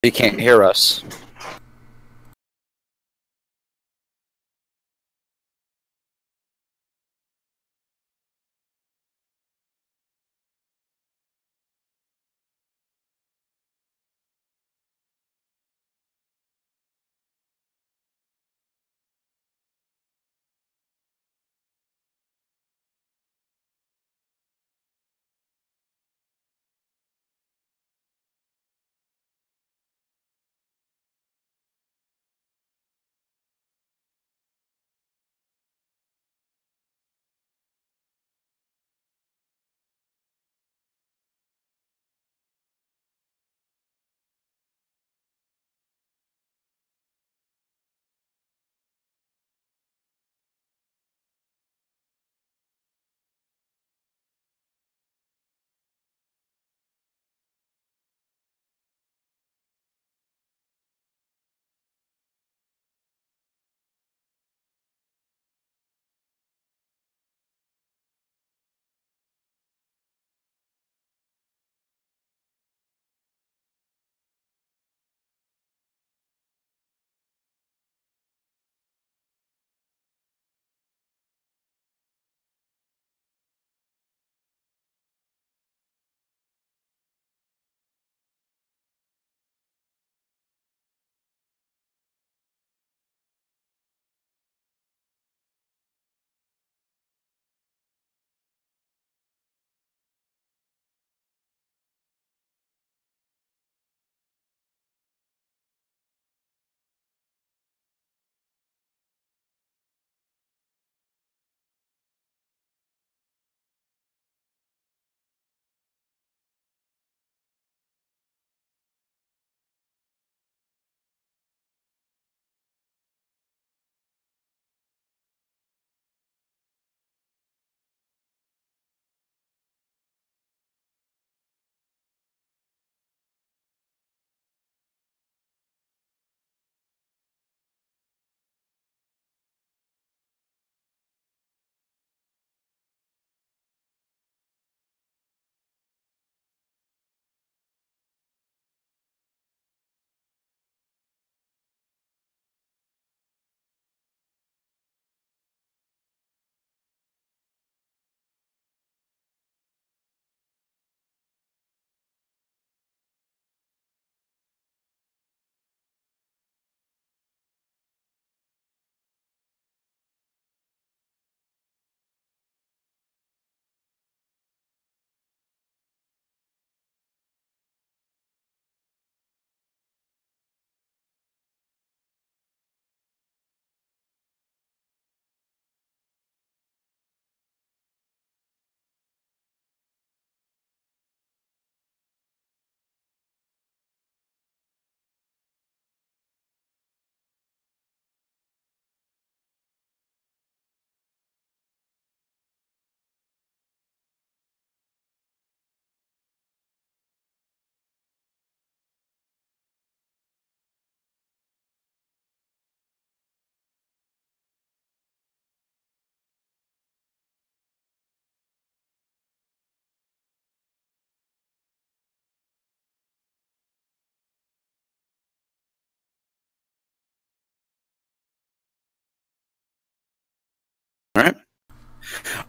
He can't hear us.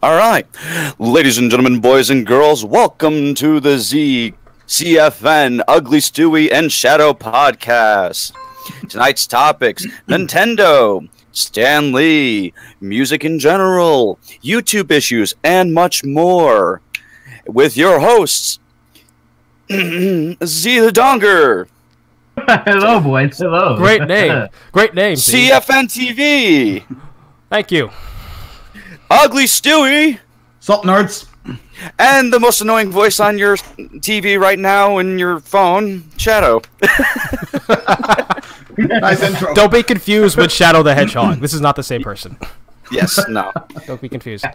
All right. Ladies and gentlemen, boys and girls, welcome to the CFN Ugly Stewie and Shadow podcast. Tonight's topics: Nintendo, Stan Lee, music in general, YouTube issues, and much more. With your hosts, Z the Donger. Hello, boys. Hello. Great name. Great name. CFN TV. Thank you. Ugly Stewie. Salt nerds. And the most annoying voice on your TV right now and your phone, Shadow. Nice intro. Don't be confused with Shadow the Hedgehog. This is not the same person. Yes, no. Don't be confused.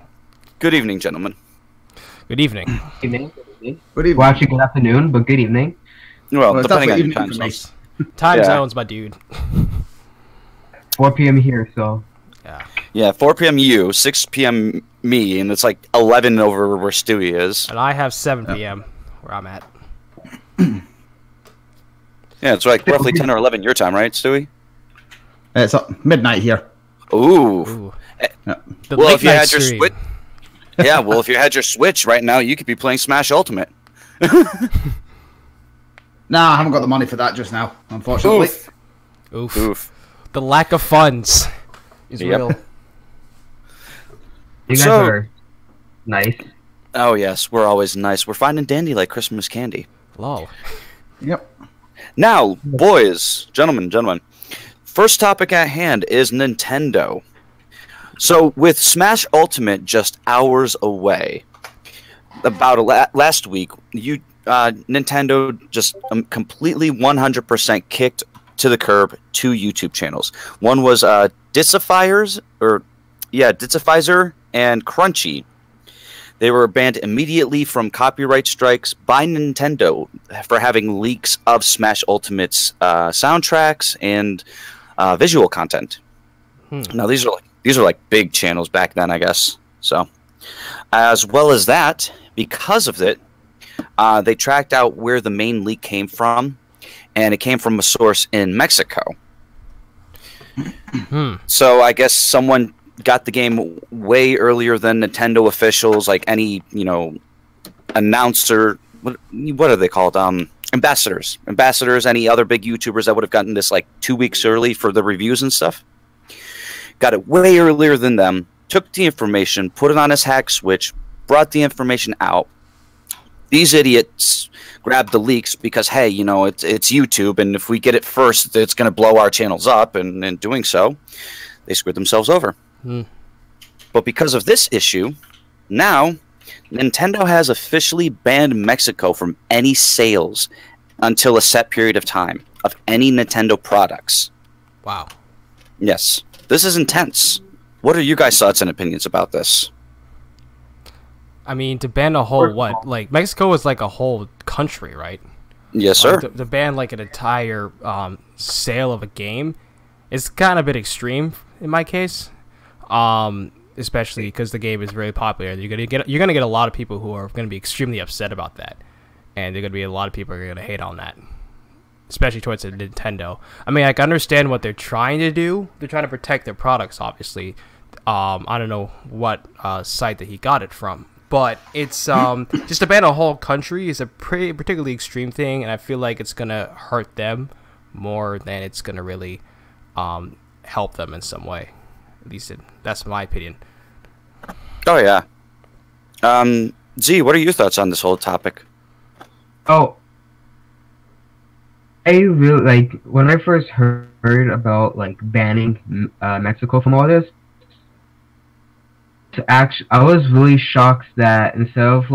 Good evening, gentlemen. Good evening. Good evening. Good evening. Well, actually, good afternoon, but good evening. Well, it's depending not on your evening time for me. zones. Time Yeah. zones, my dude. 4 p.m. here, so. Yeah. Yeah, 4 p.m. you, 6 p.m. me, and it's like 11 over where Stewie is. And I have 7 p.m. where I'm at. Yeah, it's like roughly 10 or 11 your time, right, Stewie? It's midnight here. Ooh. Ooh. Yeah. The Well, late if you night had your stream. Switch, yeah. Well, if you had your Switch right now, you could be playing Smash Ultimate. Nah, I haven't got the money for that just now, unfortunately. Oof. Oof. Oof. The lack of funds is Yep. real. You guys So- are nice. Oh yes, we're always nice. We're fine and dandy like Christmas candy. Low. Yep. Now, boys, gentlemen, first topic at hand is Nintendo. So, with Smash Ultimate just hours away, about last week, Nintendo just completely 100% kicked to the curb two YouTube channels. One was Ditsifizer and Crunchy. They were banned immediately from copyright strikes by Nintendo for having leaks of Smash Ultimate's soundtracks and visual content. Now these are like big channels back then, I guess. So, as well as that, because of it, they tracked out where the main leak came from, and it came from a source in Mexico. So I guess someone got the game way earlier than Nintendo officials, like any, announcer. What are they called? Ambassadors, any other big YouTubers that would have gotten this like 2 weeks early for the reviews and stuff. Got it way earlier than them, took the information, put it on his hack switch, brought the information out. These idiots grabbed the leaks because, hey, it's YouTube, and if we get it first, it's going to blow our channels up, and in doing so, they screwed themselves over. But because of this issue, now Nintendo has officially banned Mexico from any sales until a set period of time of any Nintendo products. Wow. Yes. This is intense. What are you guys' thoughts and opinions about this? I mean, to ban a whole like Mexico is like a whole country, right? Yes, sir. To ban like an entire sale of a game is kind of a bit extreme in my case. Especially because the game is very popular. You're gonna get a lot of people who are gonna be extremely upset about that, and there're gonna be a lot of people who are gonna hate on that, especially towards the Nintendo. I mean, I can understand what they're trying to do. They're trying to protect their products, obviously. I don't know what site that he got it from, but it's just to ban a whole country is a particularly extreme thing, and I feel like it's gonna hurt them more than it's gonna really help them in some way. At least that's my opinion. Oh, yeah. Z, what are your thoughts on this whole topic? Oh, I really when I first heard about banning Mexico from all this. I was really shocked that instead of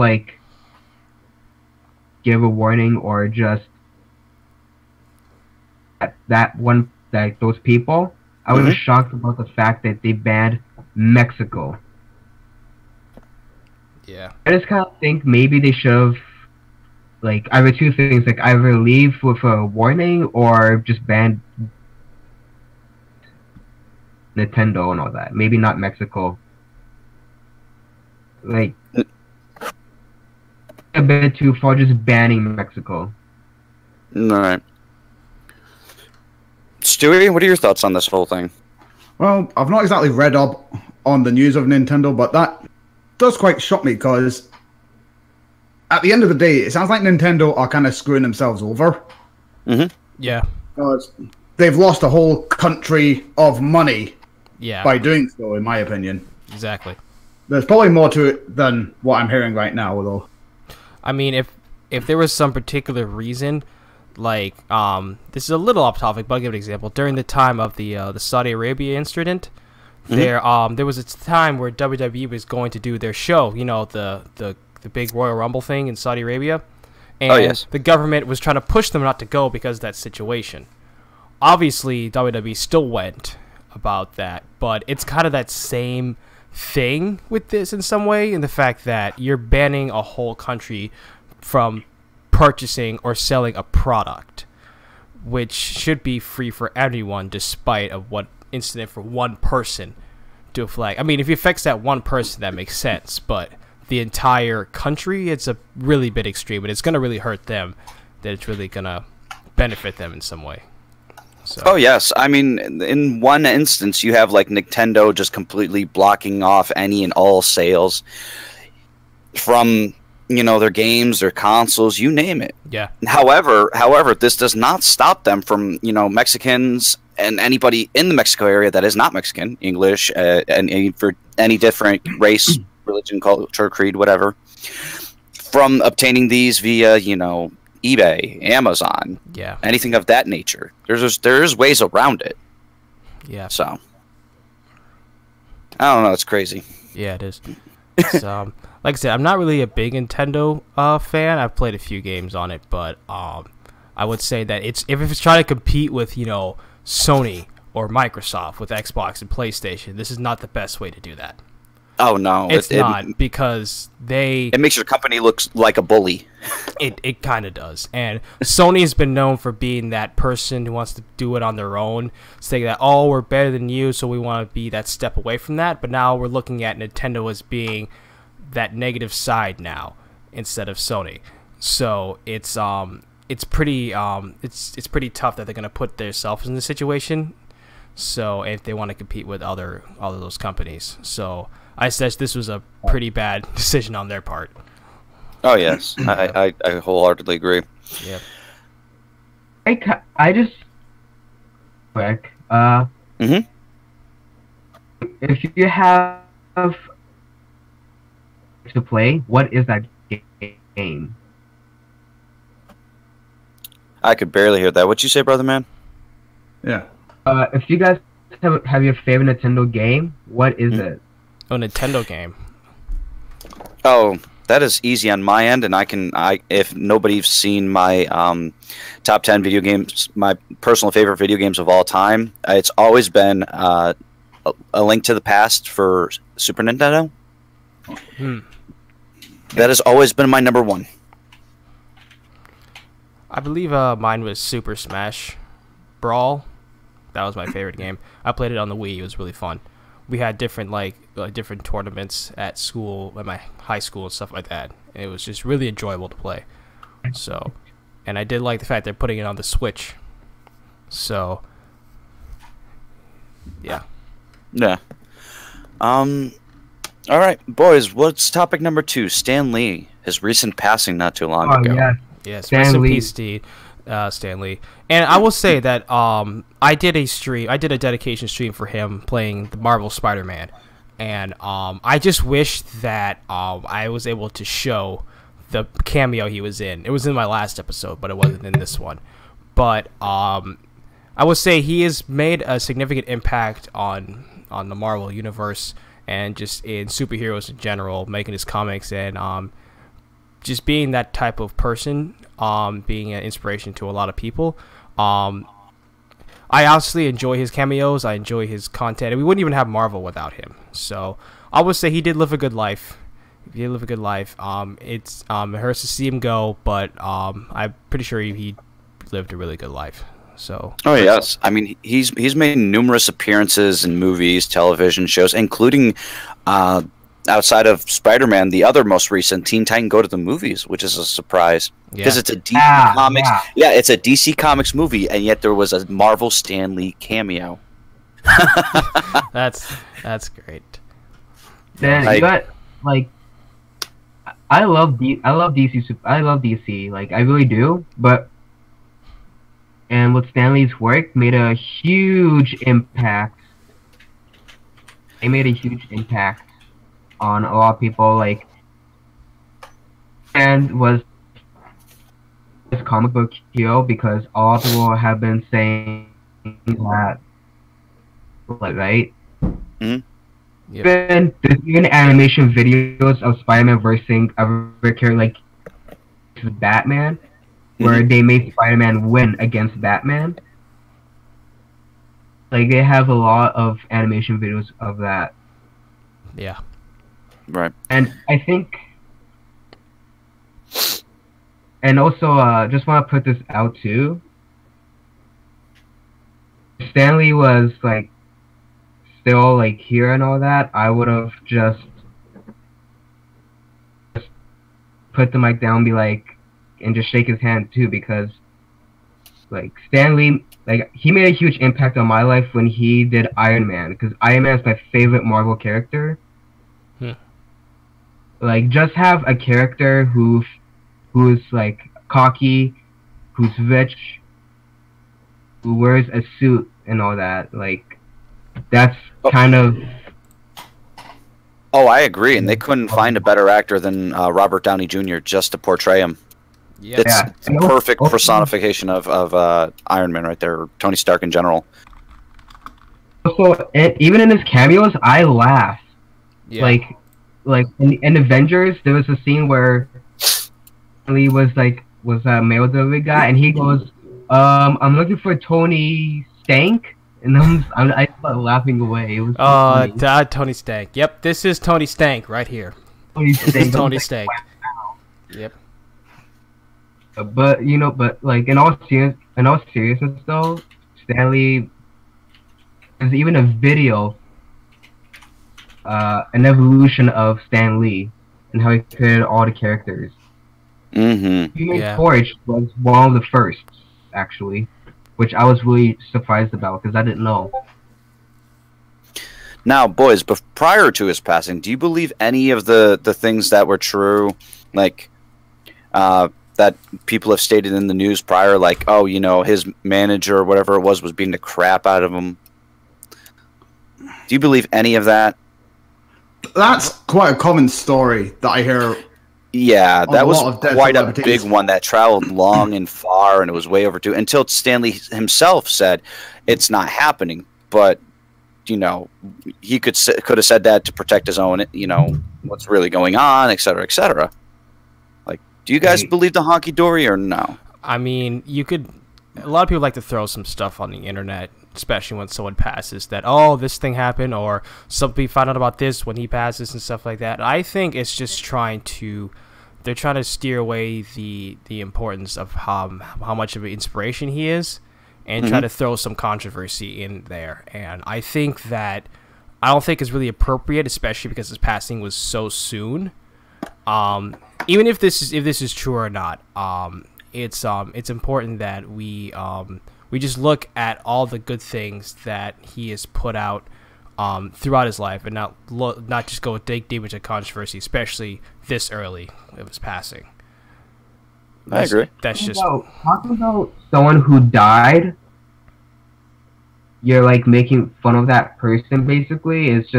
give a warning or just those people, I was shocked about the fact that they banned Mexico. Yeah. I just kind of think maybe they should have either two things, either leave with a warning or just ban Nintendo and all that. Maybe not Mexico. A bit too far just banning Mexico. All right. Stewie, what are your thoughts on this whole thing? Well, I've not exactly read up on the news of Nintendo, but that does quite shock me because at the end of the day, it sounds like Nintendo are kind of screwing themselves over. Yeah. Because they've lost a whole country of money Yeah. by doing so, in my opinion. Exactly. There's probably more to it than what I'm hearing right now, though. I mean, if there was some particular reason, this is a little off topic, but I'll give an example. During the time of the Saudi Arabia incident, there was a time where WWE was going to do their show, the big Royal Rumble thing in Saudi Arabia, and the government was trying to push them not to go because of that situation. Obviously, WWE still went about that, but it's kind of that same thing with this in some way, in the fact that you're banning a whole country from purchasing or selling a product, which should be free for everyone, despite of what incident for one person to a flag. I mean, if it affects that one person, that makes sense, but the entire country, it's a really bit extreme, and it's going to really hurt them, that it's really going to benefit them in some way. So. Oh yes, I mean, in one instance, you have like Nintendo just completely blocking off any and all sales from their games, their consoles, you name it. Yeah. However, this does not stop them from Mexicans and anybody in the Mexico area that is not Mexican, English, and for any different race, religion, culture, creed, whatever, from obtaining these via eBay, Amazon, anything of that nature. There's ways around it. Yeah. So I don't know. It's crazy. Yeah, it is. So, like I said, I'm not really a big Nintendo fan. I've played a few games on it, but I would say that if it's trying to compete with Sony or Microsoft with Xbox and PlayStation, this is not the best way to do that. Oh no, it's not, because it makes your company look like a bully. It kind of does. And Sony's been known for being that person who wants to do it on their own, saying that, oh, we're better than you, so we want to be that step away from that. But now we're looking at Nintendo as being that negative side now instead of Sony. So it's pretty tough that they're gonna put themselves in this situation. So if they want to compete with all of those companies, so I said this was a pretty bad decision on their part. Oh yes, I wholeheartedly agree. Yeah. I just quick. If you have to play, what is that game? I could barely hear that. What'd you say, brother man? Yeah. If you guys have your favorite Nintendo game, what is it? Oh, Nintendo game. Oh, that is easy on my end, and if nobody's seen my top 10 video games, my personal favorite video games of all time, it's always been A Link to the Past for Super Nintendo. That has always been my number one. I believe mine was Super Smash Brawl. That was my favorite game. I played it on the Wii. It was really fun. We had different different tournaments at school, at my high school and stuff like that. And it was just really enjoyable to play. So, and I did like the fact they're putting it on the Switch. So, yeah. Yeah. All right, boys. What's topic number 2? Stan Lee, his recent passing not too long ago. Yeah. Yes, Stan rest in Lee. peace, Stan Lee. And I will say that I did a dedication stream for him playing the Marvel Spider-Man, and I just wish that I was able to show the cameo he was in. It was in my last episode, but it wasn't in this one. But I would say he has made a significant impact on the Marvel universe and just in superheroes in general, making his comics and just being that type of person, being an inspiration to a lot of people. I honestly enjoy his cameos. I enjoy his content. And we wouldn't even have Marvel without him. So I would say he did live a good life. He did live a good life. It hurts to see him go, but I'm pretty sure he lived a really good life. So. Oh yes, I mean he's made numerous appearances in movies, television shows, including outside of Spider-Man, the other most recent Teen Titan Go to the Movies, which is a surprise because it's a DC Comics. Yeah, it's a DC Comics movie, and yet there was a Marvel Stan Lee cameo. That's great. Then you got I love DC. I love DC. Like I really do. And with Stan Lee's work made a huge impact. It made a huge impact on a lot of people, and was this comic book hero because a lot of people have been saying that, right? Mm-hmm. Yep. There's even animation videos of Spider-Man versus other character Batman, where they made Spider-Man win against Batman. They have a lot of animation videos of that. Yeah. Right. And I think, and also, just want to put this out too. If Stan Lee was still here and all that, I would have just put the mic down, and be and just shake his hand too, because like Stan Lee, like he made a huge impact on my life when he did Iron Man, because Iron Man is my favorite Marvel character. Like, just have a character who's like cocky, who's rich, who wears a suit and all that. Like, that's kind of. Oh, I agree, and they couldn't find a better actor than Robert Downey Jr. just to portray him. Yeah. It's a perfect personification of Iron Man right there, or Tony Stark in general. Also, even in his cameos, I laugh. Yeah. Like in Avengers, there was a scene where Lee was a mail delivery guy, and he goes, "I'm looking for Tony Stank," and I started laughing away. It was so funny. Tony Stank. Yep, this is Tony Stank right here. Tony This is Stank. Tony Stank. Yep. But like in all seriousness though, Stanley, there's even a video, an evolution of Stan Lee and how he created all the characters. Mm-hmm. Human Torch was one of the first, actually, which I was really surprised about because I didn't know. Now, boys, prior to his passing, do you believe any of the things that were true, like that people have stated in the news prior, like, oh, you know, his manager or whatever it was beating the crap out of him? Do you believe any of that? That's quite a common story that I hear. Yeah, that was quite a celebrities. big one that traveled long and far, and it was way overdue until Stanley himself said it's not happening. But you know, he could have said that to protect his own, you know, what's really going on, et cetera, et cetera. Like, do you guys believe the honky dory or no? I mean, a lot of people like to throw some stuff on the internet, especially when someone passes, that, oh, this thing happened, or somebody found out about this when he passes and stuff like that. I think it's just they're trying to steer away the importance of how much of an inspiration he is, and try to throw some controversy in there. And I think that I don't think it's really appropriate, especially because his passing was so soon. Even if this is true or not, it's important that we just look at all the good things that he has put out throughout his life, and not just go dig deep into controversy, especially this early of his passing. I agree. That's just talking about someone who died. You're like making fun of that person. Basically, it's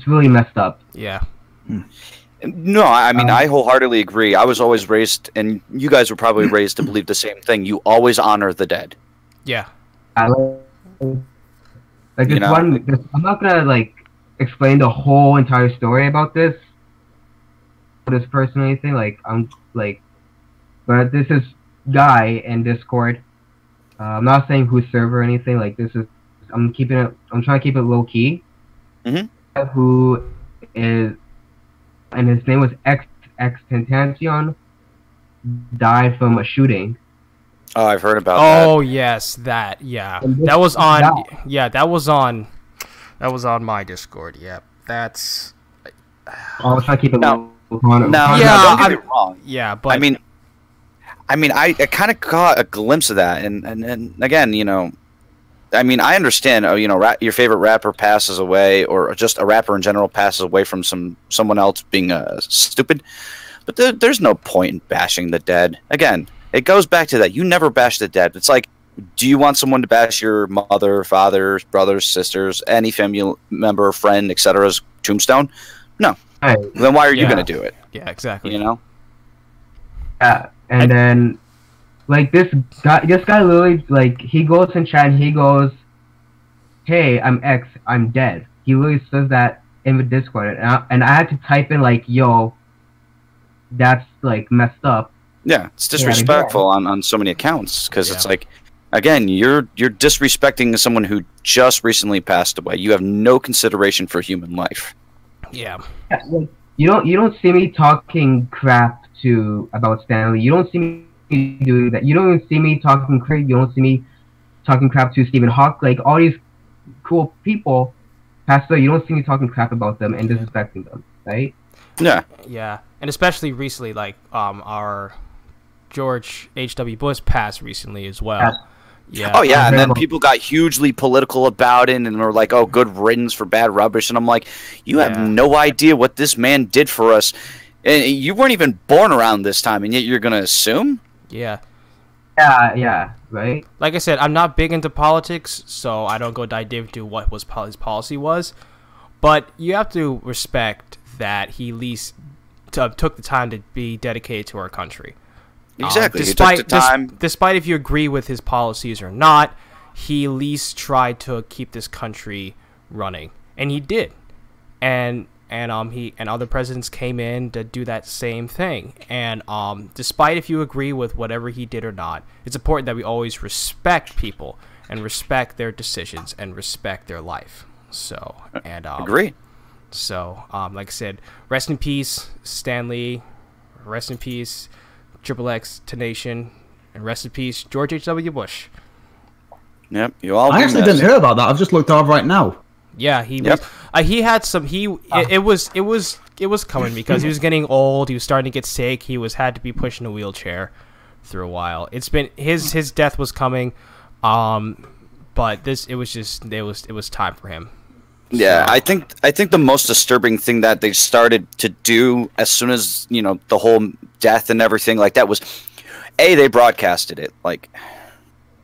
really messed up. Yeah. No, I mean, I wholeheartedly agree. I was always raised, and you guys were probably raised to believe the same thing. You always honor the dead. Yeah. Like this one, I'm not gonna like explain the whole entire story about this person or anything. But this is guy in Discord. I'm not saying whose server or anything. Like this is, I'm trying to keep it low key. Mm-hmm. Who is, and his name was X Tentacion, died from a shooting. Oh, I've heard about that. Oh yes, that that was on. Yeah, that was on my Discord. Yeah, that's. I'll try to keep it low. No, don't get me wrong. Yeah, but I mean, I kind of caught a glimpse of that, and again, you know, I mean, I understand. You know, your favorite rapper passes away, or just a rapper in general passes away from someone else being stupid, but there's no point in bashing the dead. Again, it goes back to that. You never bash the dead. It's like, do you want someone to bash your mother, father, brothers, sisters, any family member, friend, etc.'s tombstone? No. Right. Then why are you going to do it? Yeah, exactly. You know. Yeah, and then like this guy literally, like, he goes in chat and he goes, "Hey, I'm X, I'm dead." He literally says that in the Discord, and I had to type in like, "Yo, that's like messed up." Yeah, it's disrespectful on so many accounts, because it's like, again, you're disrespecting someone who just recently passed away. You have no consideration for human life. Yeah. Like, you don't see me talking crap about Stanley. You don't see me doing that. You don't even see me talking crap. You don't see me talking crap to Stephen Hawking. Like, all these cool people passed away. You don't see me talking crap about them and disrespecting them, right? Yeah. Yeah, and especially recently, like our George H.W. Bush passed recently as well. Yeah. Yeah. Oh yeah, and then people got hugely political about it, and were like, "Oh, good riddance for bad rubbish." And I'm like, "You have no idea what this man did for us, and you weren't even born around this time, and yet you're gonna assume." Yeah. Yeah, right? Like I said, I'm not big into politics, so I don't go dive deep into what his policy was. But you have to respect that he at least took the time to be dedicated to our country. Exactly. Despite he took the time. despite if you agree with his policies or not, he at least tried to keep this country running, and he did. And other presidents came in to do that same thing. And despite if you agree with whatever he did or not, it's important that we always respect people and respect their decisions and respect their life. So and Agree. So like I said, rest in peace, Stan Lee. Rest in peace, Triple X Tenation, and rest in peace, George H.W. Bush. Yep, you all. I actually didn't hear about that. I've just looked over right now. Yeah, he was. He had some. It was coming because he was getting old. He was starting to get sick. He had to be pushed in a wheelchair through a while. It's been his death was coming, but it was time for him. Yeah, So, I think the most disturbing thing that they started to do as soon as the whole death and everything like that was, they broadcasted it. Like,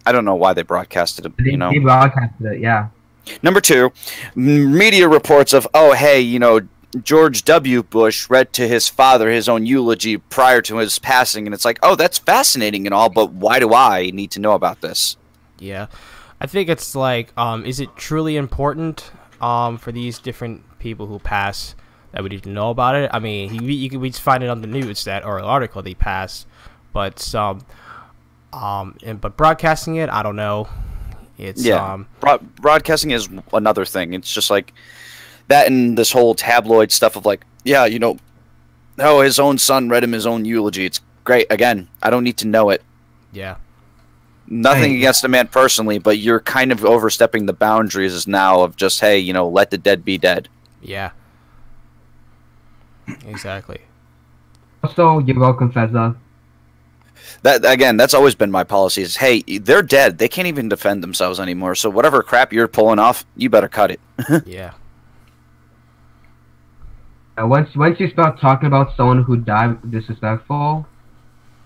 I don't know why they broadcasted it. They broadcasted it, yeah. Number two, media reports of, George W. Bush read to his father his own eulogy prior to his passing, and it's like, oh, that's fascinating and all, but why do I need to know about this? Yeah, I think it's like, is it truly important for these different people who pass that we need to know about it? I mean, we just find it on the news or an article they passed, but but broadcasting it, I don't know. It's broadcasting is another thing. It's just like that, and this whole tabloid stuff of like, his own son read him his own eulogy. It's great. Again, I don't need to know it. Yeah. Nothing against the man personally, but you're kind of overstepping the boundaries now of just, let the dead be dead. Yeah. Exactly. Also, you're welcome, Fezza. That's always been my policy is, hey, they're dead. They can't even defend themselves anymore. So whatever crap you're pulling off, you better cut it. Yeah. Once you start talking about someone who died disrespectful,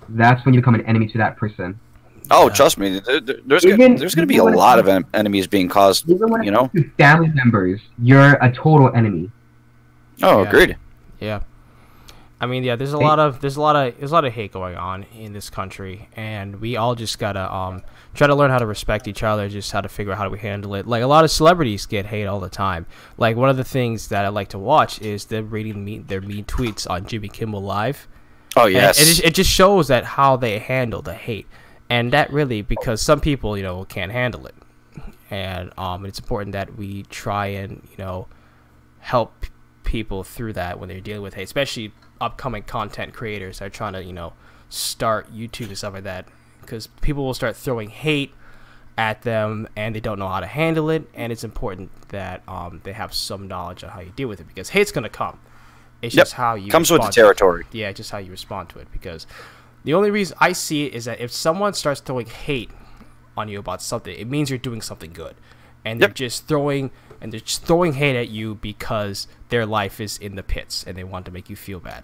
that's when you become an enemy to that person. Oh, trust me, there's going to be a lot of enemies being caused. Even when it comes to family members, you're a total enemy. Oh, agreed. Yeah. I mean, yeah, there's a lot of hate going on in this country, and we all just gotta try to learn how to respect each other, just how to figure out how do we handle it. Like, a lot of celebrities get hate all the time. Like, one of the things that I like to watch is them reading their mean tweets on Jimmy Kimmel Live. Oh yes, it just shows that how they handle the hate, and that really, because some people can't handle it, and it's important that we try and help people through that when they're dealing with hate, especially upcoming content creators that are trying to start YouTube and stuff like that, because people will start throwing hate at them and they don't know how to handle it, and it's important that they have some knowledge on how you deal with it, because hate's gonna come. It's just how you comes with the territory. Yeah, just how you respond to it, because the only reason I see it is that if someone starts throwing hate on you about something, it means you're doing something good, and they're just throwing hate at you because their life is in the pits and they want to make you feel bad.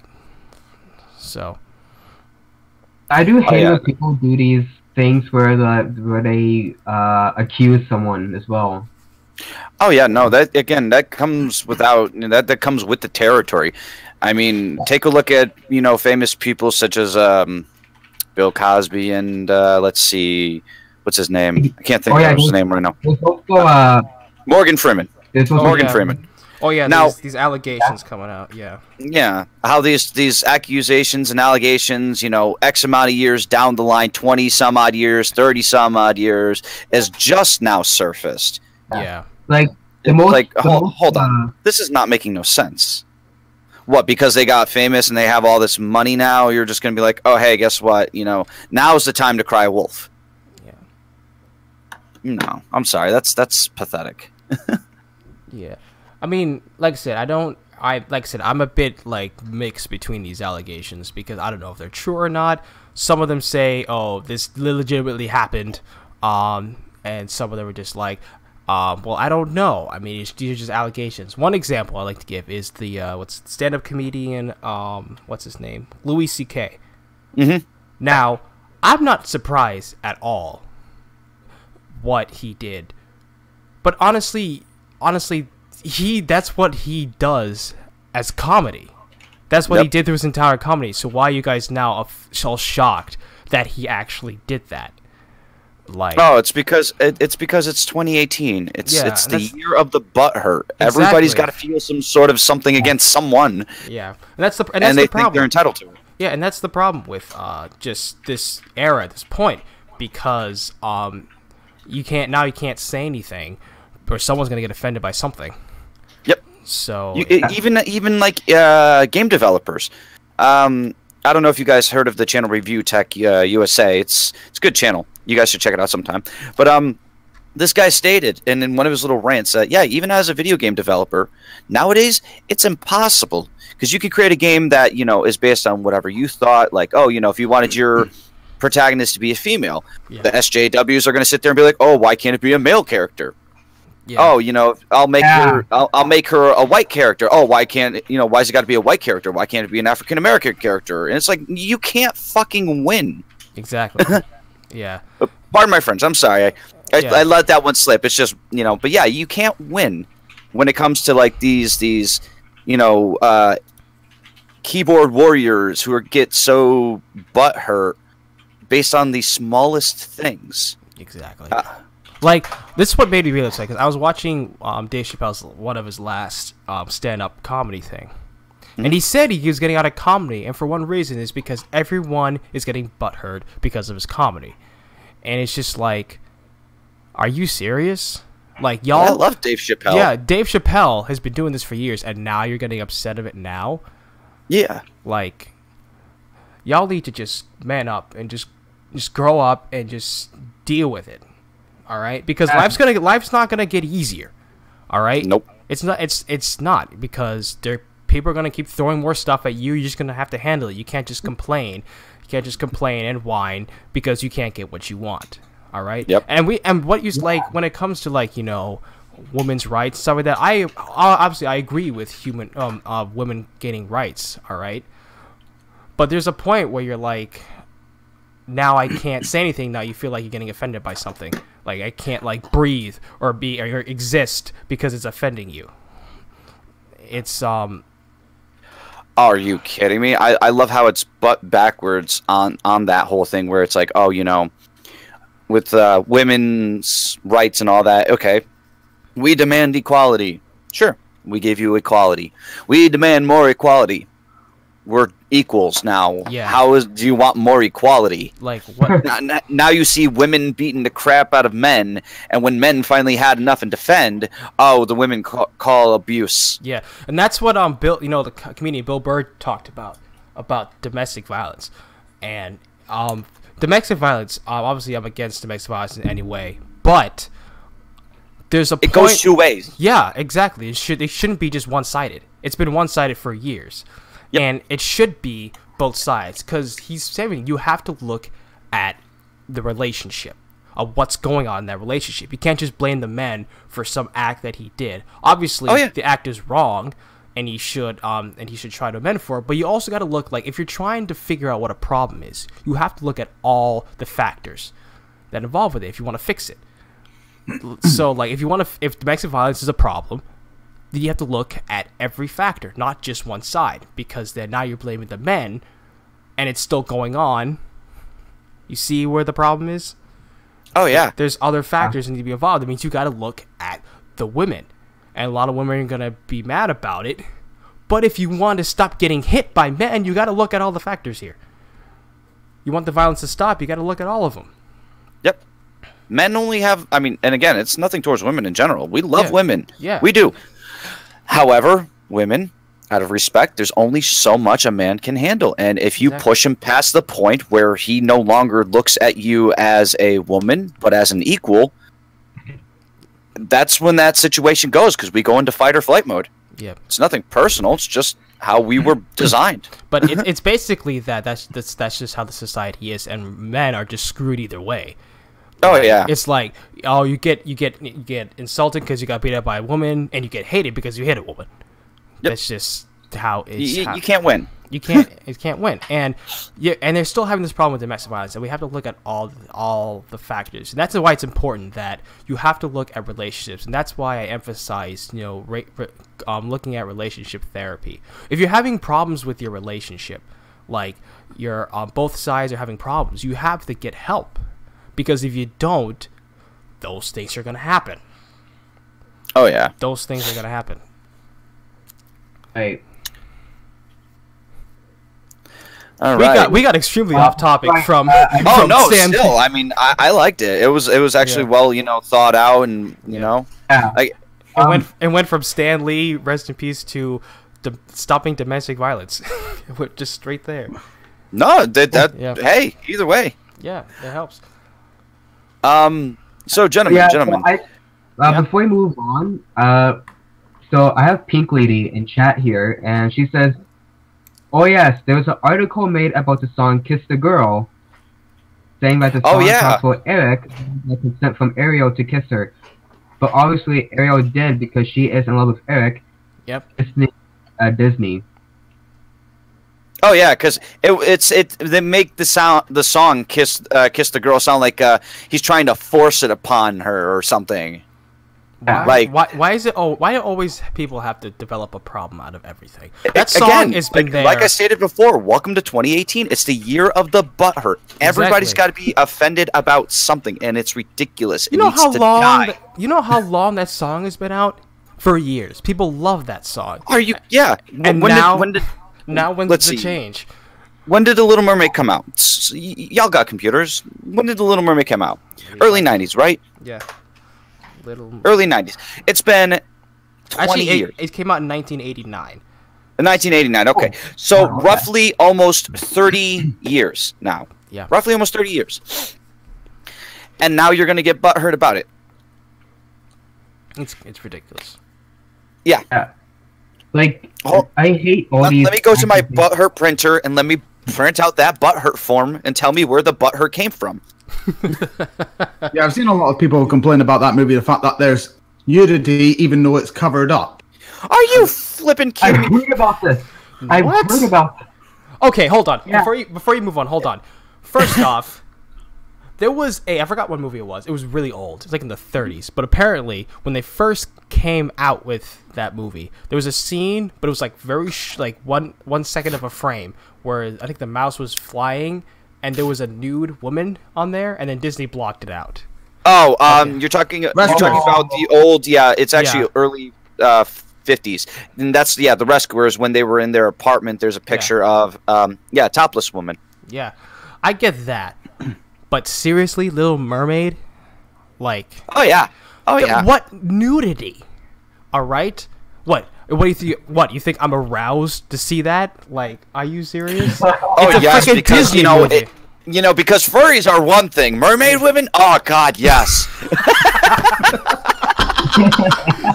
So I do hate when people do these things where they accuse someone as well. Oh yeah, no, that comes without that comes with the territory. I mean, take a look at famous people such as Bill Cosby and let's see, what's his name? I can't think of his name right now. There's also Morgan Freeman. Freeman. Oh yeah, now these allegations coming out. Yeah. Yeah, how these accusations and allegations, X amount of years down the line, 20 some odd years, 30 some odd years, is just now surfaced. Yeah. Like the most. Hold on, this is not making no sense. What, because they got famous and they have all this money now, you're just gonna be like, oh hey, guess what? Now's the time to cry wolf. Yeah. No, I'm sorry, that's pathetic. Yeah. I mean, like I said, like I said, I'm a bit like mixed between these allegations because I don't know if they're true or not. Some of them say, "Oh, this legitimately happened," and some of them are just like, "Well, I don't know. I mean, these are just allegations." One example I like to give is the stand-up comedian, what's his name, Louis C.K. Mm-hmm. Now, I'm not surprised at all what he did, but honestly, that's what he does as comedy. That's what he did through his entire comedy. So why are you guys now so shocked that he actually did that? Like, oh, it's because it's 2018. It's the year of the butthurt. Exactly. Everybody's got to feel some sort of something against someone. Yeah, and that's the problem. They think they're entitled to it. Yeah, and that's the problem with just this era at this point, because you can't say anything, or someone's gonna get offended by something. Yep. So even like game developers. I don't know if you guys heard of the channel Review Tech USA. It's a good channel. You guys should check it out sometime. But this guy stated, and in one of his little rants, yeah, even as a video game developer, nowadays it's impossible because you could create a game that is based on whatever you thought. Like, oh, if you wanted your protagonist to be a female, the SJWs are going to sit there and be like, oh, why can't it be a male character? Yeah. Oh, I'll make her a white character. Oh, why can't why's it got to be a white character? Why can't it be an African American character? And it's like, you can't fucking win. Exactly. Yeah. Pardon my French. I'm sorry. I let that one slip. It's just but yeah, you can't win when it comes to like these keyboard warriors who get so butthurt based on the smallest things. Exactly. Like, this is what made me really upset, because I was watching Dave Chappelle's one of his last stand-up comedy thing. Mm-hmm. And he said he was getting out of comedy, and for one reason is because everyone is getting butthurt because of his comedy. And it's just like, are you serious? Like, y'all... I love Dave Chappelle. Yeah, Dave Chappelle has been doing this for years, and now you're getting upset of it now? Yeah. Like, y'all need to just man up and just grow up and just deal with it. All right, because life's not gonna get easier. All right. Nope. It's not because people are gonna keep throwing more stuff at you. You're just gonna have to handle it. You can't just complain. You can't just complain and whine because you can't get what you want. All right. Yep. And what you like when it comes to like women's rights, stuff like that. I obviously agree with women gaining rights. All right. But there's a point where you're like, now I can't say anything. Now you feel like you're getting offended by something. Like, I can't like breathe or exist because it's offending you. It's Are you kidding me? I love how it's butt backwards on that whole thing where it's like, oh, with women's rights and all that. Okay, we demand equality. Sure, we gave you equality. We demand more equality. We're equals now. Yeah. Do you want more equality? Like what? Now you see women beating the crap out of men, and when men finally had enough and defend, oh, the women call abuse. Yeah, and that's what Bill, the comedian Bill Burr talked about domestic violence, and domestic violence. Obviously, I'm against domestic violence in any way, but there's a point. It goes two ways. Yeah, exactly. It shouldn't be just one-sided. It's been one-sided for years. Yep. And it should be both sides, because he's saying you have to look at the relationship of what's going on in that relationship. You can't just blame the men for some act that he did. Obviously, the act is wrong, and he should try to amend for it. But you also got to look, like, if you're trying to figure out what a problem is, you have to look at all the factors that involve with it if you want to fix it. So, like, if domestic violence is a problem, then you have to look at every factor, not just one side, because then now you're blaming the men, and it's still going on. You see where the problem is? Oh, yeah. There's other factors that need to be involved. That means you got to look at the women, and a lot of women are going to be mad about it. But if you want to stop getting hit by men, you got to look at all the factors here. You want the violence to stop, you got to look at all of them. Yep. Men only have, and again, it's nothing towards women in general. We love women. Yeah. We do. However, women, out of respect, there's only so much a man can handle. And if you push him past the point where he no longer looks at you as a woman, but as an equal, that's when that situation goes, because we go into fight or flight mode. Yeah. It's nothing personal. It's just how we were designed. But it's basically that's just how the society is, and men are just screwed either way. Oh yeah. It's like, oh, you get insulted because you got beat up by a woman, and you get hated because you hit a woman. Yep. That's just how it's. You can't win. You can't win, and they're still having this problem with domestic violence, and we have to look at all the factors, and that's why it's important that you have to look at relationships, and that's why I emphasize, looking at relationship therapy. If you're having problems with your relationship, like you're on both sides are having problems, you have to get help, because if you don't, those things are gonna happen. Oh yeah. Those things are gonna happen. Right. All right. We got extremely off topic from. Oh from no! Sam. Still, I mean, I liked it. It was actually well, thought out, and Yeah. like It went from Stan Lee, rest in peace, to stopping domestic violence. It went just straight there. no, that Yeah. hey, either way. Yeah, that helps. So gentlemen, Yeah. Before we move on, so I have Pink Lady in chat here, and she says, "Oh yes, there was an article made about the song Kiss the Girl, saying that the song talks about Eric had consent from Ariel to kiss her. But obviously Ariel did because she is in love with Eric." Yep. Disney. Oh yeah, because they make the song "Kiss the Girl" sound like he's trying to force it upon her or something. Why is it? Oh, why do always people have to develop a problem out of everything? That song has been there. Like I stated before, welcome to 2018. It's the year of the butthurt. Everybody's got to be offended about something, and it's ridiculous. You know how long? You know how long that song has been out? For years. People love that song. Are you? Yeah. And when did the change? When did The Little Mermaid come out? Y'all got computers. When did The Little Mermaid come out? Early 90s, right? Yeah. Early 90s. It's been 20 years. It came out in 1989. 1989, okay. So roughly almost 30 years now. Yeah. Roughly almost 30 years. And now you're going to get butthurt about it. It's ridiculous. Yeah. Like, I hate all these... Let me go to my butthurt printer and let me print out that butthurt form and tell me where the butthurt came from. Yeah, I've seen a lot of people complain about that movie, the fact that there's nudity even though it's covered up. Are you flipping kidding me? I've heard about this. I've heard about this. Okay, hold on. Yeah. Before you move on, hold on. First off, there was I forgot what movie it was. It was really old. It's like in the 30s. But apparently, when they first came out with that movie, there was a scene, but it was like very like 1 second of a frame where I think the mouse was flying and there was a nude woman on there, and then Disney blocked it out. Oh, you're talking about the old, it's actually early 50s. And that's, the Rescuers, when they were in their apartment, there's a picture of, topless woman. Yeah, I get that. But seriously, Little Mermaid? Like... Oh, yeah. Oh, yeah. What nudity? All right? What do you think? What, you think I'm aroused to see that? Like, are you serious? Oh, yes, because, Disney movie. Because furries are one thing. Mermaid women? Oh, God, yes.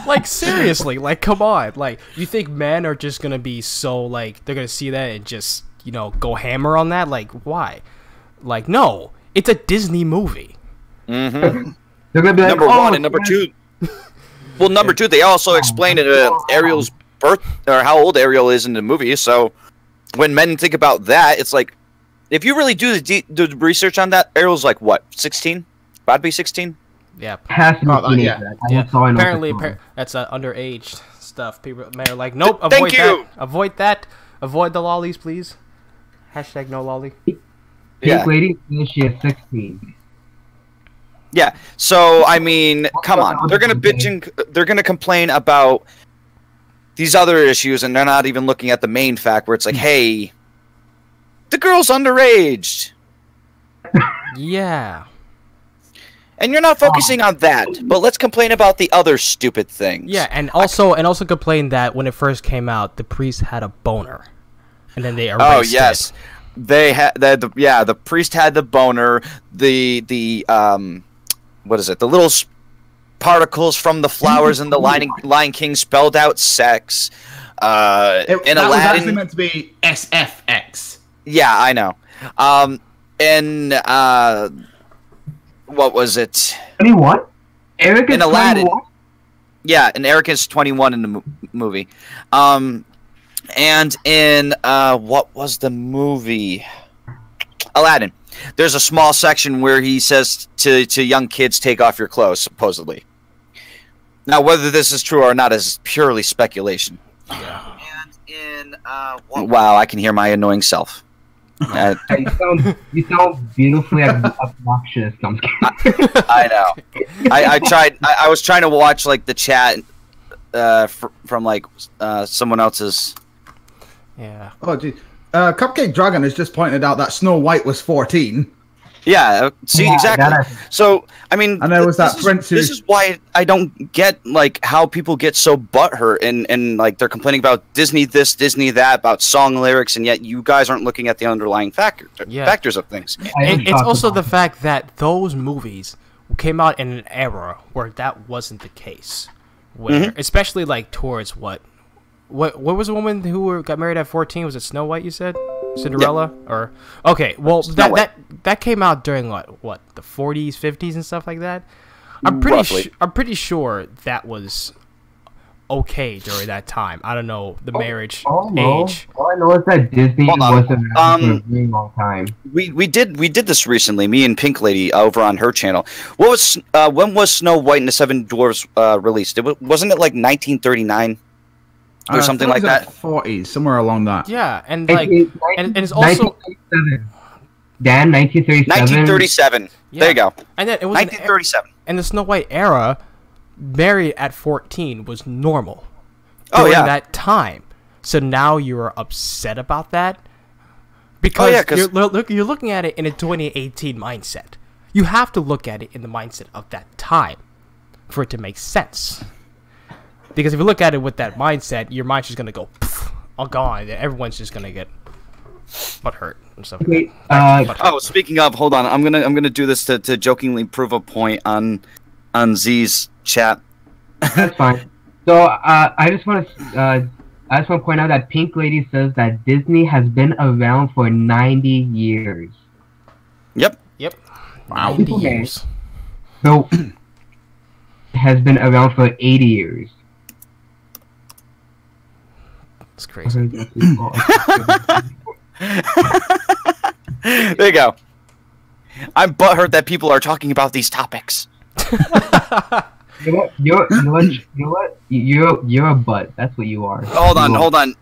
Like, seriously, like, come on. Like, you think men are just gonna be so, like, they're gonna see that and just, go hammer on that? Like, why? Like, no. It's a Disney movie. Mm-hmm. They're gonna be like, number one and number two. Well, number two, they also explained Ariel's birth, or how old Ariel is in the movie. So when men think about that, it's like, if you really do the research on that, Ariel's like, what, 16? About to be 16? Yeah. Has to be teenage. Apparently, that's underage stuff. People are like, nope, avoid that. Avoid that. Avoid the lollies, please. Hashtag no lolly. Pink Lady says she is 16. Yeah, so, I mean, come on. They're going to bitch and they're going to complain about these other issues, and they're not even looking at the main fact where it's like, hey, the girl's underage. Yeah. And you're not focusing on that, but let's complain about the other stupid things. Yeah, and also complain that when it first came out, the priest had a boner. And then they erased it. Oh, yes. They had the priest had the boner. The what is it? The little particles from the flowers in the Lion King spelled out sex. In that was Aladdin, actually meant to be SFX. yeah, I know. In what was it? 21? Eric is In Aladdin. 21? Yeah, and Eric is 21 in the movie. And in what was the movie? Aladdin. There's a small section where he says to young kids, "Take off your clothes," supposedly. Now, whether this is true or not is purely speculation. Yeah. And in wow, I can hear my annoying self. You sound beautifully obnoxious. No, I'm kidding. I know. I tried. I was trying to watch like the chat from like someone else's. Yeah. Oh, geez. Cupcake Dragon has just pointed out that Snow White was 14. Yeah. See, Yeah, exactly. So I mean, And there was that prince who... This is why I don't get like how people get so butthurt and like they're complaining about Disney this, Disney that, about song lyrics, and yet you guys aren't looking at the underlying factors of things. It's also the fact that those movies came out in an era where that wasn't the case, where especially like towards what was the woman who got married at 14? Was it Snow White? You said Cinderella, or okay? Well, that came out during what the 40s, 50s, and stuff like that. I'm pretty sure that was okay during that time. I don't know the marriage age. All I know is that Disney wasn't around for a very long time. We did this recently. Me and Pink Lady over on her channel. What was when was Snow White and the Seven Dwarfs released? Wasn't it like 1939 or something like that? 40s, somewhere along that. Yeah, and like and it's also 1937. Dan, 1937. 1937. Yeah. There you go. And then it was 1937. And the Snow White era, married at 14 was normal. Oh, during yeah. that time. So now you're upset about that because you're looking at it in a 2018 mindset. You have to look at it in the mindset of that time for it to make sense. Because if you look at it with that mindset, your mind's just gonna go, all gone, and everyone's just gonna get butthurt and stuff. Okay, Oh, speaking of, hold on. I'm gonna do this to jokingly prove a point on Z's chat. That's fine. So I just want to point out that Pink Lady says that Disney has been around for 90 years. Yep. Wow. 90 years. So has been around for 80 years. It's crazy. There you go. I'm butthurt that people are talking about these topics. You know what? You're a butt. That's what you are. Hold on.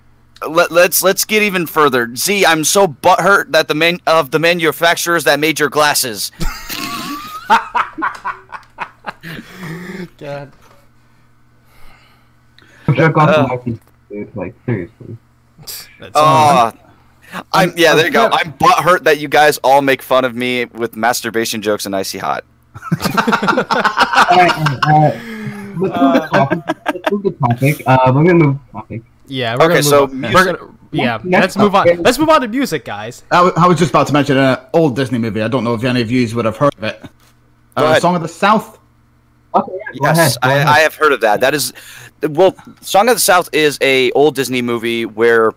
Let's get even further. Z, I'm so butthurt that the manufacturers that made your glasses. God. Jerk off to dude. Like seriously. There you go. I'm butthurt that you guys all make fun of me with masturbation jokes and Icy Hot. Let's move the topic. We're gonna move the topic. Yeah. Let's move on. Let's move on to music, guys. I was just about to mention an old Disney movie. I don't know if any of you would have heard of it. Song of the South. Okay, yeah, Yes, go ahead. I have heard of that. That is, well, Song of the South is a old Disney movie where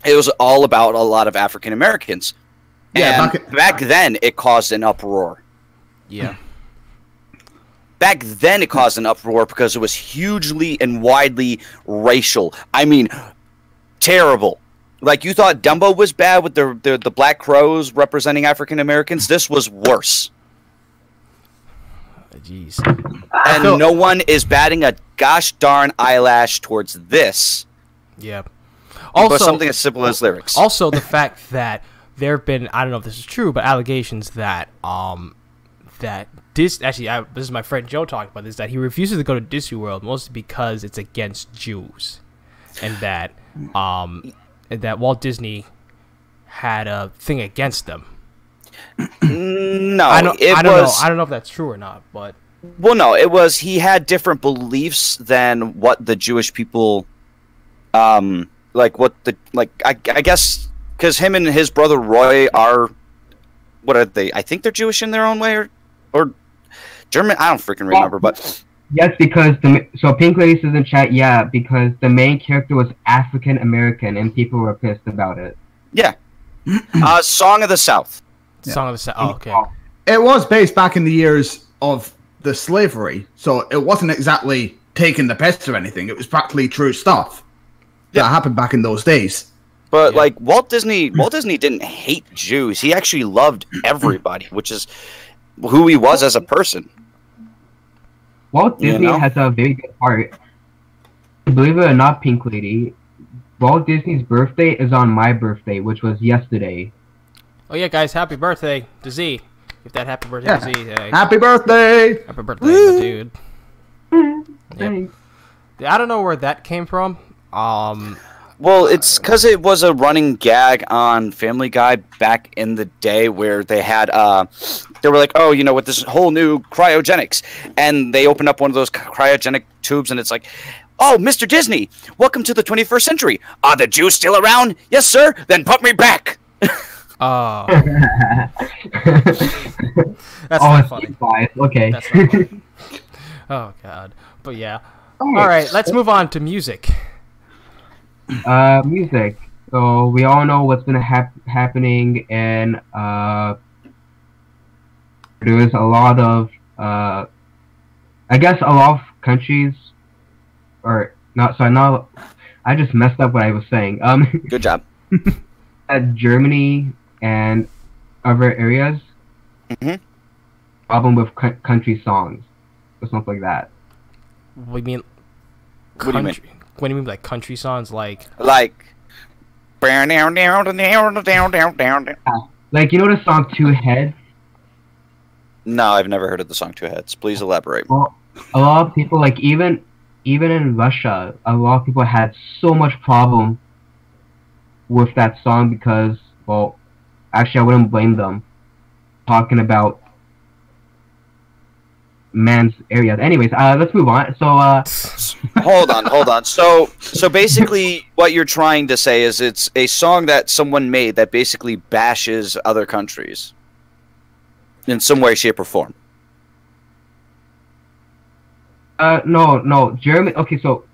it was all about a lot of African Americans. Yeah, and back then it caused an uproar. Yeah. Back then it caused an uproar because it was hugely and widely racial. I mean, terrible. Like, you thought Dumbo was bad with the Black Crows representing African Americans. This was worse. Jeez. And no one is batting a gosh darn eyelash towards this. Yeah. Also, something as simple as lyrics. Also, the fact that there have been, I don't know if this is true, but allegations that this is my friend Joe talking about this, that he refuses to go to Disney World mostly because it's against Jews, and that Walt Disney had a thing against them. No, I don't know if that's true or not, but no, it was he had different beliefs than what the Jewish people, I guess because him and his brother Roy are, what are they? I think they're Jewish in their own way, or German. I don't freaking remember, but Yes, because so Pink Lady says in chat, yeah, because the main character was African American and people were pissed about it. Yeah. Song of the South. Song of the South. Oh, okay. It was based back in the years of the slavery, so it wasn't exactly taking the piss or anything. It was practically true stuff that happened back in those days. But like Walt Disney didn't hate Jews. He actually loved everybody, which is who he was as a person. Walt Disney has a very good heart. Believe it or not, Pink Lady, Walt Disney's birthday is on my birthday, which was yesterday. Oh yeah, guys, happy birthday to Z. If that happy birthday to Z. Hey. Happy birthday! Happy birthday, my dude. Thanks. I don't know where that came from. Well, it's because it was a running gag on Family Guy back in the day where they had, they were like, oh, with this whole new cryogenics. And they opened up one of those cryogenic tubes and it's like, oh, Mr. Disney, welcome to the 21st century. Are the Jews still around? Yes, sir. Then put me back. Oh. That's not funny. Okay. That's not funny. Oh, God. But yeah. All right, let's move on to music. Music. So we all know what's been happening, and there's a lot of, I guess a lot of countries, or not. Sorry, not. I just messed up what I was saying. Good job. At Germany and other areas, problem with country songs or something like that. We mean. What do you mean? What do you mean, like country songs, like? Like the song Two Heads? No, I've never heard of the song Two Heads. Please elaborate. Well, a lot of people, like even in Russia, a lot of people had so much problem with that song because, well, actually I wouldn't blame them. Talking about man's areas. Anyways, let's move on. So, hold on. So basically, what you're trying to say is it's a song that someone made that basically bashes other countries in some way, shape, or form. No, Germany. Okay, so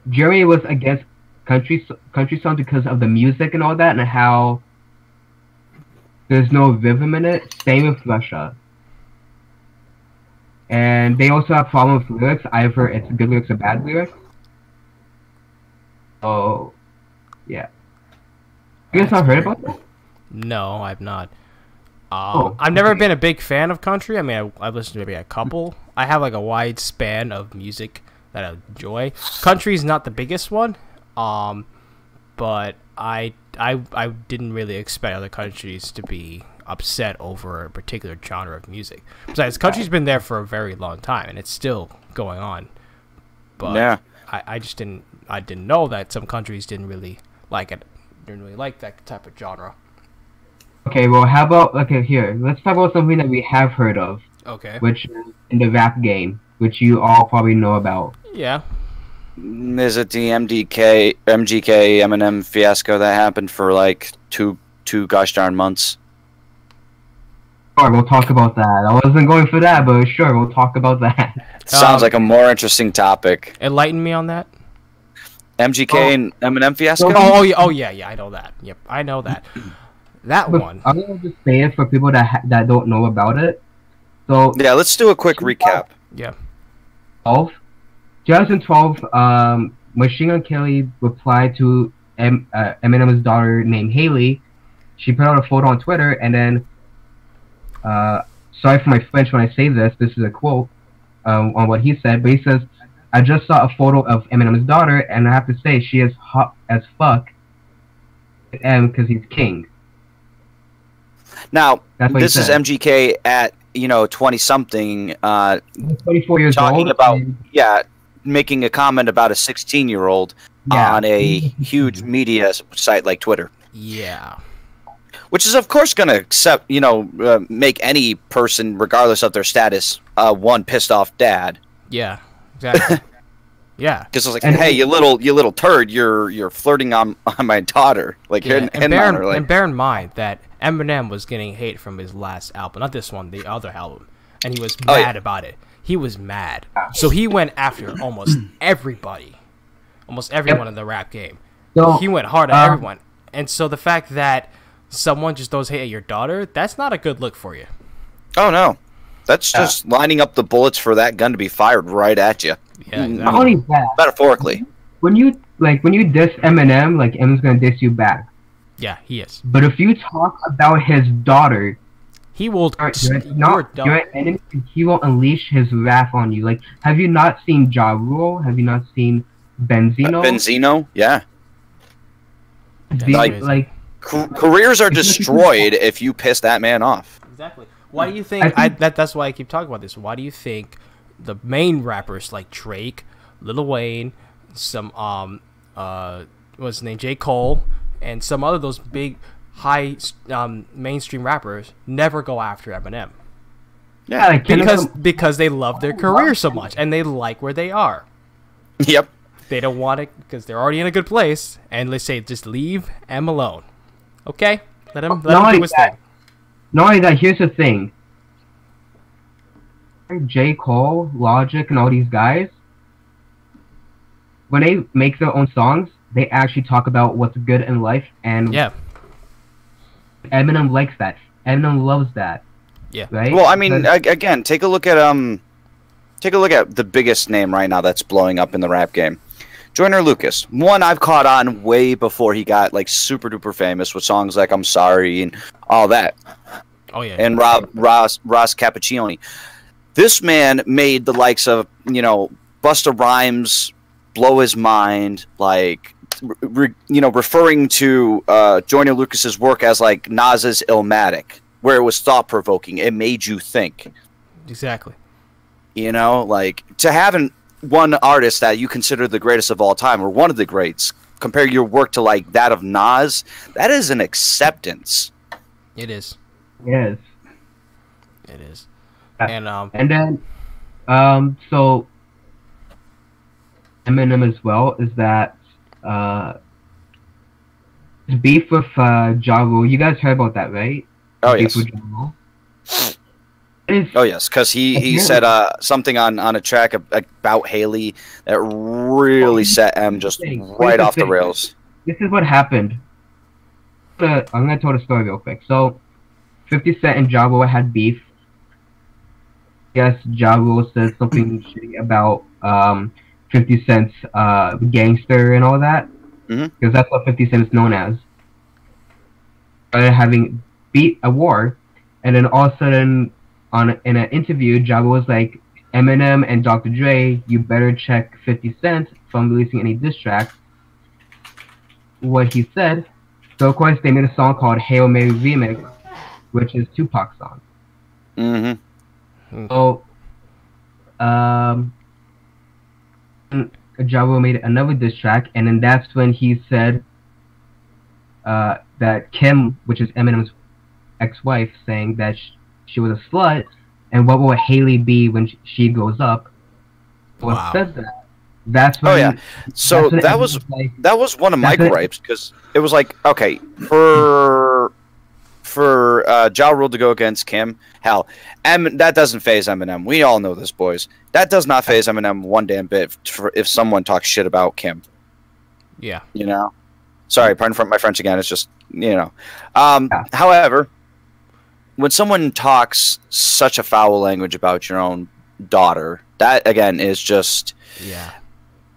Germany was against country songs because of the music and all that, and how there's no rhythm in it. Same with Russia. And they also have problems with lyrics. Either it's good lyrics or bad lyrics. Oh, yeah. You guys not heard about that? No, I've not. I've never been a big fan of country. I mean, I've listened to maybe a couple. I have like a wide span of music that I enjoy. Country's not the biggest one, but I didn't really expect other countries to be upset over a particular genre of music. Besides, country's been there for a very long time, and it's still going on. But yeah. I just didn't know that some countries didn't really like it. Didn't really like that type of genre. Okay, well, how about here? Let's talk about something that we have heard of. Okay. Which is in the rap game, which you all probably know about. Yeah. Is it the MGK Eminem fiasco that happened for like two gosh darn months? Sure, we'll talk about that. I wasn't going for that, but sure, we'll talk about that. Sounds like a more interesting topic. Enlighten me on that. MGK and Eminem fiasco? Oh yeah, I know that. Yep, I know that. That one. I'm gonna just say it for people that don't know about it. So yeah, let's do a quick recap. Yeah. 2012, Machine Gun Kelly replied to Eminem's daughter named Haley. She put out a photo on Twitter, and then, sorry for my French when I say this. This is a quote on what he said, but he says, "I just saw a photo of Eminem's daughter, and I have to say she is hot as fuck, because he's king." Now, this is MGK at 20-something, 24 years talking old, about making a comment about a 16-year-old on a huge media site like Twitter. Yeah. Which is, of course, going to make any person, regardless of their status, one pissed off dad. Yeah, exactly. Yeah, because it's like, hey, you little turd, you're flirting on my daughter. Like, and bear in mind that Eminem was getting hate from his last album, not this one, the other album, and he was mad about it. he was mad. So he went after almost everybody, almost everyone in the rap game. So, He went hard at everyone. And so the fact that someone just throws hate at your daughter, that's not a good look for you. Oh no, that's just lining up the bullets for that gun to be fired right at you. Yeah, not exactly. only that, Metaphorically. when you diss Eminem, like Eminem's gonna diss you back. Yeah, he is. But if you talk about his daughter, He will. you're an enemy, and he will unleash his wrath on you. Like, have you not seen Ja Rule? Have you not seen Benzino? Benzino, yeah. Like Careers are destroyed if you piss that man off. Exactly. Why do you think? That's why I keep talking about this. Why do you think the main rappers like Drake, Lil Wayne, some what's his name, J. Cole, and some other those big high mainstream rappers never go after Eminem? yeah, like Because they love their career so much and they like where they are. Yep. They don't want it because they're already in a good place, and they say just leave M alone. Okay, let him do his thing. Not only that, here's the thing. J. Cole, Logic, and all these guys, when they make their own songs, they actually talk about what's good in life, and Yeah. Eminem likes that. Eminem loves that. Yeah. Right? Well, I mean, Because- again, take a look at the biggest name right now that's blowing up in the rap game. Joyner Lucas. One I've caught on way before he got like super duper famous with songs like "I'm Sorry" and all that. Oh yeah. And Ross Cappuccini. This man made the likes of Busta Rhymes blow his mind, like referring to Joyner Lucas's work as like Nas's Illmatic, where it was thought provoking. It made you think. Exactly. Like to have one artist that you consider the greatest of all time or one of the greats, compare your work to like that of Nas, that is an acceptance. It is. Yes. It is. And And then, so Eminem as well is that his beef with Ja Rule. You guys heard about that, right? Oh Beef yes. with Ja Rule. Oh yes, because he said something on a track about Haley that really set M just right off the rails. This is what happened. I'm gonna tell the story real quick. So, 50 Cent and Ja Rule had beef. Yes, Ja Rule said something shitty about 50 Cent's gangster and all that, because that's what 50 Cent is known as. Started having a war, and then all of a sudden, in an interview, Ja Rule was like, Eminem and Dr. Dre, you better check 50 Cent from releasing any diss tracks. What he said. So of course they made a song called Hail Mary Remix, which is Tupac's song. So, Ja Rule made another diss track, and then that's when he said that Kim, which is Eminem's ex-wife, saying that she was a slut, and what will Haley be when she grows up? Well, Wow. it says that. That's when. Oh yeah. So that's when that was like, one of my that's it. gripes, because it was like, okay, for Ja Rule to go against Kim, hell, that doesn't phase Eminem. We all know this, boys. That does not phase Eminem one damn bit if someone talks shit about Kim. yeah. Sorry, pardon for my French again. It's just However, when someone talks such a foul language about your own daughter, that again is just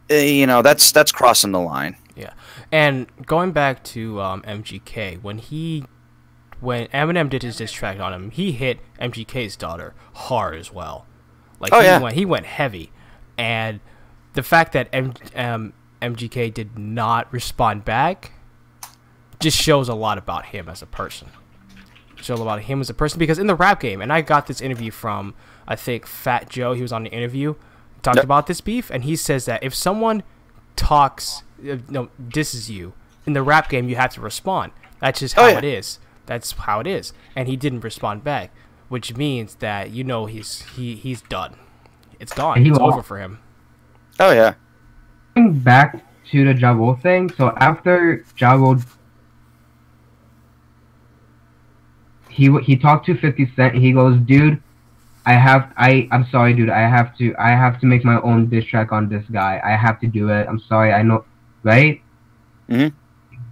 that's crossing the line. Yeah. And going back to MGK, when Eminem did his diss track on him, he hit MGK's daughter hard as well. Like he went heavy, and the fact that MGK did not respond back just shows a lot about him as a person. Shows a lot of him as a person, because in the rap game, and I got this interview from I think Fat Joe. He was on the interview, talked about this beef, and he says that if someone disses you in the rap game, you have to respond. That's just how it is. That's how it is. And he didn't respond back, which means that he's done. It's gone. It's over for him. Oh yeah. Going back to the Ja Rule thing, so after Ja Rule, he talked to 50 Cent, he goes, dude, I'm sorry, dude. I have to make my own diss track on this guy. I have to do it. I'm sorry. I know, right? Mhm.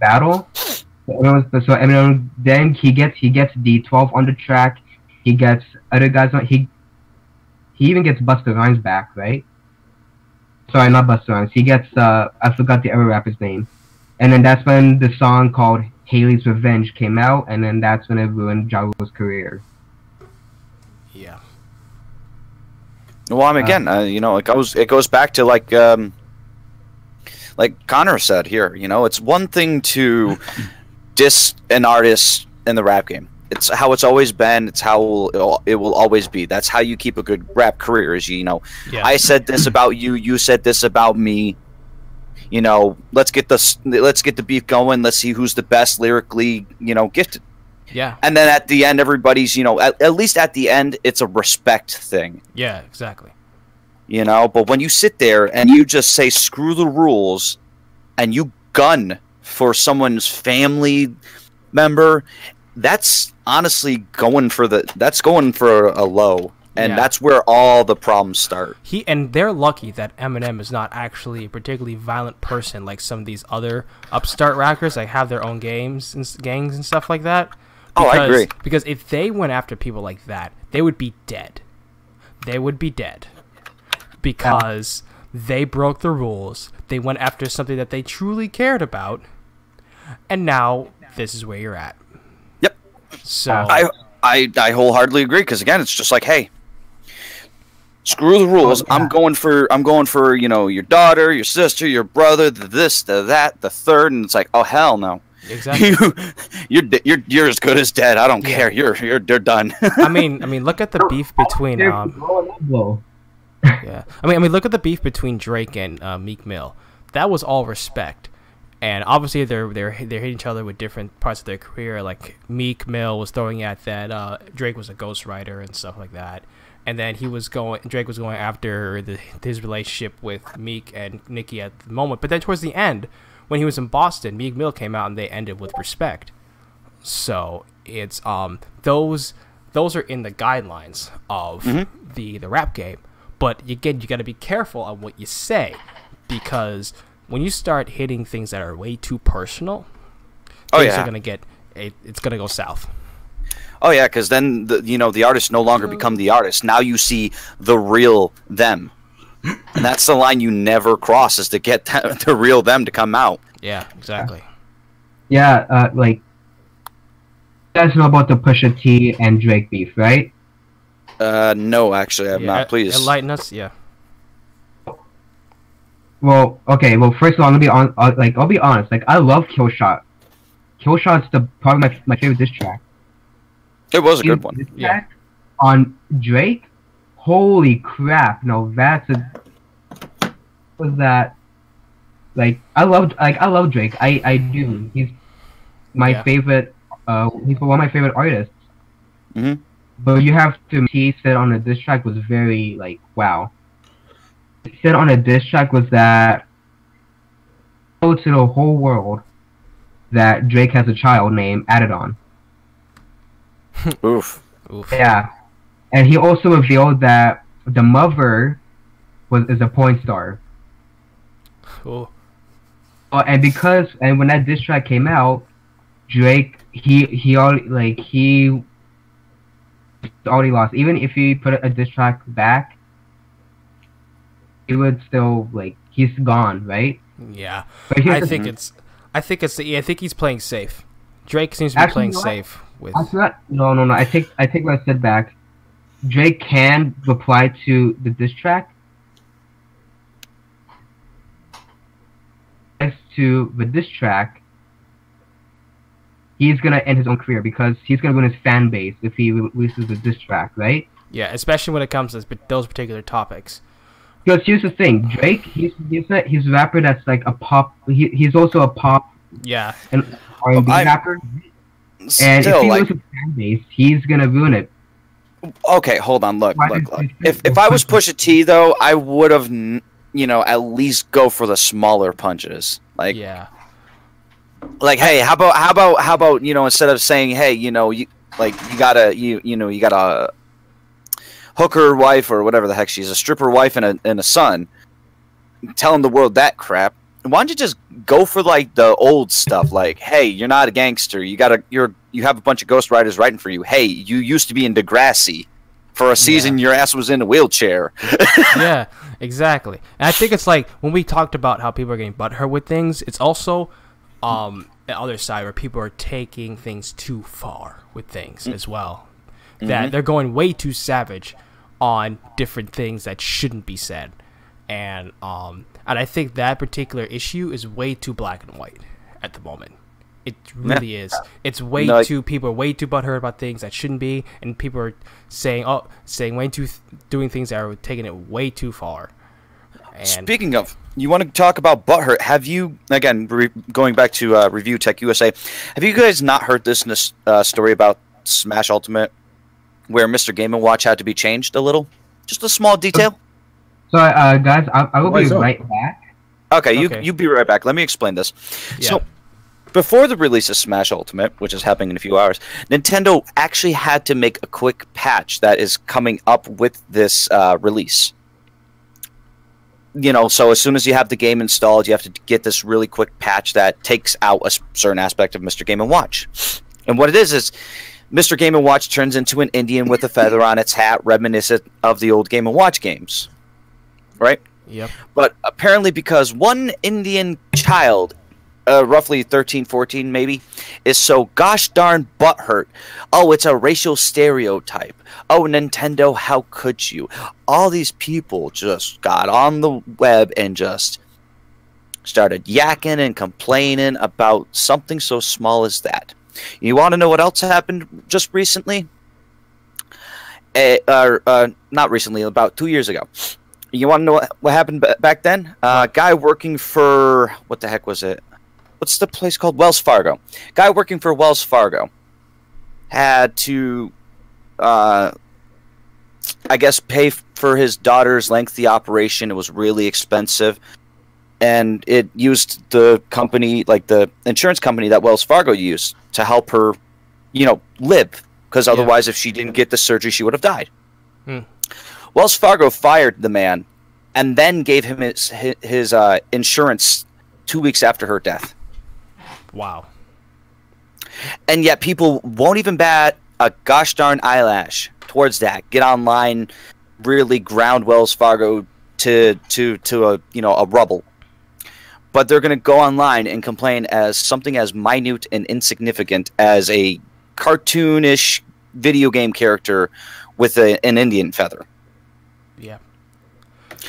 Battle. So everyone, then he gets the 12 on the track. He gets other guys on. He even gets Busta Rhymes back, right? Sorry, not Busta Rhymes. He gets I forgot the other rapper's name. And then that's when the song called Haley's Revenge came out, and then that's when it ruined Ja Rule's career. Yeah. Well, I mean, again, you know, it goes back to like Connor said here. You know, it's one thing to diss an artist in the rap game. It's how it's always been. It's how it will always be. That's how you keep a good rap career. Is you know, Yeah. I said this about you. You said this about me. You know, let's get the beef going. Let's see who's the best lyrically. You know, gifted. Yeah. And then at the end, everybody's, you know, at least at the end, it's a respect thing. Yeah. Exactly. You know, but when you sit there and you just say screw the rules, and you gun for someone's family member, that's honestly going for a low. And Yeah. that's where all the problems start. And they're lucky that Eminem is not actually a particularly violent person like some of these other upstart rappers that have their own gangs and stuff like that. Oh, I agree. Because if they went after people like that, they would be dead. They would be dead. Because they broke the rules. They went after something that they truly cared about. And now this is where you're at. Yep. So I wholeheartedly agree, because again, it's just like, hey, screw the rules. I'm going for, you know, your daughter, your sister, your brother, the this, the that, the third, and it's like, oh hell no. exactly. You're as good as dead. I don't care. You're done. I mean, look at the beef between yeah. I mean, look at the beef between Drake and Meek Mill. That was all respect, and obviously they're hitting each other with different parts of their career. Like Meek Mill was throwing at that Drake was a ghostwriter and stuff like that, and then Drake was going after his relationship with Meek and Nicki at the moment. But then towards the end, when he was in Boston, Meek Mill came out and they ended with respect. So it's those are in the guidelines of the rap game. But again, you got to be careful on what you say, because when you start hitting things that are way too personal, things are it's gonna go south. Oh yeah, because then the artists no longer become the artist. Now you see the real them, and that's the line you never cross, is to get the real them to come out. Yeah, exactly. Yeah, like you guys know about the Pusha T and Drake beef, right? No, actually, I'm not. Please enlighten us. Yeah. Well, okay. Well, first of all, I'll be honest. Like, I love Kill Shot. Kill Shot's probably my favorite diss track. It was a good one. Yeah. On Drake, holy crap! No, was that? Like, I love Drake. I do. He's my favorite. He's one of my favorite artists. Mm-hmm. But you have to. He said on a diss track was very like wow. He said on a diss track was that to the whole world that Drake has a child named Adidon. Oof. Yeah, and he also revealed that the mother is a porn star. Cool. And when that diss track came out, Drake he already lost. Even if he put a diss track back, he would still he's gone, right? Yeah, But I think he's playing safe. Drake seems to be playing safe with. No. I take what I said back. Drake can reply to the diss track. As to the diss track, he's gonna end his own career because he's gonna win his fan base if he releases a diss track, right? Yeah, especially when it comes to those particular topics. Because here's the thing, Drake, he's a rapper that's like a pop. He's also a pop. Yeah. And R&B rapper. And if he loses a fan base, he's gonna ruin it. Okay, hold on. Look. If I was Pusha T though, I would have, at least go for the smaller punches. Like, yeah. Like, hey, how about instead of saying, hey, you gotta hooker wife or whatever the heck she's, a stripper wife and a son, telling the world that crap. Why don't you just go for like the old stuff? Like, hey, you're not a gangster. You have a bunch of ghostwriters writing for you. Hey, you used to be in Degrassi. For a season, your ass was in a wheelchair. Yeah, exactly. And I think it's like when we talked about how people are getting butthurt with things, it's also the other side where people are taking things too far with things as well. That they're going way too savage on different things that shouldn't be said. And I think that particular issue is way too black and white at the moment. It really is. It's way too, people are way too butthurt about things that shouldn't be, and people are saying way too, doing things that are taking it way too far. And speaking of, you want to talk about butthurt? Have you, again, going back to Review Tech USA, have you guys not heard this in a story about Smash Ultimate, where Mr. Game & Watch had to be changed a little? Just a small detail? So, guys, I will be right back. Okay, you be right back. Let me explain this. Yeah. So, before the release of Smash Ultimate, which is happening in a few hours, Nintendo actually had to make a quick patch that is coming up with this release. You know, so as soon as you have the game installed, you have to get this really quick patch that takes out a certain aspect of Mr. Game & Watch. And what it is Mr. Game & Watch turns into an Indian with a feather on its hat, reminiscent of the old Game & Watch games. Right? Yep. But apparently because one Indian child, roughly 13, 14 maybe, is so gosh darn butthurt. Oh, it's a racial stereotype. Oh, Nintendo, how could you? All these people just got on the web and just started yakking and complaining about something so small as that. You want to know what else happened just recently? Not recently, about 2 years ago. You want to know what happened back then? Guy working for, what the heck was it? What's the place called? Wells Fargo. Guy working for Wells Fargo had to, I guess, pay for his daughter's lengthy operation. It was really expensive. And it used the company, like the insurance company that Wells Fargo used to help her, you know, live. Because otherwise, if she didn't get the surgery, she would have died. Wells Fargo fired the man and then gave him his insurance 2 weeks after her death. Wow. And yet people won't even bat a gosh darn eyelash towards that. Get online, really ground Wells Fargo to a rubble. But they're going to go online and complain as something as minute and insignificant as a cartoonish video game character with an Indian feather. Yeah.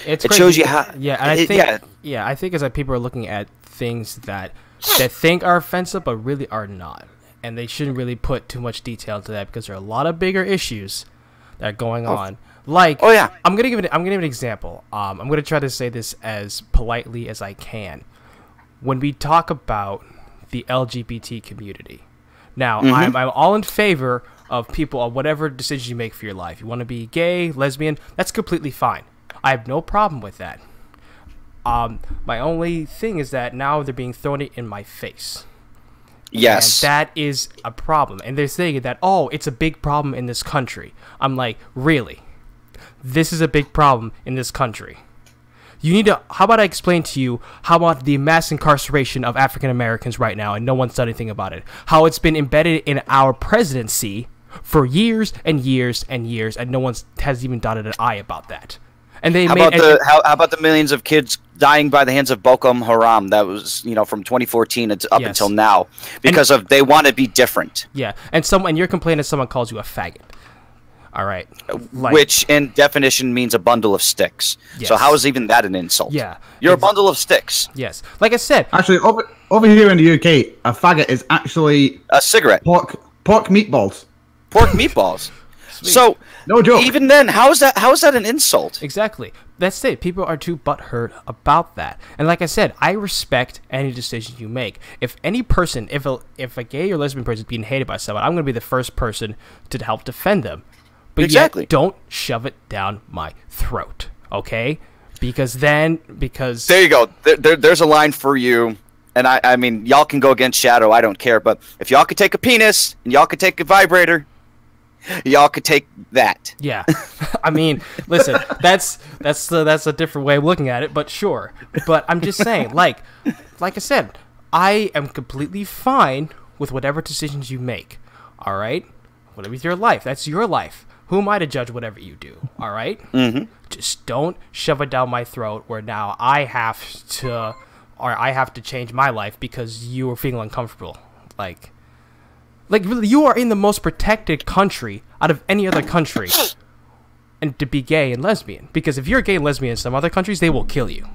It shows you how. Yeah, and I think as people are looking at things that think are offensive but really are not, and they shouldn't really put too much detail into that because there are a lot of bigger issues that are going on. Like, I'm gonna give an example. I'm gonna try to say this as politely as I can. When we talk about the LGBT community, now I'm all in favor of people of whatever decision you make for your life. You want to be gay, lesbian, that's completely fine. I have no problem with that. My only thing is that now they're being thrown it in my face. Yes. And that is a problem. And they're saying that, oh, it's a big problem in this country. I'm like, really? This is a big problem in this country. You need to, how about I explain to you how about the mass incarceration of African Americans right now and no one's done anything about it. How it's been embedded in our presidency for years and years and years and no one has even dotted an I about that. And they how about the millions of kids dying by the hands of Boko Haram? That was, from 2014 up until now because they want to be different. Yeah, and you're complaining that someone calls you a faggot. All right, which in definition means a bundle of sticks. Yes. So how is even that an insult? Yeah, you're a bundle of sticks. Yes, like I said. Actually, over here in the UK, a faggot is actually a cigarette. Pork meatballs. Pork meatballs. So no joke. Even then, how is that an insult? Exactly. That's it. People are too butthurt about that. And like I said, I respect any decision you make. If any person, if a gay or lesbian person is being hated by someone, I'm going to be the first person to help defend them. But exactly. Yet, don't shove it down my throat, okay? Because there you go. There's a line for you. And I mean, y'all can go against Shadow. I don't care. But if y'all could take a penis and y'all could take a vibrator, y'all could take that. Yeah, I mean, listen, that's a different way of looking at it, but sure. But I'm just saying, like I said, I am completely fine with whatever decisions you make. All right, whatever's your life, that's your life. Who am I to judge whatever you do? All right, just don't shove it down my throat where now I have to change my life because you are feeling uncomfortable. Like really, you are in the most protected country out of any other country, and to be gay and lesbian. Because if you're gay and lesbian in some other countries, they will kill you.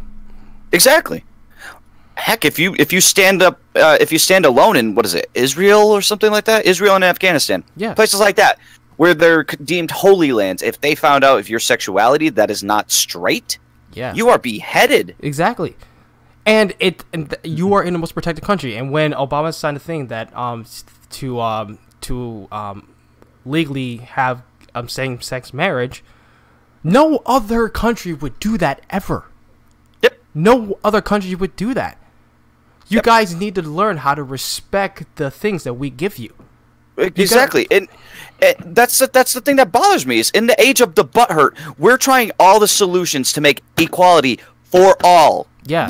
Exactly. Heck, if you stand alone in, what is it, Israel or something like that, Israel and Afghanistan, Yeah. places like that, where they're deemed holy lands. If they found out if your sexuality that is not straight, Yeah. you are beheaded. Exactly. And you are in the most protected country. And when Obama signed a thing that to legally have same-sex marriage, no other country would do that ever. Yep. No other country would do that. You guys need to learn how to respect the things that we give you. Exactly. And that's the thing that bothers me is in the age of the butthurt, we're trying all the solutions to make equality for all. Yeah.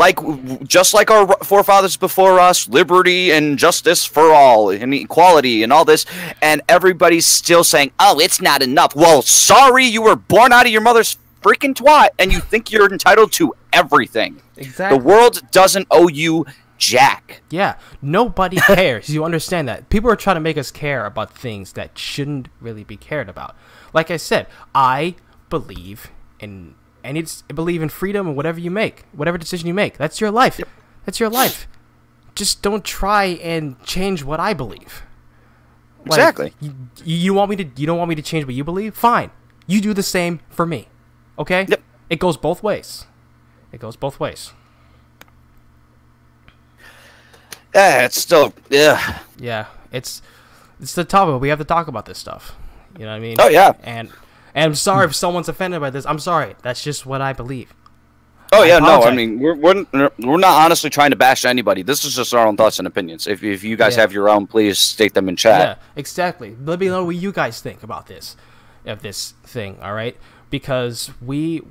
Just like our forefathers before us, liberty and justice for all, and equality and all this, and everybody's still saying, oh, it's not enough. Well, sorry, you were born out of your mother's freaking twat, and you think you're entitled to everything. Exactly. The world doesn't owe you jack. Yeah, nobody cares. You understand that? People are trying to make us care about things that shouldn't really be cared about. Like I said, I believe in freedom and whatever you make, whatever decision you make. That's your life. Yep. That's your life. Just don't try and change what I believe. Exactly. You want me to? You don't want me to change what you believe? Fine. You do the same for me. Okay? Yep. It goes both ways. It goes both ways. It's still, yeah. Yeah, it's the topic. We have to talk about this stuff. You know what I mean? Oh yeah. And I'm sorry if someone's offended by this. I'm sorry. That's just what I believe. Oh yeah, no. I mean, we're not honestly trying to bash anybody. This is just our own thoughts and opinions. If you guys have your own, please state them in chat. Yeah, exactly. Let me know what you guys think about this thing. All right, because we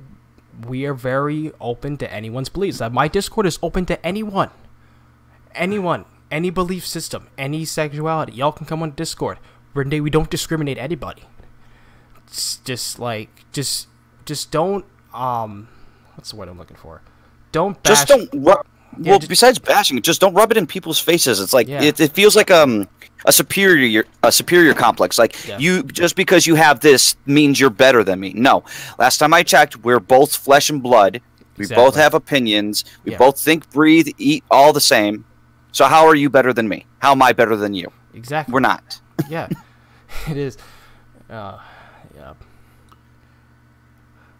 are very open to anyone's beliefs. My Discord is open to anyone, any belief system, any sexuality. Y'all can come on Discord. We don't discriminate anybody. Just don't what's the word I'm looking for? Don't bash. Just don't. Besides bashing, just don't rub it in people's faces. It's like it feels like a superior complex. Like you, just because you have this means you're better than me. No. Last time I checked, we're both flesh and blood. We both have opinions. We both think, breathe, eat all the same. So how are you better than me? How am I better than you? Exactly. We're not. Yeah. It is.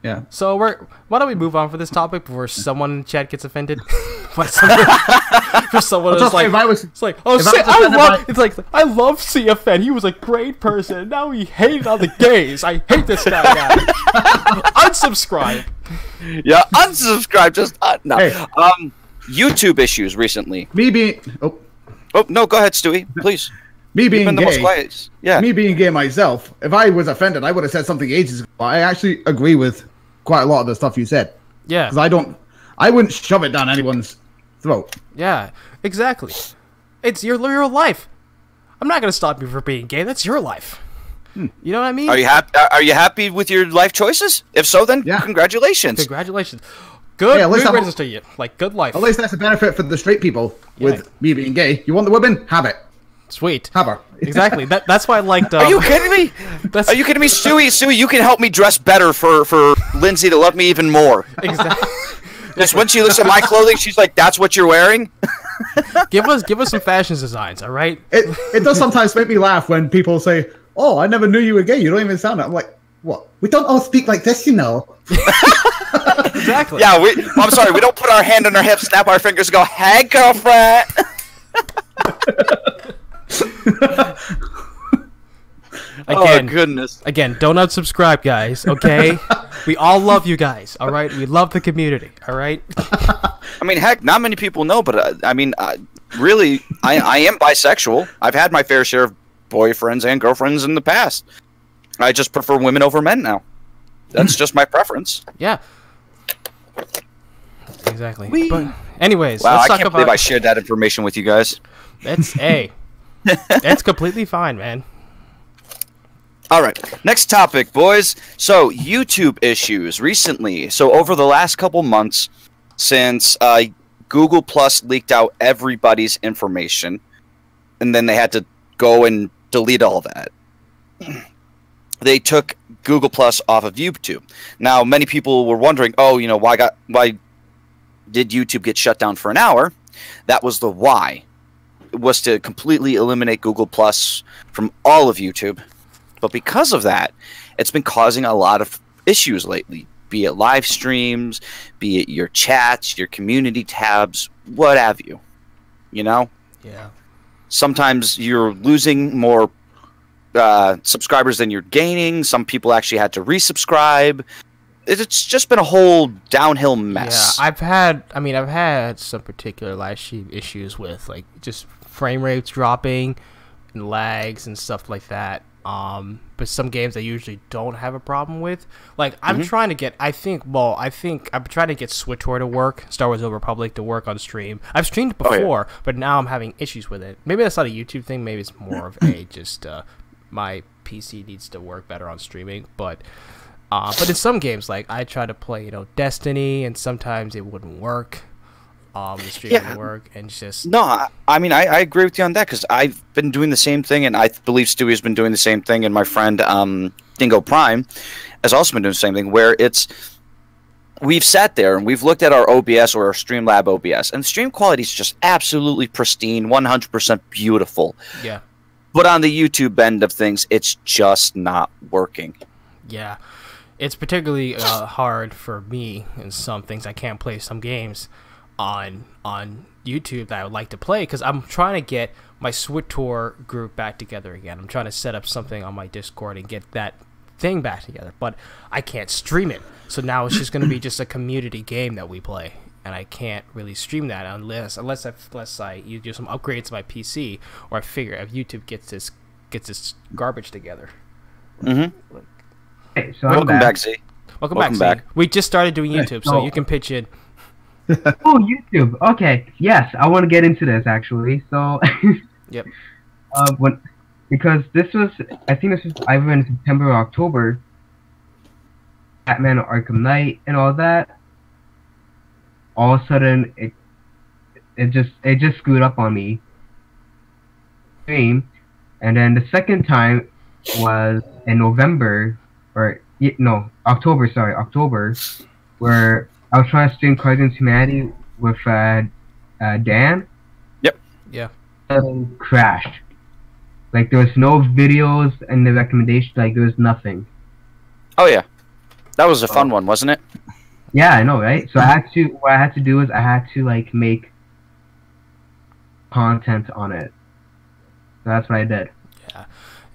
Yeah. So why don't we move on for this topic before someone in chat gets offended? For someone is like, I love CFN. He was a great person. Now he hated all the gays. I hate this guy now. Unsubscribe. Yeah, unsubscribe. Just no. Hey. YouTube issues recently. Me being Oh no, go ahead, Stewie, please. Me being gay. Yeah. Me being gay myself. If I was offended, I would have said something ages ago. I actually agree with quite a lot of the stuff you said. Yeah. Because I wouldn't shove it down anyone's throat. Yeah, exactly. It's your life. I'm not gonna stop you from being gay. That's your life. You know what I mean? Are you happy with your life choices? If so, then congratulations. Congratulations. Good. Yeah, good riddance to you. Like good life. At least that's a benefit for the straight people with me being gay. You want the women? Have it. Sweet. Have her. Exactly. That's why I liked. Are you kidding me? Are you kidding me, Stewie? Stewie, you can help me dress better for Lindsay to love me even more. Exactly. Just when she looks at my clothing, she's like, "That's what you're wearing." Give us some fashion designs, all right? It does sometimes make me laugh when people say, "Oh, I never knew you were gay. You don't even sound it." I'm like, "What? We don't all speak like this, you know." Exactly. Yeah, I'm sorry. We don't put our hand on our hips, snap our fingers, and go, "Hey, girlfriend." Again, oh goodness! Again, don't unsubscribe, guys. Okay, we all love you guys. All right, we love the community. All right. I mean, heck, not many people know, but really, I am bisexual. I've had my fair share of boyfriends and girlfriends in the past. I just prefer women over men now. That's just my preference. Yeah. Exactly. Whee! But anyways, Wow, let's I talk can't about. believe I shared that information with you guys. That's completely fine, man. All right, next topic, boys. So, YouTube issues recently. So, over the last couple months, since Google Plus leaked out everybody's information, and then they had to go and delete all that, they took Google Plus off of YouTube. Now, many people were wondering, oh, you know, why did YouTube get shut down for an hour? That was the why. It was to completely eliminate Google Plus from all of YouTube. But because of that, it's been causing a lot of issues lately, be it live streams, be it your chats, your community tabs, what have you. You know? Yeah. Sometimes you're losing more subscribers than you're gaining. Some people actually had to resubscribe. It's just been a whole downhill mess. Yeah, I've had some particular live stream issues with like just frame rates dropping and lags and stuff like that. But some games I usually don't have a problem with. Like I'm trying to get, I think I'm trying to get SWTOR to work, Star Wars: The Old Republic to work on stream. I've streamed before, but now I'm having issues with it. Maybe that's not a YouTube thing. Maybe it's more of a just my PC needs to work better on streaming. But in some games, like I try to play, you know, Destiny, and sometimes it wouldn't work. The stream wouldn't work, and just no. I mean, I agree with you on that because I've been doing the same thing, and I believe Stewie has been doing the same thing, and my friend Dingo Prime has also been doing the same thing. Where we've sat there and we've looked at our OBS or our Streamlab OBS, and the stream quality is just absolutely pristine, 100% beautiful. Yeah. But on the YouTube end of things, it's just not working. Yeah. It's particularly hard for me in some things. I can't play some games on YouTube that I would like to play because I'm trying to get my SWTOR group back together again. I'm trying to set up something on my Discord and get that thing back together, but I can't stream it. So now it's just going to be just a community game that we play, and I can't really stream that unless I you do some upgrades to my PC, or I figure if YouTube gets this garbage together. Mm-hmm. Okay, so Welcome back, Z. Welcome back. We just started doing YouTube, so you can pitch in. Oh, YouTube. Okay. Yes, I want to get into this actually. So, Yep. Because I think this was either in September or October. Batman Arkham Knight and all that. All of a sudden, it just screwed up on me. And then the second time was in November, October. Sorry, October, where I was trying to stream Cards Against Humanity with Dan. Yep. Yeah. And crashed. Like there was no videos and the recommendation. Like there was nothing. Oh yeah, that was a fun one, wasn't it? Yeah, I know, right? So what I had to do is I had to like make content on it. So that's what I did.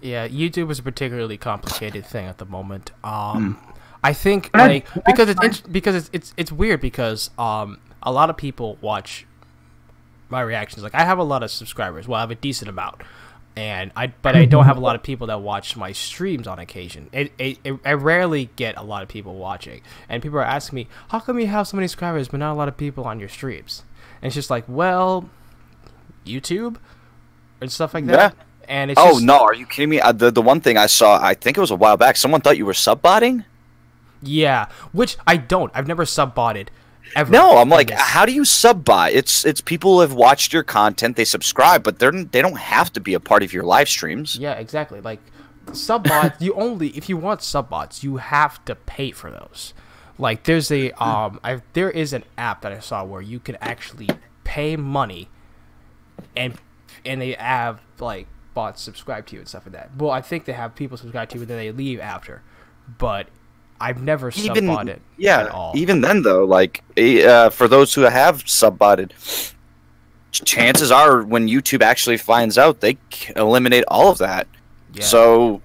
Yeah. YouTube is a particularly complicated thing at the moment. I think like because it's weird because a lot of people watch my reactions. Like I have a lot of subscribers. Well, I have a decent amount, but I don't have a lot of people that watch my streams on occasion. I rarely get a lot of people watching, and people are asking me, how come you have so many subscribers but not a lot of people on your streams? And it's just like, well, YouTube and stuff like that. Yeah. And it's no, are you kidding me? The one thing I saw, I think it was a while back, someone thought you were sub-botting? Yeah, which I don't. I've never sub-botted ever. No, I'm like, how do you sub-bot? It's people have watched your content, they subscribe, but they don't have to be a part of your live streams. Yeah, exactly. Like sub-bots, if you want sub-bots, you have to pay for those. Like there is an app that I saw where you can actually pay money and they have like bots subscribe to you and stuff like that. Well, I think they have people subscribe to you and then they leave after. But I've never sub-botted at all. Even then though, like for those who have sub-botted, chances are when YouTube actually finds out, they eliminate all of that. Yeah. So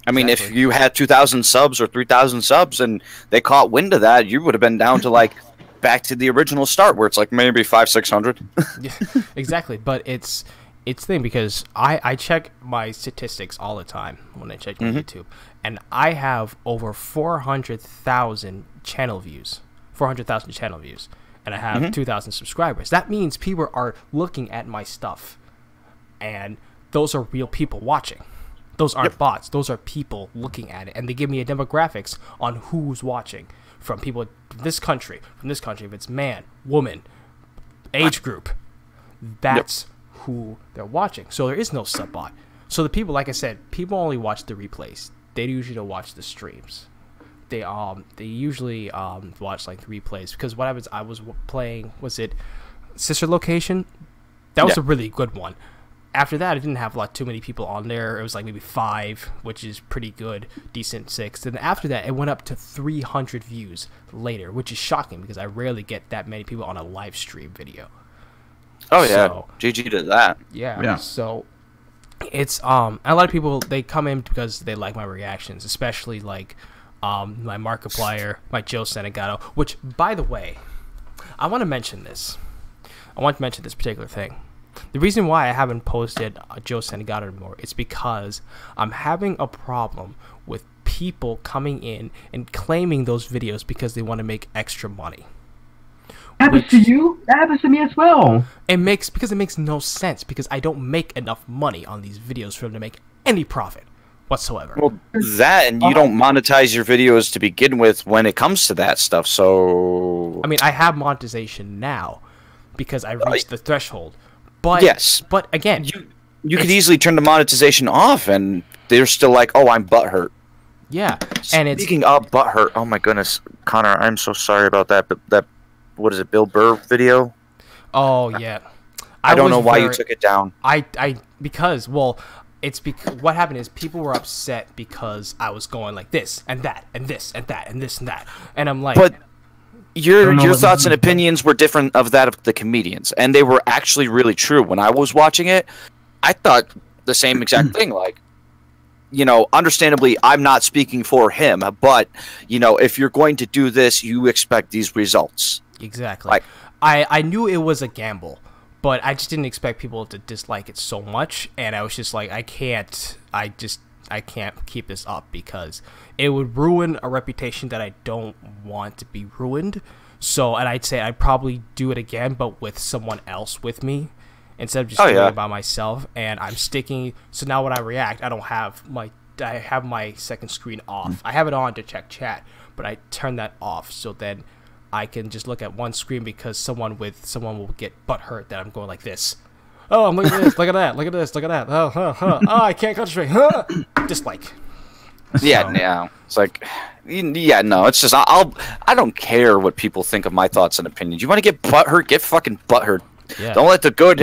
I mean, if you had 2,000 subs or 3,000 subs and they caught wind of that, you would have been down to like back to the original start where it's like maybe 500-600. Yeah, exactly. But it's it's thing because I check my statistics all the time when I check YouTube, and I have over 400,000 channel views, and I have 2,000 subscribers. That means people are looking at my stuff, and those are real people watching. Those aren't bots. Those are people looking at it, and they give me a demographics on who's watching from people from this country, if it's man, woman, age group. That's who they're watching. So there is no sub bot. So the people, like I said, people only watch the replays. They usually don't watch the streams. They usually watch like the replays, because what happens, I was playing, was it Sister Location? That was a really good one. After that, it didn't have too many people on there. It was like maybe 5, which is pretty good, decent 6. And after that, it went up to 300 views later, which is shocking because I rarely get that many people on a live stream video. Oh yeah, so, GG to that. Yeah. So it's a lot of people, they come in because they like my reactions, especially like my Markiplier, my Joe Senegato. Which, by the way, I want to mention this. I want to mention this particular thing. The reason why I haven't posted Joe Senegato anymore is because I'm having a problem with people coming in and claiming those videos because they want to make extra money. That happens to you? That happens to me as well. It makes no sense, because I don't make enough money on these videos for them to make any profit whatsoever. Well, that, and you don't monetize your videos to begin with when it comes to that stuff, so... I mean, I have monetization now because I reached the threshold. But, but again... You could easily turn the monetization off, and they're still like, oh, I'm butthurt. Yeah, and it's... Speaking of butthurt, oh my goodness, Connor, I'm so sorry about that, but that... What is it, Bill Burr video? Oh yeah, I don't know why you took it down. Because what happened is people were upset because I was going like this and that and this and that and this and that, and I'm like, but your thoughts and opinions were different of that of the comedians, and they were actually really true. When I was watching it, I thought the same exact thing. Like, you know, understandably, I'm not speaking for him, but you know, if you're going to do this, you expect these results. Exactly. Like, I knew it was a gamble, but I just didn't expect people to dislike it so much, and I was just like, I can't keep this up because it would ruin a reputation that I don't want to be ruined. So, and I'd say I'd probably do it again, but with someone else with me instead of just doing it by myself. And I'm sticking. So now when I react, I have my second screen off. I have it on to check chat, but I turn that off so then I can just look at one screen, because someone will get butthurt that I'm going like this. Oh, I'm looking at this, look at that, look at this, look at that. Oh, I can't concentrate. Dislike. Yeah, it's like, yeah, no, it's just I don't care what people think of my thoughts and opinions. You want to get butthurt, get fucking butthurt. Yeah. Don't let the good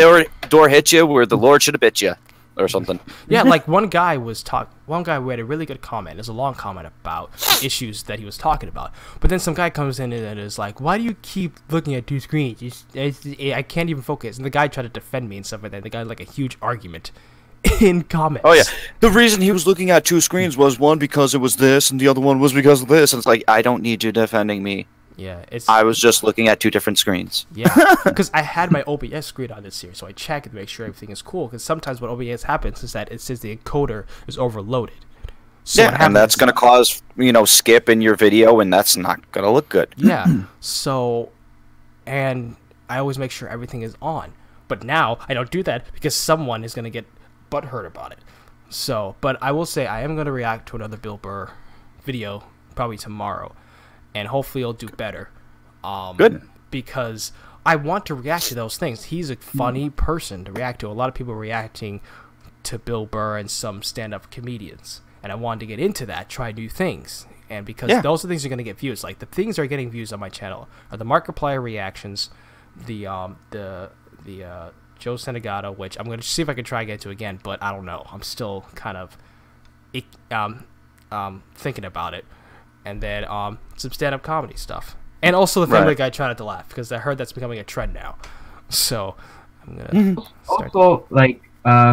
door hit you where the Lord should have bit you, or something. Yeah, like one guy who had a really good comment. It's a long comment about issues that he was talking about. But then some guy comes in and is like, why do you keep looking at 2 screens? I can't even focus. And the guy tried to defend me and stuff like that. The guy had like a huge argument in comments. Oh yeah, the reason he was looking at 2 screens was one because it was this, and the other one was because of this. And it's like, I don't need you defending me. Yeah, I was just looking at 2 different screens. Yeah, because I had my OBS screen on this here, so I check and make sure everything is cool. Because sometimes what OBS happens is that it says the encoder is overloaded. So yeah, and that's going to cause, skip in your video, and that's not going to look good. Yeah, so, and I always make sure everything is on. But now, I don't do that because someone is going to get butthurt about it. So, but I will say I am going to react to another Bill Burr video probably tomorrow. And hopefully he'll do better. Good. Because I want to react to those things. He's a funny person to react to. A lot of people reacting to Bill Burr and some stand-up comedians. And I wanted to get into that, try new things. And because those are things that are going to get views. Like, the things that are getting views on my channel are the Markiplier reactions, the Joe Senegato, which I'm going to see if I can try to get to again, but I don't know. I'm still kind of thinking about it. And then some stand-up comedy stuff, and also the Family Guy Try Not to Laugh, because I heard that's becoming a trend now. So I'm gonna also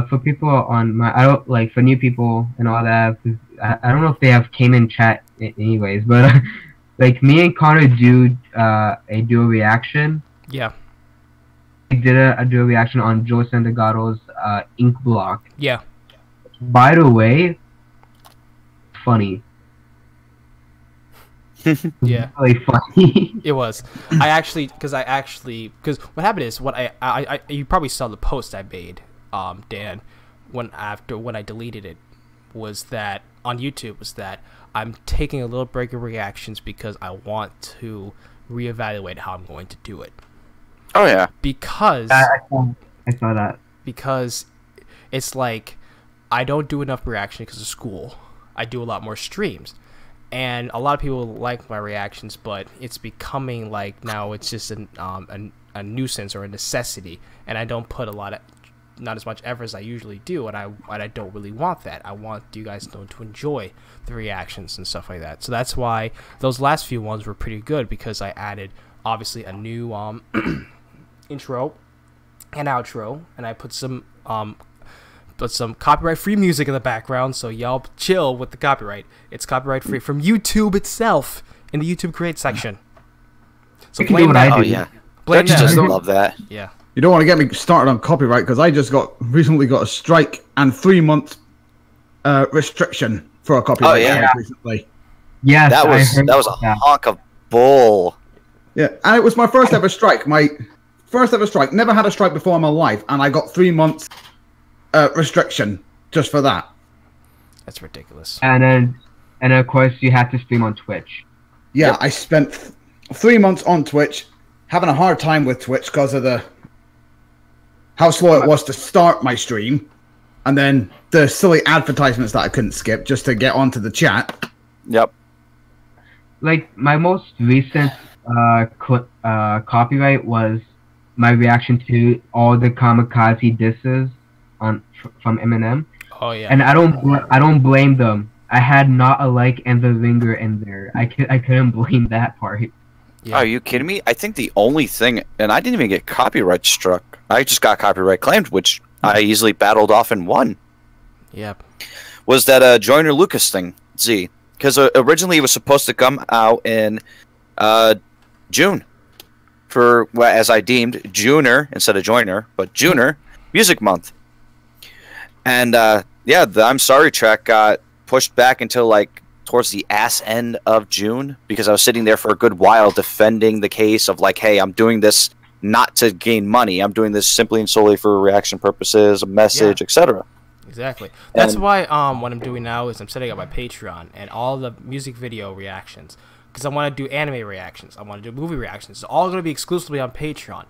for people on my for new people and all that. I don't know if they came in chat anyways, but like me and Connor do a reaction. Yeah. did a do a reaction on Joe Santagato's Ink Block. Yeah. By the way, funny. Yeah. Really funny. It was. Because what happened is I you probably saw the post I made, Dan, when I deleted it, was that on YouTube was that I'm taking a little break of reactions because I want to reevaluate how I'm going to do it. Oh yeah. Because I saw that. Because it's like I don't do enough reaction because of school. I do a lot more streams. And a lot of people like my reactions, but it's becoming like now it's just a nuisance or a necessity, and I don't put not as much effort as I usually do, and I don't really want that. I want you guys to enjoy the reactions and stuff like that. So that's why those last few ones were pretty good, because I added obviously a new intro and outro, and I put some copyright-free music in the background, so y'all chill with the copyright. It's copyright-free from YouTube itself in the YouTube Create section. So blame that. Oh yeah. Blame Dutch that. just love that. Yeah. You don't want to get me started on copyright because I just recently got a strike and 3 months restriction for a copyright Oh, yeah. strike recently. Yes, That was a honk of bull. Yeah, and it was my first ever strike. My first ever strike. Never had a strike before in my life, and I got 3 months restriction just for that. That's ridiculous. And of course you have to stream on Twitch. Yeah, Yep. I spent 3 months on Twitch, having a hard time with Twitch because of how slow it was to start my stream, and then the silly advertisements that I couldn't skip just to get onto the chat. Yep. Like my most recent copyright was my reaction to all the kamikaze disses from Eminem, Oh yeah. and I don't blame them. I had Not a Like and The Ringer in there. I couldn't blame that part. Yeah. Are you kidding me? I think the only thing, and I didn't even get copyright struck. I just got copyright claimed, which I easily battled off and won. Yeah. Was that Joyner Lucas thing, Z? Because originally it was supposed to come out in June, for as I deemed Juner instead of Joyner, but Juner Music Month. And yeah, the I'm Sorry track got pushed back until like towards the ass end of June, because I was sitting there for a good while defending the case of like, hey, I'm doing this not to gain money. I'm doing this simply and solely for reaction purposes, a message, Yeah. etc. Exactly. That's And- why what I'm doing now is I'm setting up my Patreon and all the music video reactions, because I want to do anime reactions. I want to do movie reactions. It's all going to be exclusively on Patreon,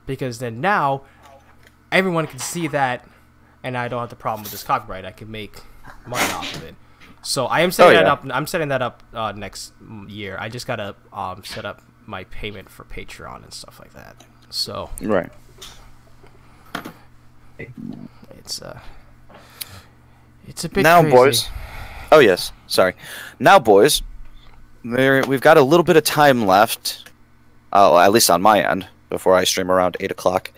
because then now everyone can see that, and I don't have the problem with this copyright. I can make money off of it. So I am setting that up. I'm setting that up next year. I just gotta set up my payment for Patreon and stuff like that. So Right. it's a bit Now, crazy. boys. Oh yes, sorry. Now, boys, we've got a little bit of time left. At least on my end, before I stream around 8 o'clock.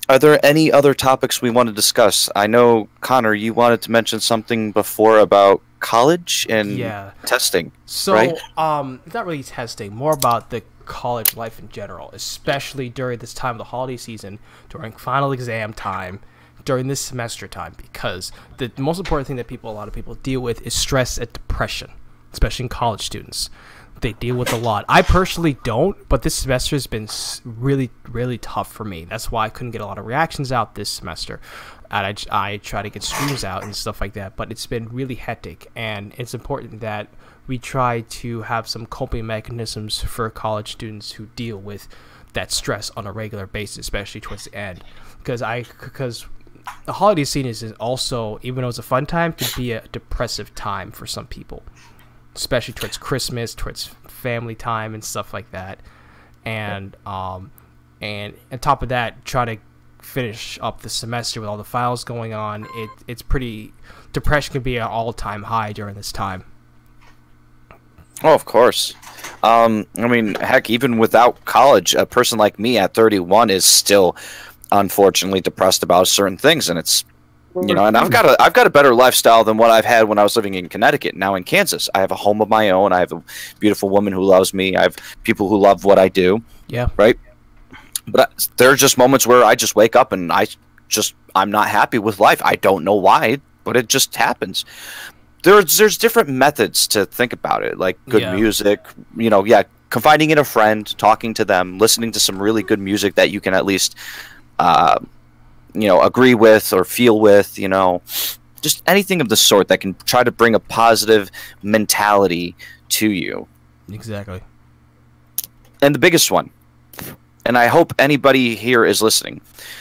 Are there any other topics we want to discuss? I know, Connor, you wanted to mention something before about college and testing. So, right? Not really testing, more about the college life in general, especially during this time of the holiday season, during final exam time, during this semester time, because the most important thing that a lot of people deal with is stress and depression, especially in college students. They deal with a lot. I personally don't, but this semester has been really, really tough for me. That's why I couldn't get a lot of reactions out this semester. And I try to get streams out and stuff like that, but it's been really hectic, and it's important that we try to have some coping mechanisms for college students who deal with that stress on a regular basis, especially towards the end. Because the holiday season is also, even though it's a fun time, can be a depressive time for some people, especially towards Christmas, towards family time and stuff like that. And on top of that, try to finish up the semester with all the files going on. It's pretty, depression can be an all-time high during this time. Oh, of course. I mean, heck, even without college, a person like me at 31 is still, unfortunately, depressed about certain things, and it's, you know, and I've got a better lifestyle than what I've had when I was living in Connecticut. Now in Kansas, I have a home of my own. I have a beautiful woman who loves me. I have people who love what I do. Yeah. Right. But there are just moments where I just wake up and I'm not happy with life. I don't know why, but it just happens. There's different methods to think about it, like good music, confiding in a friend, talking to them, listening to some really good music that you can at least, agree with or feel with, just anything of the sort that can try to bring a positive mentality to you. Exactly. And the biggest one, and I hope anybody here is listening,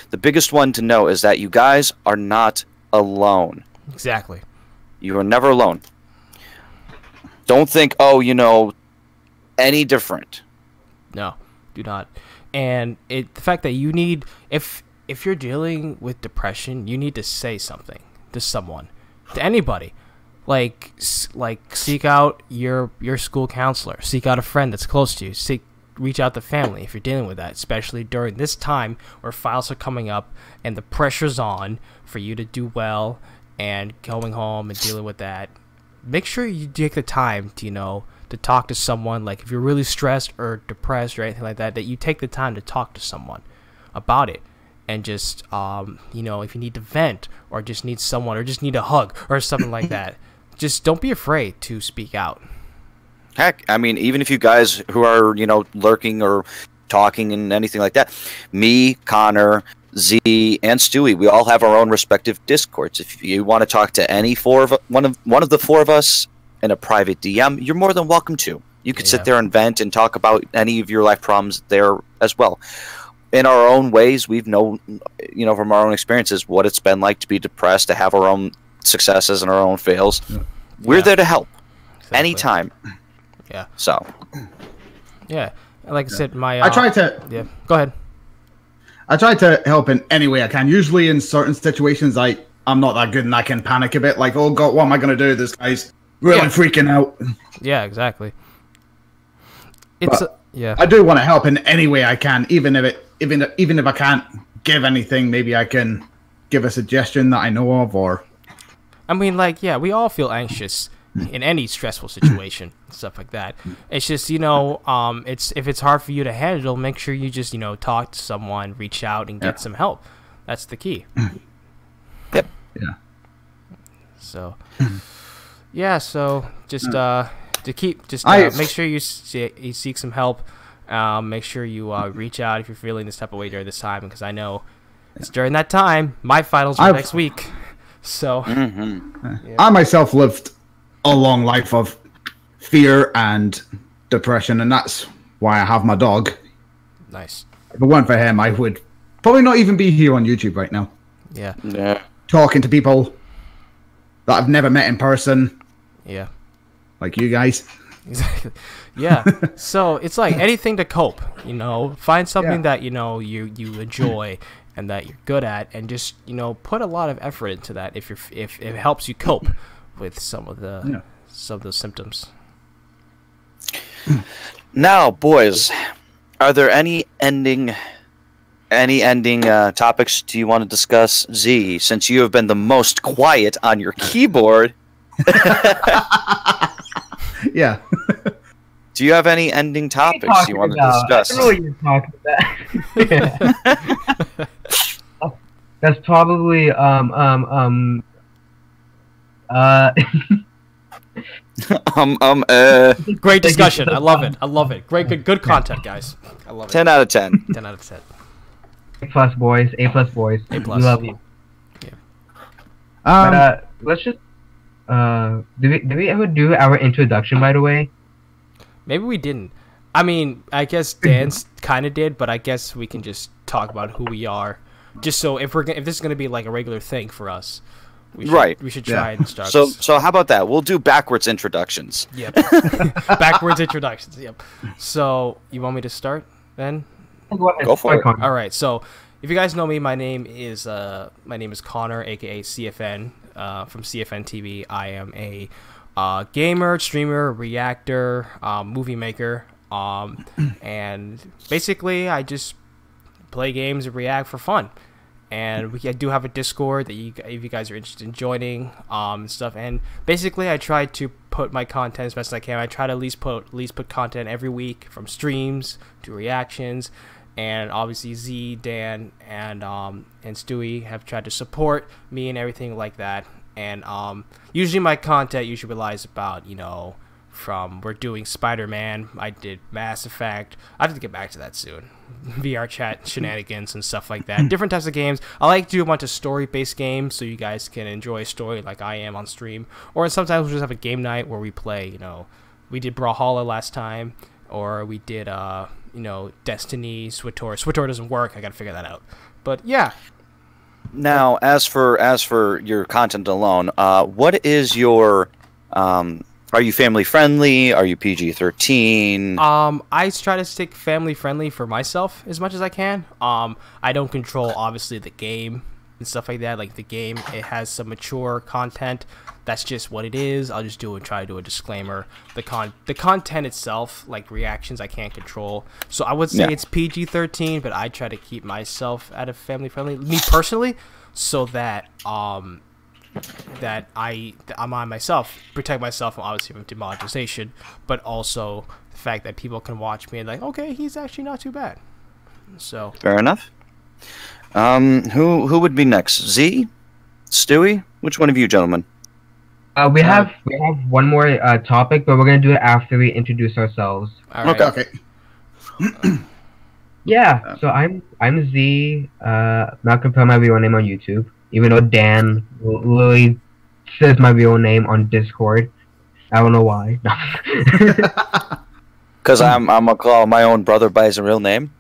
the biggest one to know is that you guys are not alone. Exactly. You are never alone. Don't think, any different. No, do not. And the fact that you need, if you're dealing with depression, you need to say something to someone, to anybody. Like seek out your school counselor, seek out a friend that's close to you, reach out to family if you're dealing with that, especially during this time where files are coming up and the pressure's on for you to do well and going home and dealing with that. Make sure you take the time to, to talk to someone. Like if you're really stressed or depressed or anything like that, that you take the time to talk to someone about it. And just, if you need to vent or just need someone or just need a hug or something like that, just don't be afraid to speak out. Heck, I mean, even if you guys who are, lurking or talking and anything like that, me, Connor, Z, and Stewie, we all have our own respective Discords. If you want to talk to one of the four of us in a private DM, you're more than welcome to. You could sit there and vent and talk about any of your life problems there as well. In our own ways, we've known, from our own experiences, what it's been like to be depressed, to have our own successes and our own fails. Yeah. We're there to help anytime. Yeah. So. Yeah. Like I said, I try to. Yeah. Go ahead. I try to help in any way I can. Usually in certain situations, I'm not that good and I can panic a bit. Like, oh God, what am I going to do? This guy's really freaking out. Yeah, exactly. I do want to help in any way I can, even if I can't give anything. Maybe I can give a suggestion that I know of, or. I mean, we all feel anxious in any stressful situation, stuff like that. It's just, if it's hard for you to handle, make sure you just, talk to someone, reach out, and get some help. That's the key. Yep. Yeah. So, so just make sure you seek some help. Make sure you reach out if you're feeling this type of way during this time, because I know it's during that time. My finals are next week. So, I myself lived a long life of fear and depression, and that's why I have my dog. Nice. If it weren't for him, I would probably not even be here on YouTube right now. Yeah. Yeah. Talking to people that I've never met in person. Yeah. Like you guys. Exactly. Yeah. So it's like anything to cope, find something that, you enjoy and that you're good at, and just, put a lot of effort into that if it helps you cope with some of those symptoms. Now, boys, are there any ending topics do you want to discuss, Z, since you have been the most quiet on your keyboard? Yeah. Do you have any ending topics you want to discuss? I don't know what you're talking about. That's probably Great discussion. I love it. Great, good content, guys. I love it. 10 out of 10. 10 out of 10. A+ boys. A+ boys. A+. We love you. Yeah. But let's just did we ever do our introduction, by the way? Maybe we didn't. I mean, I guess Dan's kind of did, but I guess we can just talk about who we are, just so if this is gonna be like a regular thing for us, we should try and start. So how about that? We'll do backwards introductions. Yep. Backwards introductions. Yep. So you want me to start then? Go for it. All right. So if you guys know me, my name is Connor, aka CFN, from CFN TV. I am a gamer, streamer, reactor, movie maker, and basically I just play games and react for fun. And I do have a Discord that if you guys are interested in joining, stuff. And basically, I try to put my content as best as I can. I try to at least put content every week, from streams to reactions, and obviously Z, Dan, and Stewie have tried to support me and everything like that. And usually my content usually relies about, you know, from we're doing Spider-Man, I did Mass Effect. I have to get back to that soon. VR chat shenanigans and stuff like that. Different types of games. I like to do a bunch of story-based games so you guys can enjoy a story like I am on stream. Or sometimes we'll just have a game night where we play, you know, we did Brawlhalla last time, or we did, you know, Destiny, SWTOR. SWTOR doesn't work. I gotta figure that out. But yeah. Now, as for your content alone, what is your are you family friendly? Are you PG-13? I try to stick family friendly for myself as much as I can. I don't control obviously the game and stuff like that. Like the game, it has some mature content. That's just what it is. I'll just try to do a disclaimer. The content itself, like reactions, I can't control. So I would say it's PG-13, but I try to keep myself out of family friendly, me personally, so that that I'm on myself, protect myself from obviously from demonetization, but also the fact that people can watch me and like, okay, he's actually not too bad. So fair enough. Who would be next? Z, Stewie? Which one of you gentlemen? We have one more topic, but we're gonna do it after we introduce ourselves. all right. Okay. Yeah. So I'm Z. Not gonna put my real name on YouTube, even though Dan literally says my real name on Discord. I don't know why. Because I'm gonna call my own brother by his real name.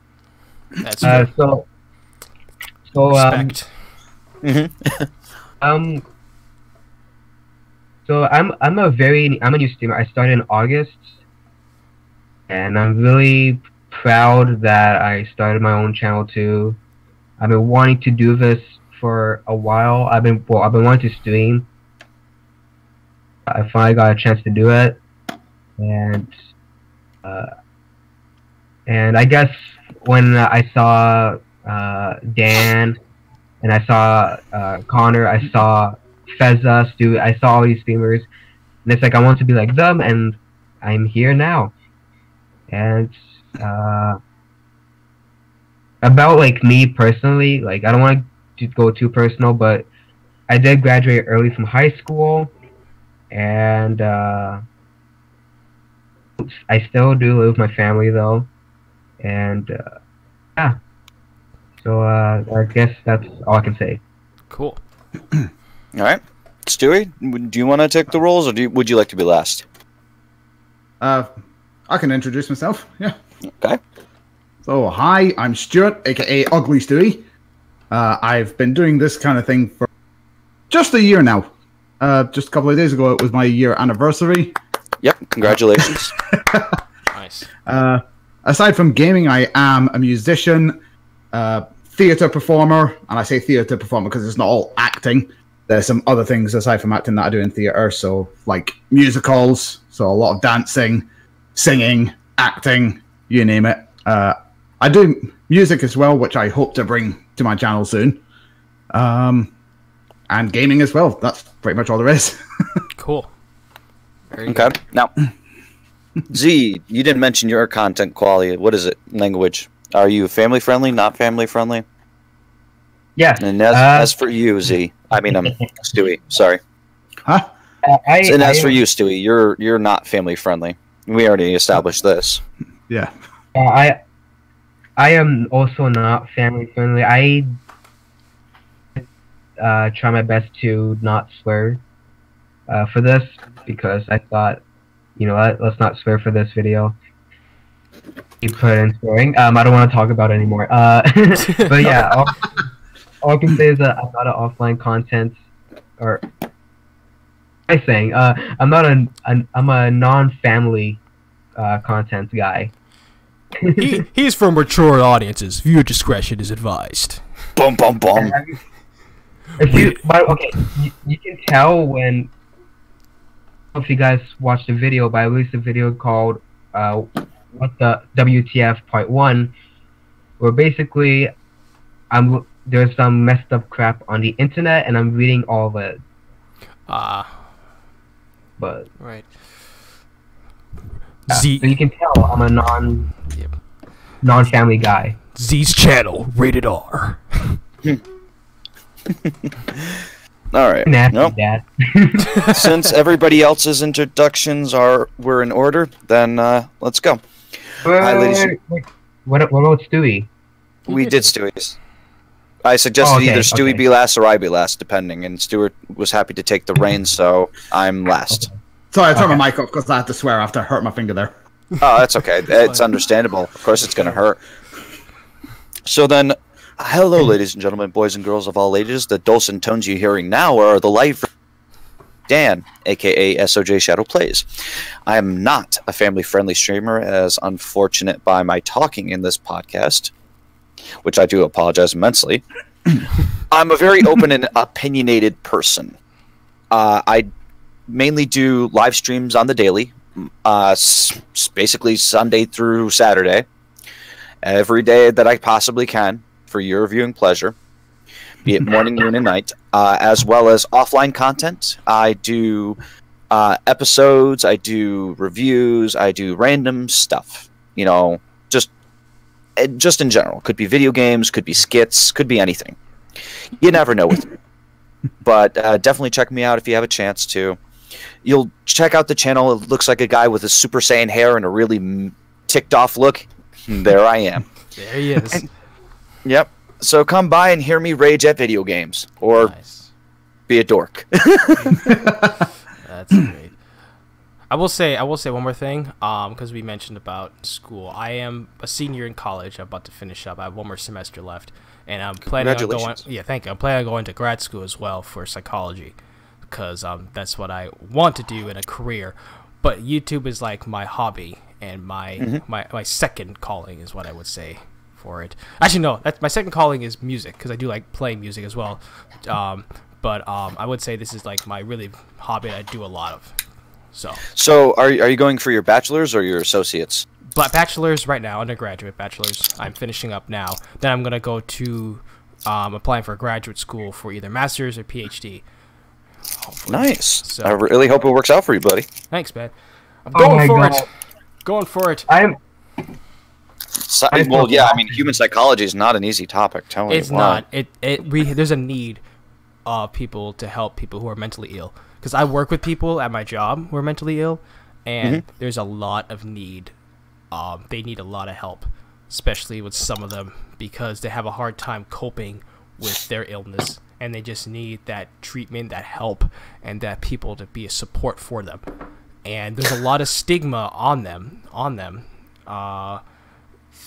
That's fair. So Respect. So I'm a new streamer. I started in August, and I'm really proud that I started my own channel too. I've been wanting to do this for a while. I've been wanting to stream. I finally got a chance to do it, and I guess when I saw Dan and I saw Connor, I saw Fezza, Stewie, I saw all these streamers, and it's like I want to be like them, and I'm here now. And about like me personally, like I don't want to go too personal, but I did graduate early from high school, and I still do live with my family though, and yeah. So I guess that's all I can say. Cool. All right, Stewie, do you want to take the roles, or would you like to be last? I can introduce myself. Yeah. Okay. So hi, I'm Stuart, aka Ugly Stewie. I've been doing this kind of thing for just a year now. Just a couple of days ago, it was my year anniversary. Yep. Congratulations. Nice. Aside from gaming, I am a musician, theater performer, and I say theater performer because it's not all acting. There's some other things aside from acting that I do in theater, so like musicals, so a lot of dancing, singing, acting, you name it. I do music as well, which I hope to bring to my channel soon. And gaming as well. That's pretty much all there is. Cool. Very Okay. good. Now, Z, you didn't mention your content quality. What is it? Language. Are you family friendly? Not family friendly? Yeah. And as for you, Z, I mean, Stewie. Sorry. Huh? And as for you, Stewie, you're not family friendly. We already established this. Yeah. I am also not family friendly. I try my best to not swear for this because I thought, you know what, let's not swear for this video. You put in swearing. I don't want to talk about it anymore. But yeah, all I can say is that I'm not an offline content, or I'm saying I'm a non-family content guy. He's for mature audiences. Viewer discretion is advised. Boom, boom, boom. You can tell when, if you guys watched the video, but I released a video called "What the WTF Part 1," where basically there's some messed up crap on the internet, and I'm reading all of it. But Right. yeah, Z. so you can tell I'm a non-family guy. Z's channel, rated R. All right. Nasty, Nope. Dad. Since everybody else's introductions were in order, then let's go. Hi, ladies. What about Stewie? We did Stewie's. I suggested okay, either Stewie okay. be last or I be last, depending, and Stuart was happy to take the reins, so I'm last. Sorry, I turned my mic off because I had to swear after I hurt my finger there. Oh, that's okay. It's understandable. Of course it's going to hurt. So then, hello, ladies and gentlemen, boys and girls of all ages. The dulcet tones you're hearing now are the live Dan, a.k.a. SOJ Shadow Plays. I am not a family-friendly streamer, as unfortunate by my talking in this podcast, which I do apologize immensely. I'm a very open and opinionated person. I mainly do live streams on the daily, basically Sunday through Saturday, every day that I possibly can for your viewing pleasure, be it morning, noon, and night, as well as offline content. I do episodes, I do reviews, I do random stuff, you know, just in general. Could be video games, could be skits, could be anything. You never know with me. But definitely check me out if you have a chance to. You'll check out the channel. It looks like a guy with a Super Saiyan hair and a really ticked off look. There I am. There he is. Yep. So come by and hear me rage at video games. Or Nice. be a dork. That's great. I will say one more thing, because we mentioned about school. I am a senior in college. I'm about to finish up. I have one more semester left, and I'm planning on going. Congratulations. Yeah, thank you. I'm planning on going to grad school as well for psychology, because that's what I want to do in a career. But YouTube is like my hobby, and my second calling is what I would say for it. Actually, no, my second calling is music, because I do like playing music as well. But I would say this is like my really hobby that I do a lot of. So are you going for your bachelor's or your associates? But bachelor's right now, undergraduate bachelor's. I'm finishing up now. Then I'm gonna go to applying for graduate school for either master's or PhD. Hopefully. Nice. So- I really hope it works out for you, buddy. Thanks, man. I'm Oh going my for God. it. Going for it. I'm Well, yeah, I mean, human psychology is not an easy topic. Tell me It's why. not. There's a need of people to help people who are mentally ill. Because I work with people at my job who are mentally ill, and there's a lot of need. They need a lot of help, especially with some of them, because they have a hard time coping with their illness, and they just need that treatment, that help, and that people to be a support for them. And there's a lot of stigma on them,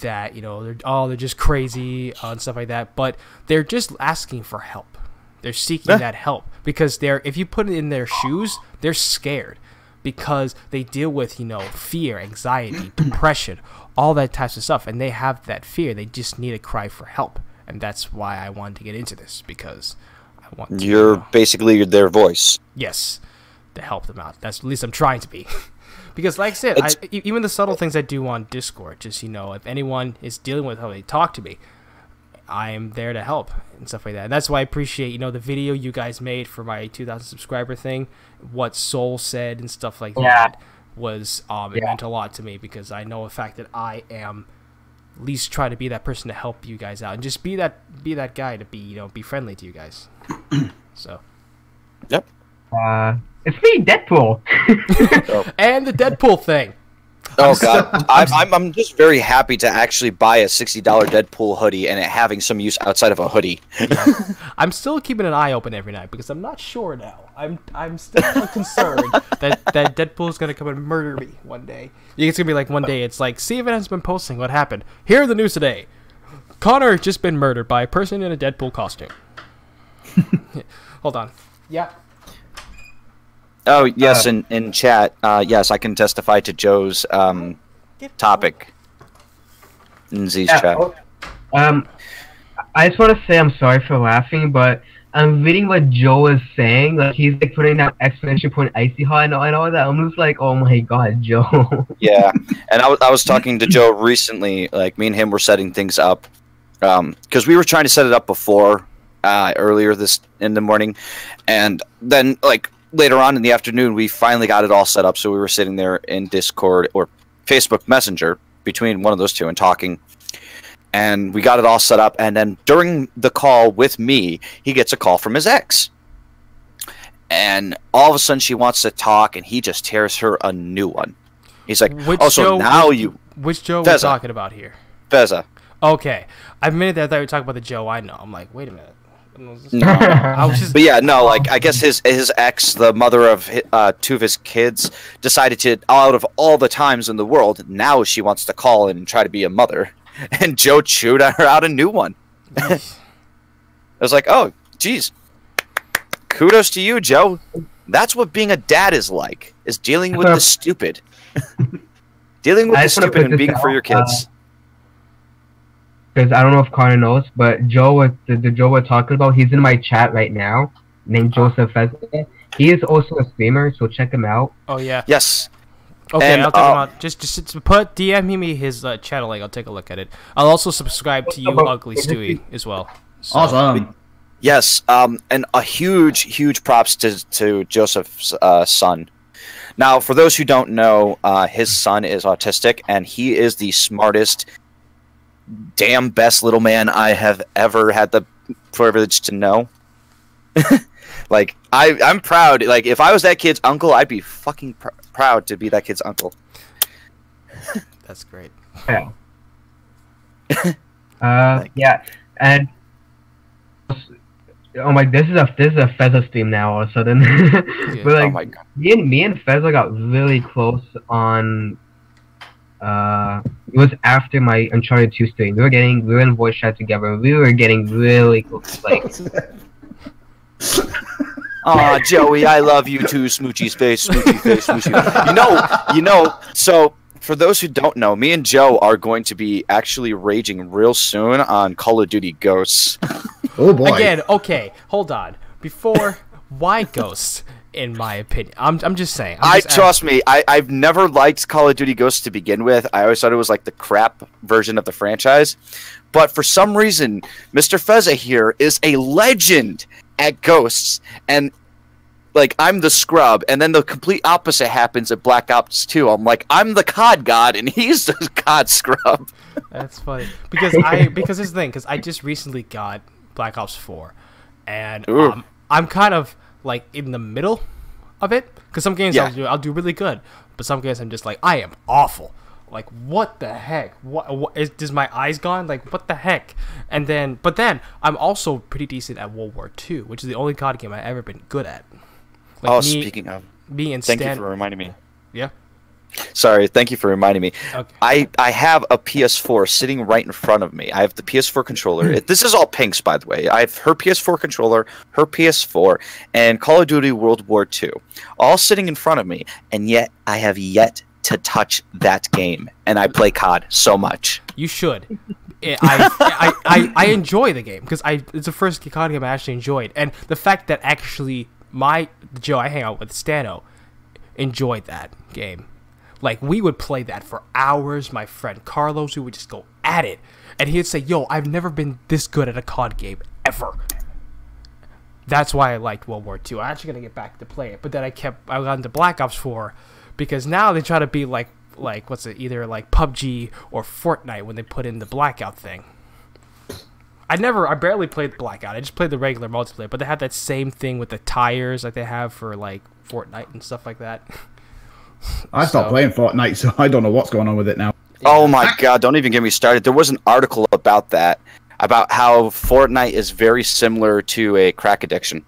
that, you know, they're just crazy and stuff like that, but they're just asking for help. They're seeking that help because if you put it in their shoes, they're scared because they deal with, you know, fear, anxiety, depression, all that types of stuff, and they have that fear. They just need a cry for help, and that's why I wanted to get into this, because I want to, You're basically their voice. yes, to help them out. That's at least I'm trying to be. Because like I said, even the subtle things I do on Discord, just, you know, if anyone is dealing with how they talk to me, I am there to help and stuff like that. And that's why I appreciate, you know, the video you guys made for my 2,000 subscriber thing, what Soul said and stuff like that was, it meant a lot to me, because I know the fact that I am at least trying to be that person to help you guys out and just be that guy to be, you know, be friendly to you guys. So. Yep. it's me, Deadpool. And the Deadpool thing. Oh god, I'm just very happy to actually buy a $60 Deadpool hoodie and it having some use outside of a hoodie. I'm still keeping an eye open every night because I'm not sure now. I'm still concerned that Deadpool's gonna come and murder me one day. It's gonna be like one day. It's like, Steven has been posting what happened. Here are the news today. Connor has just been murdered by a person in a Deadpool costume. Hold on. Yeah. Oh yes, in chat, yes, I can testify to Joe's topic in Z's chat. I just want to say I'm sorry for laughing, but I'm reading what Joe is saying. Like, he's like putting that exclamation point icy hot and all that. I'm just like, oh my god, Joe. Yeah, and I was talking to Joe recently. Like, me and him were setting things up because we were trying to set it up before earlier this in the morning, and then like later on in the afternoon we finally got it all set up. So we were sitting there in Discord or Facebook Messenger, between one of those two, and talking. and we got it all set up. And then during the call with me, he gets a call from his ex. And all of a sudden she wants to talk, and he just tears her a new one. He's like, Which Joe we're talking about here? Feza. Okay. I admitted that I thought you were talking about the Joe I know. I'm like, wait a minute. No. I was just... But yeah, no, like, I guess his ex, the mother of two of his kids, decided to, out of all the times in the world, now she wants to call and try to be a mother. And Joe chewed her out a new one. I was like, oh, geez. Kudos to you, Joe. That's what being a dad is like, is dealing with the stupid. Dealing with the stupid and being for your kids. Because I don't know if Connor knows, but Joe, the Joe we're talking about, he's in my chat right now, named Joseph Feza. He is also a streamer, so check him out. Oh, yeah. Yes. Okay, I'll take him out. Just put DM me his channel link. I'll take a look at it. I'll also subscribe to you, Ugly Stewie, as well. So. Awesome. Yes, and a huge props to Joseph's son. Now, for those who don't know, his son is autistic, and he is the smartest, damn best little man I have ever had the privilege to know. Like, I'm proud. Like, if I was that kid's uncle, I'd be fucking proud to be that kid's uncle. That's great. Yeah. Yeah, and oh my, this is a Feza stream now all of a sudden. But like, oh my God. me and Feza got really close on. It was after my Uncharted 2 stream. We were in voice chat together. We were getting really close. Like, aw, Joey, I love you too, Smoochie's face, Smoochie face, Smoochie. You know. So for those who don't know, me and Joe are going to be actually raging real soon on Call of Duty Ghosts. Oh boy. Again, okay, hold on. Before, why Ghosts? In my opinion, I'm just saying. Trust me, I've never liked Call of Duty Ghosts to begin with. I always thought it was like the crap version of the franchise. But for some reason, Mr. Feza here is a legend at Ghosts, and like, I'm the scrub, and then the complete opposite happens at Black Ops 2. I'm like, I'm the COD god, and he's the COD scrub. That's funny because this is the thing, because I just recently got Black Ops 4, and I'm kind of like in the middle of it, because some games I'll do really good, but some games I'm just like, I am awful. Like, what the heck? What is my eyes gone? Like, what the heck? But then I'm also pretty decent at World War II, which is the only COD game I've ever been good at. Like, speaking of, thank you for reminding me. Yeah. Sorry, thank you for reminding me. Okay. I have a PS4 sitting right in front of me. I have the PS4 controller. This is all Pink's, by the way. I have her PS4 controller, her PS4, and Call of Duty World War II, all sitting in front of me, and yet I have yet to touch that game, and I play COD so much. You should. I enjoy the game, because it's the first COD game I actually enjoyed, and the fact that actually the Joe I hang out with, Stano, enjoyed that game. Like, we would play that for hours. My friend Carlos, we would just go at it. And he'd say, yo, I've never been this good at a COD game, ever. That's why I liked World War II. I'm actually going to get back to play it. But then I got into Black Ops 4, because now they try to be like what's it, either like PUBG or Fortnite when they put in the Blackout thing. I barely played Blackout. I just played the regular multiplayer. But they have that same thing with the tires like they have for, like, Fortnite and stuff like that. I stopped playing Fortnite, so I don't know what's going on with it now. Oh my God, don't even get me started. There was an article about that, about how Fortnite is very similar to a crack addiction.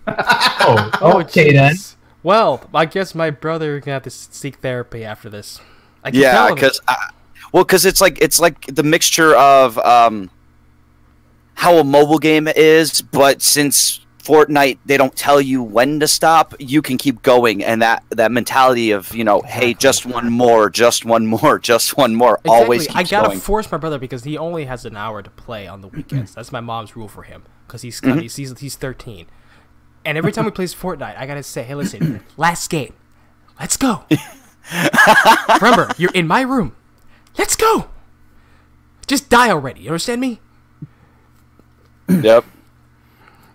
Okay then. Well, I guess my brother gonna have to seek therapy after this. Yeah, because it's like the mixture of how a mobile game is, but since Fortnite, they don't tell you when to stop, you can keep going, and that mentality of, you know, hey, just one more, just one more, just one more, exactly. Always keeps I gotta going. force my brother, because he only has an hour to play on the weekends. That's my mom's rule for him, because he's 13, and every time he plays Fortnite, I gotta say, hey, listen, last game, let's go. Remember, you're in my room. Let's go. Just die already. You understand me? Yep.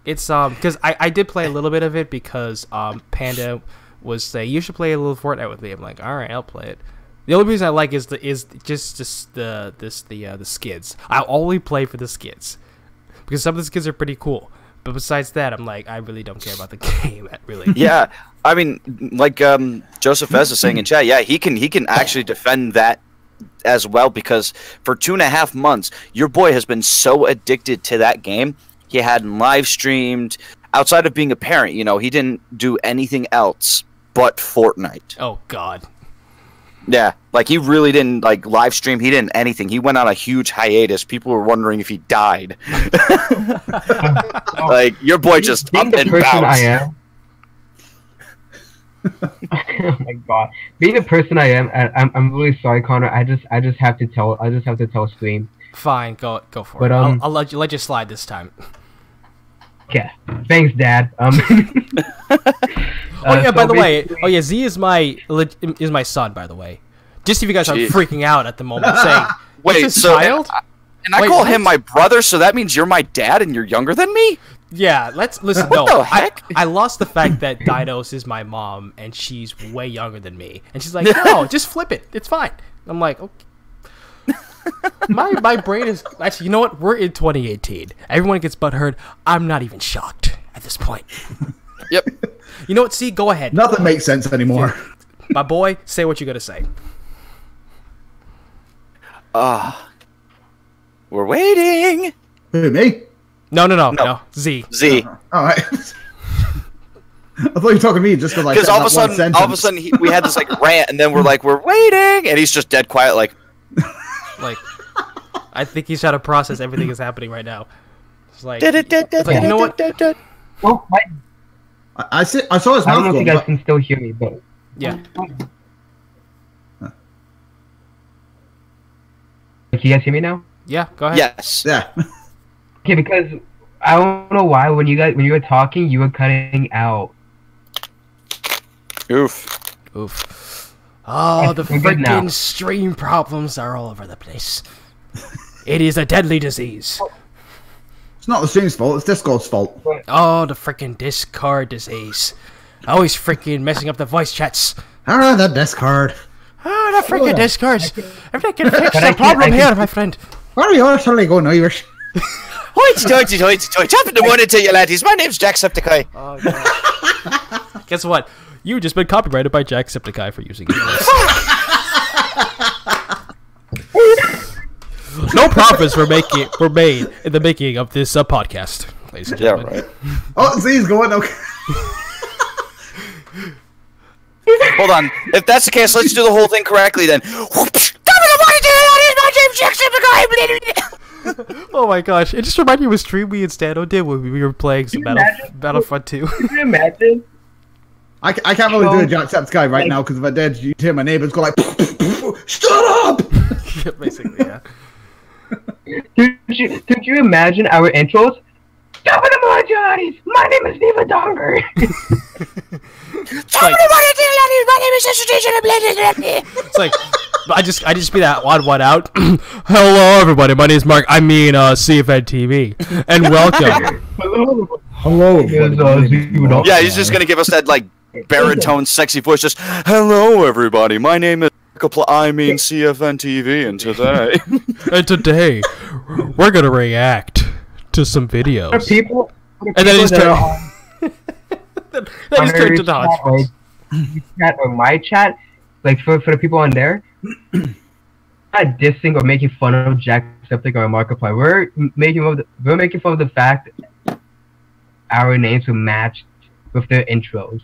It's because I did play a little bit of it, because Panda was saying, you should play a little Fortnite with me. I'm like, all right, I'll play it. The only reason I like is the skids. I only play for the skids because some of the skids are pretty cool. But besides that, I'm like, I really don't care about the game. Really. Yeah, I mean, like Joseph S is saying in chat, yeah, he can actually defend that as well, because for 2.5 months, your boy has been so addicted to that game. He hadn't live streamed outside of being a parent. You know, he didn't do anything else but Fortnite. Oh God. Yeah, like he really didn't like live stream. He didn't anything. He went on a huge hiatus. People were wondering if he died. Like your boy just Being up the and person I bounced. am. Oh my God! Being the person I am, I'm really sorry, Connor. I just have to tell Stream. Fine, go for But, it. I'll let you slide this time. Okay, thanks, Dad. Oh yeah, by the way, basically- Z is my son, by the way. Just if you guys Gee. aren't freaking out at the moment, saying, Wait, "This is so child?" and I Wait, call what? him my brother, so that means you're my dad and you're younger than me? Yeah, let's listen. What No, the heck? I lost the fact that Dinos is my mom and she's way younger than me, and she's like, "No, just flip it. It's fine." I'm like, "Okay." My brain is actually. You know what? We're in 2018. Everyone gets butthurt. I'm not even shocked at this point. Yep. You know what? See, go ahead, Nothing makes sense anymore. my boy. Say what you gotta say. We're waiting. Who, me? No. Z. Z. All right. I thought you were talking to me just because Because all of a sudden, we had this like rant, and then we're like, we're waiting, and he's just dead quiet, like. Like, I think he's trying to process everything that's happening right now. It's like, you know what? Well, I saw his I don't mouth know if you going. guys But can still hear me, but Yeah. can you guys hear me now? Yeah, go ahead. Yes. yeah. Okay, because I don't know why when you were talking, you were cutting out. Oof. Oof. Oh, the We're good now. freaking stream problems are all over the place. It is a deadly disease. It's not the stream's fault. It's Discord's fault. Oh, the freaking Discord disease. Always freaking messing up the voice chats. Ah, that Discord. Oh, the freaking Discords. Everything can fix But I the can't- problem I here, can- my friend. Why are you all suddenly going Irish? Hoity toity toity toity. Top of the morning to you, laddies. My name's Jacksepticeye. Oh, God. Guess what? You've just been copyrighted by Jacksepticeye for using your voice. No profits were made in the making of this podcast, ladies and Yeah, gentlemen. right. Oh, Z's going. Okay. Hold on. If that's the case, let's do the whole thing correctly then. Oh my gosh, it just reminded me of a stream me and Stano did when we were playing some imagine- Battlefront 2. Can you imagine? I can't really do a Jacksepticeye right now because if I did, you'd hear my neighbors go like, "Shut up!" Basically, yeah. Could you imagine our intros? Top of the morning, Johnnies! My name is Neva Donger. It's like I just be that odd one out. Hello, everybody. My name is Mark. I mean, CFN TV, and welcome. Hello. Yeah, he's just gonna give us that like baritone, sexy voice. Just hello, everybody. My name is. I mean CFN TV, and today. And today, we're gonna react to some videos. People, And then he just turned to the hot. Chat or my chat, like for the people on there, not dissing or making fun of Jacksepticeye or Markiplier. We're making fun of the fact our names will match with their intros.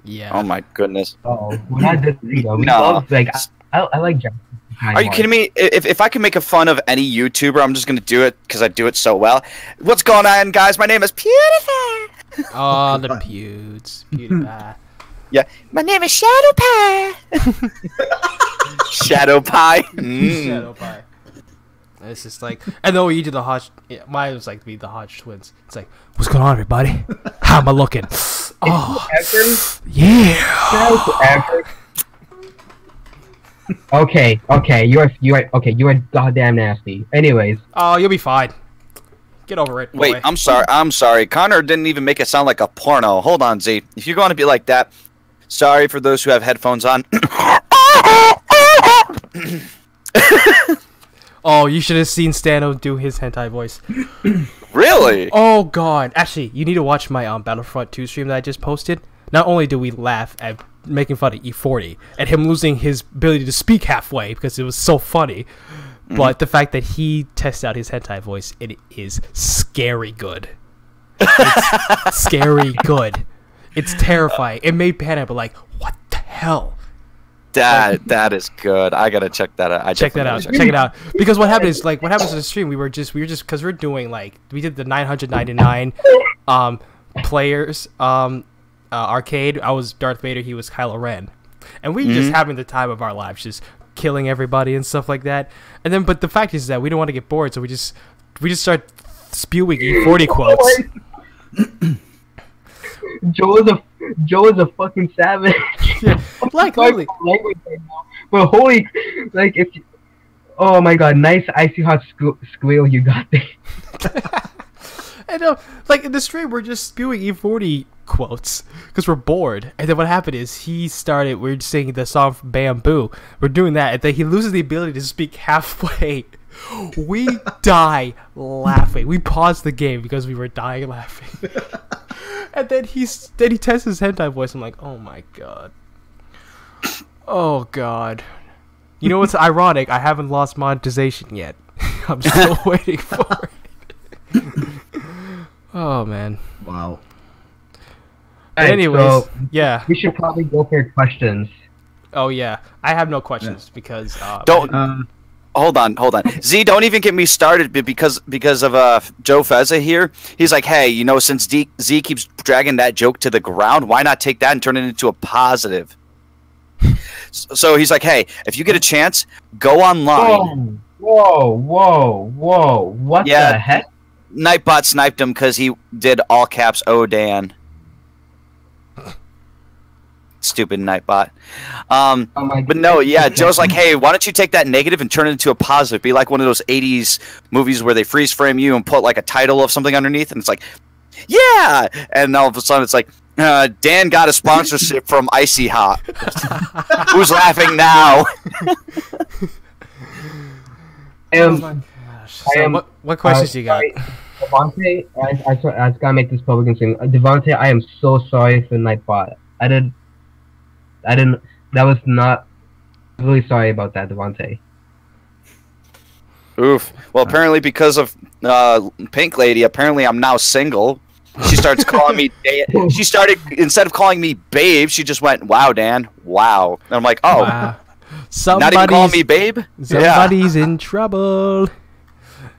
Yeah. Oh my goodness. Oh, we're not dissing though. We No. love like I like Jacksepticeye. Are you kidding me? If I can make a fun of any YouTuber, I'm just gonna do it because I do it so well. What's going on, guys? My name is PewDiePie. Oh, the pewds. PewDiePie. Yeah, my name is Shadow Pie. Shadow Pie. Mm. Shadow Pie. And it's just like, and then when you do the Hodge, mine was like be the Hodge twins. It's like, what's going on, everybody? How am I looking? Oh, yeah. Okay, you are goddamn nasty. Anyways, Oh, you'll be fine. Get over it. Wait, boy. I'm sorry. Connor didn't even make it sound like a porno. Hold on, Z. If you're going to be like that, sorry for those who have headphones on. Oh, you should have seen Stano do his hentai voice. Really? Oh god. Actually, you need to watch my Battlefront 2 stream that I just posted. Not only do we laugh at making fun of E40 and him losing his ability to speak halfway because it was so funny, but the fact that he tests out his hentai voice, it is scary good. It's scary good. It's terrifying. It made Panic, but like, what the hell? That is good. I gotta check that out. Check that out. Check it out. Because what happened is, like, what happens in the stream? We were just because we're doing like we did the 999 players arcade. I was Darth Vader. He was Kylo Ren, and we just having the time of our lives, just killing everybody and stuff like that. And then, but the fact is that we don't want to get bored, so we just start spewing E40 quotes. Joe is a fucking savage. Yeah, like literally. But holy, like if, oh my god, nice icy hot squeal you got there. And like in the stream, we're just spewing E40 quotes because we're bored. And then what happened is we're singing the song from Bamboo. We're doing that, and then he loses the ability to speak halfway. We die laughing. We paused the game because we were dying laughing. And then he tests his hentai voice. I'm like, oh my god. Oh god. You know what's ironic? I haven't lost monetization yet. I'm still waiting for it. Oh man. Wow. Right, anyways, so yeah. we should probably go for questions. Oh yeah. I have no questions because Don't. Hold on. Z, don't even get me started because of Joe Fezza here. He's like, hey, you know, since Z keeps dragging that joke to the ground, why not take that and turn it into a positive? So he's like, hey, if you get a chance, go online. Whoa! What the heck? Nightbot sniped him because he did all caps "Oh Dan." Stupid Nightbot. But no, yeah, Joe's like, hey, why don't you take that negative and turn it into a positive? Be like one of those 80s movies where they freeze frame you and put like a title of something underneath, and it's like, yeah! And all of a sudden it's like, Dan got a sponsorship from Icy Hot. Who's laughing now? oh my gosh. So what questions you got? Devontae, I just gotta make this public thing. Devontae, I am so sorry for Nightbot. I didn't. That was not. Really sorry about that, Devontae. Oof. Well, apparently because of Pink Lady, apparently I'm now single. She starts calling me. She started, instead of calling me babe, she just went, "Wow, Dan, wow." And I'm like, "Oh, wow. Not even calling me babe." Somebody's in trouble.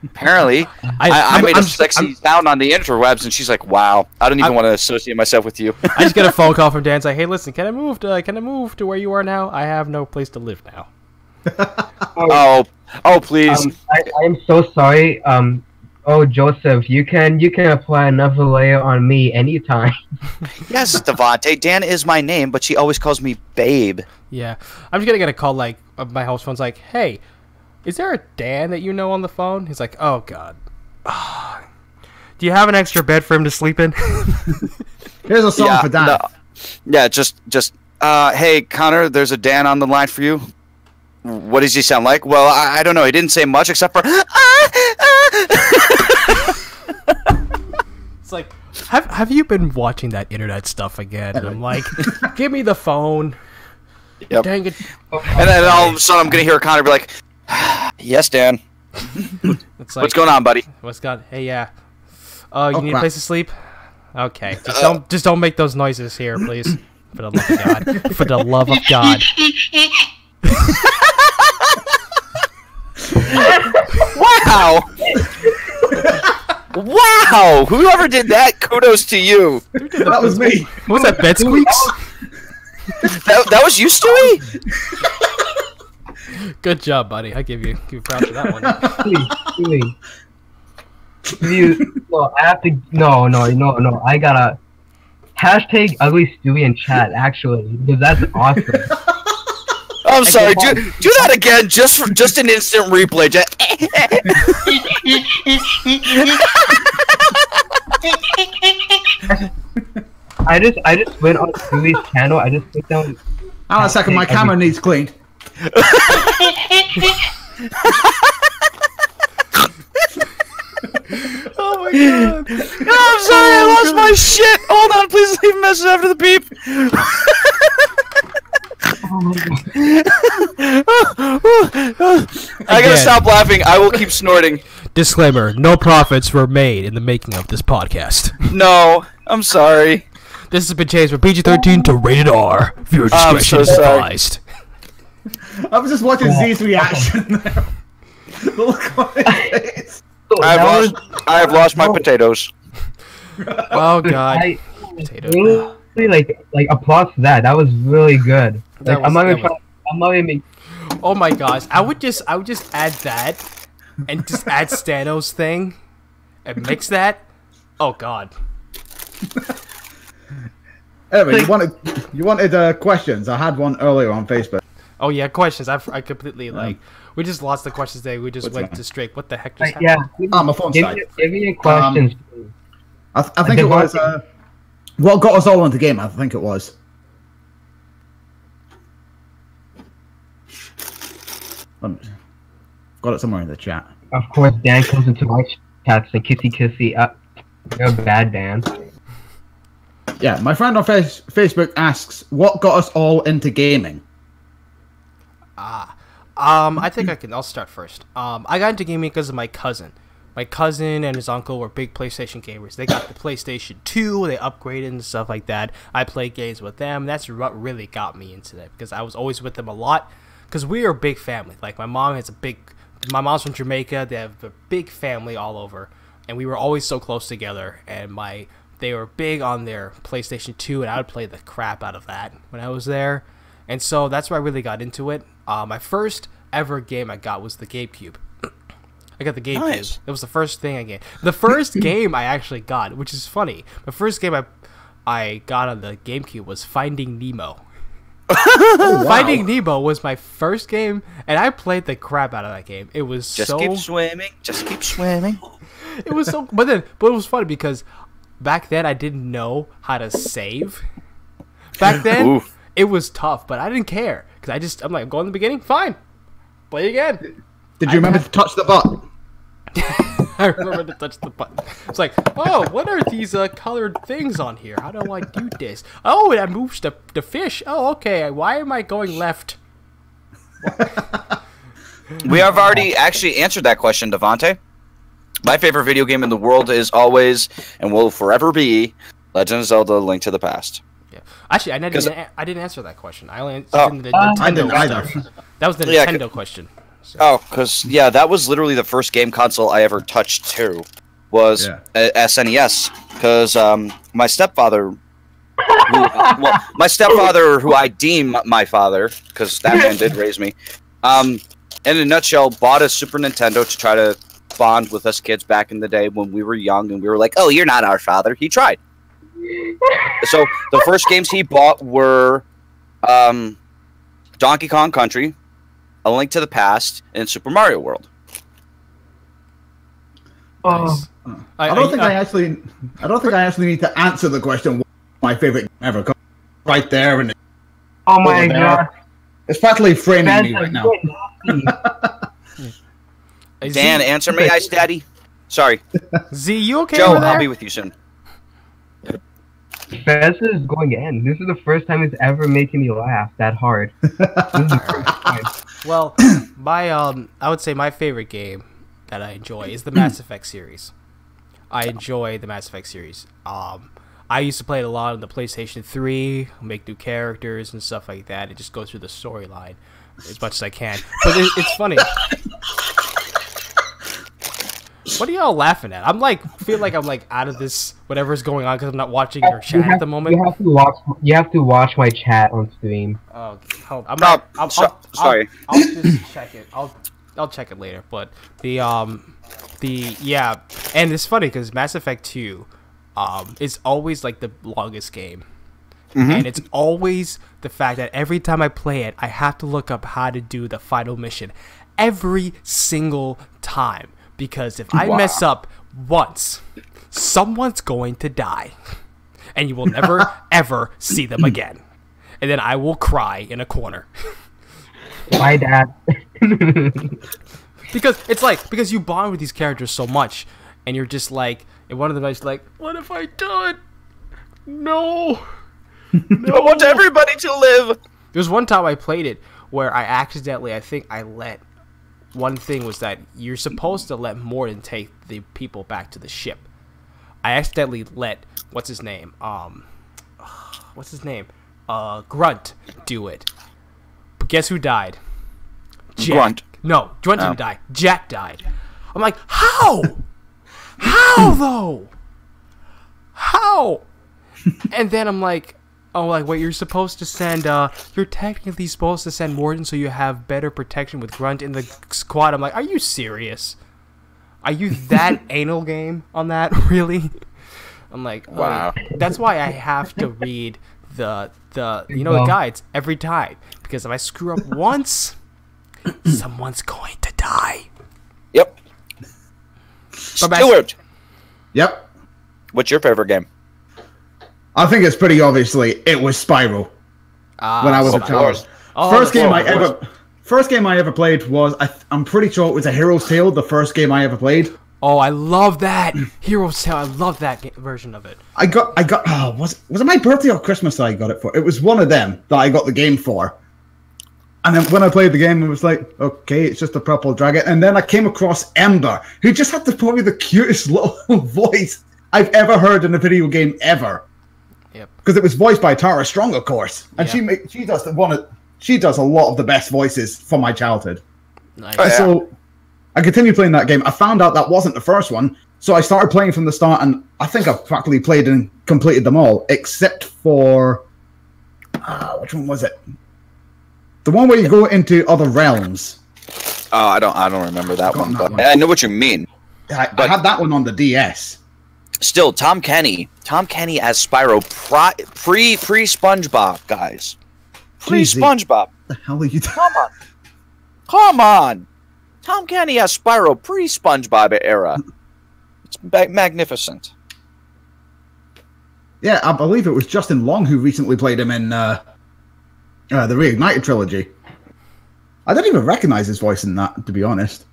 Apparently, I made a sexy sound on the interwebs, and she's like, "Wow, I don't even want to associate myself with you." I just get a phone call from Dan. It's like, "Hey, listen, can I move to where you are now? I have no place to live now." oh, please. I am so sorry. Oh, Joseph, you can apply another layer on me anytime. Yes, Devontae. Dan is my name, but she always calls me babe. Yeah, I'm just gonna get a call like my house phone's like, "Hey, is there a Dan that you know on the phone?" He's like, "Oh God, do you have an extra bed for him to sleep in?" Here's a song for Dan. No. Yeah, just hey Connor, there's a Dan on the line for you. What does he sound like? Well, I don't know. He didn't say much except for. It's like, have you been watching that internet stuff again? And I'm like, give me the phone. Yep. Dang it. And then all of a sudden I'm gonna hear Connor be like, "Yes, Dan. It's like, what's going on, buddy?" What's going? Hey, yeah. You need a crap. place to sleep? Okay. Just don't make those noises here, please. For the love of God. For the love of God. Wow! Wow! Whoever did that, kudos to you. That was me. What was that, bed squeaks? That was you, Stewie? Good job, buddy. I give you props for that one. Please. No, I have to. No. I gotta hashtag ugly Stewie in chat. Actually, because that's awesome. I'm sorry. Do that again, just an instant replay. I just went on Stewie's channel. I just put down. Hang on a second, my camera needs cleaned. Oh my god! No, I'm sorry, I lost my shit. Hold on, please leave a message after the beep. I gotta stop laughing. I will keep snorting. Disclaimer: no profits were made in the making of this podcast. No, I'm sorry. This has been changed from PG-13 to rated R. Viewer discretion is advised. I was just watching Z's reaction there. The look on his face. I have lost my potatoes. Oh god. Really, like applause to that. That was really good. Like, I'm not even. Oh my gosh! I would just add that, and just add Stano's thing, and mix that. Oh god. Anyway, you wanted questions. I had one earlier on Facebook. Oh yeah, questions. I completely we just lost the questions today. We just went to straight. What the heck just happened? Yeah. My phone's died. Give me your questions. I think it was what got us all into the game. I think it was. Got it somewhere in the chat. Of course, Dan comes into my chat saying kissy kissy. You're bad, Dan. Yeah, my friend on Facebook asks, "What got us all into gaming?" I think I'll start first. I got into gaming because of my cousin. My cousin and his uncle were big PlayStation gamers. They got the PlayStation 2, they upgraded and stuff like that. I played games with them. That's what really got me into that because I was always with them a lot. Because we are a big family. Like, my mom's from Jamaica. They have a big family all over. And we were always so close together. And they were big on their PlayStation 2, and I would play the crap out of that when I was there. And so that's where I really got into it. My first ever game I got was the GameCube. I got the GameCube. Nice. It was the first thing I got. The first game I actually got, which is funny. The first game I got on the GameCube was Finding Nemo. Oh, wow. Finding Nemo was my first game, and I played the crap out of that game. It was Just keep swimming. Just keep swimming. It was so. But it was funny because back then I didn't know how to save. Back then Oof. it was tough, but I didn't care because I'm like, I'm going to the beginning, fine, play again. Did you remember to touch the button? I remember to touch the button. It's like, oh, what are these colored things on here? How do I do this? Oh, that moves the fish. Oh, okay. Why am I going left? We have already actually answered that question, Devontae. My favorite video game in the world is always and will forever be Legend of Zelda: Link to the Past. Yeah. Actually, I didn't answer that question. I only answered the Nintendo. I didn't either. That was the Nintendo question. So. Oh, because, yeah, that was literally the first game console I ever touched, too, was SNES. Because my stepfather, who I deem my father, because that man did raise me, in a nutshell, bought a Super Nintendo to try to bond with us kids back in the day when we were young, and we were like, oh, you're not our father. He tried. So the first games he bought were Donkey Kong Country, A Link to the Past, and Super Mario World. Nice. I don't think I actually need to answer the question. What's my favorite game ever? Right there, and oh my god, it's practically framing me right now. Dan, answer me, Ice Daddy. Sorry, Z, you okay? Joe, over there? I'll be with you soon. Spencer is going in. This is the first time it's ever making me laugh that hard. This is the first time. Well, I would say my favorite game that I enjoy is the Mass Effect series. I enjoy the Mass Effect series. I used to play it a lot on the PlayStation 3, make new characters and stuff like that, and just go through the storyline as much as I can. But it's funny. What are y'all laughing at? Feel like I'm out of this whatever's going on because I'm not watching your chat at the moment. You have to watch my chat on stream. Oh, hold on. Sorry. I'll just check it. I'll check it later. But and it's funny because Mass Effect 2, is always like the longest game. Mm-hmm. And it's always the fact that every time I play it, I have to look up how to do the final mission every single time. Because if I mess up once, someone's going to die. And you will never, ever see them again. And then I will cry in a corner. Bye, Dad. because you bond with these characters so much, and you're just like, and one of the nights like, what have I done? No. I want everybody to live. There was one time I played it where I think I let, one thing was that you're supposed to let Morden take the people back to the ship. I accidentally let, what's his name? Grunt do it. But guess who died? Jack. Grunt. No, Grunt didn't die. Jack died. I'm like, how? How though? How? And then I'm like, wait, you're supposed to send, you're technically supposed to send Morden so you have better protection with Grunt in the squad. I'm like, are you serious? Are you that anal game on that? Really? I'm like, wow. That's why I have to read the guides every time, because if I screw up once, someone's going to die. Yep. Stewart. Yep. What's your favorite game? I think it's pretty obviously it was Spyro when I was a child. First game I ever played was I'm pretty sure it was a Hero's Tale. The first game I ever played. Oh, I love that Hero's Tale. I love that version of it. Was it my birthday or Christmas that I got it for? It was one of them that I got the game for. And then when I played the game, it was like, okay, it's just a purple dragon. And then I came across Ember, who just had probably the cutest little voice I've ever heard in a video game ever. Yep. Because it was voiced by Tara Strong, of course, and she does a lot of the best voices from my childhood. Nice. So I continued playing that game. I found out that wasn't the first one, so I started playing from the start, and I think I've practically played and completed them all, except for which one was it? The one where you go into other realms. Oh, I don't remember that one, but I know what you mean. I had that one on the DS. Still, Tom Kenny as Spyro pre SpongeBob, guys. Pre SpongeBob. The hell are you doing? Come on. Tom Kenny as Spyro pre SpongeBob era. It's magnificent. Yeah, I believe it was Justin Long who recently played him in the Reignited trilogy. I don't even recognize his voice in that, to be honest.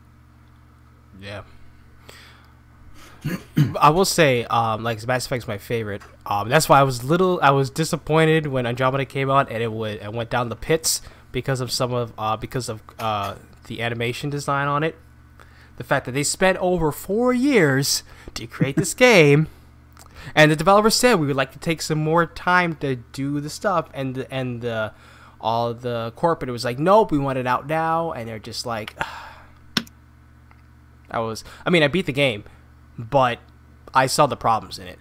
Yeah. I will say, like, Mass Effect's my favorite. That's why I was disappointed when Andromeda came out and it went down the pits because of the animation design on it. The fact that they spent over 4 years to create this game, and the developer said we would like to take some more time to do the stuff, and all the corporate was like, nope, we want it out now, and they're just like, I beat the game, but I saw the problems in it.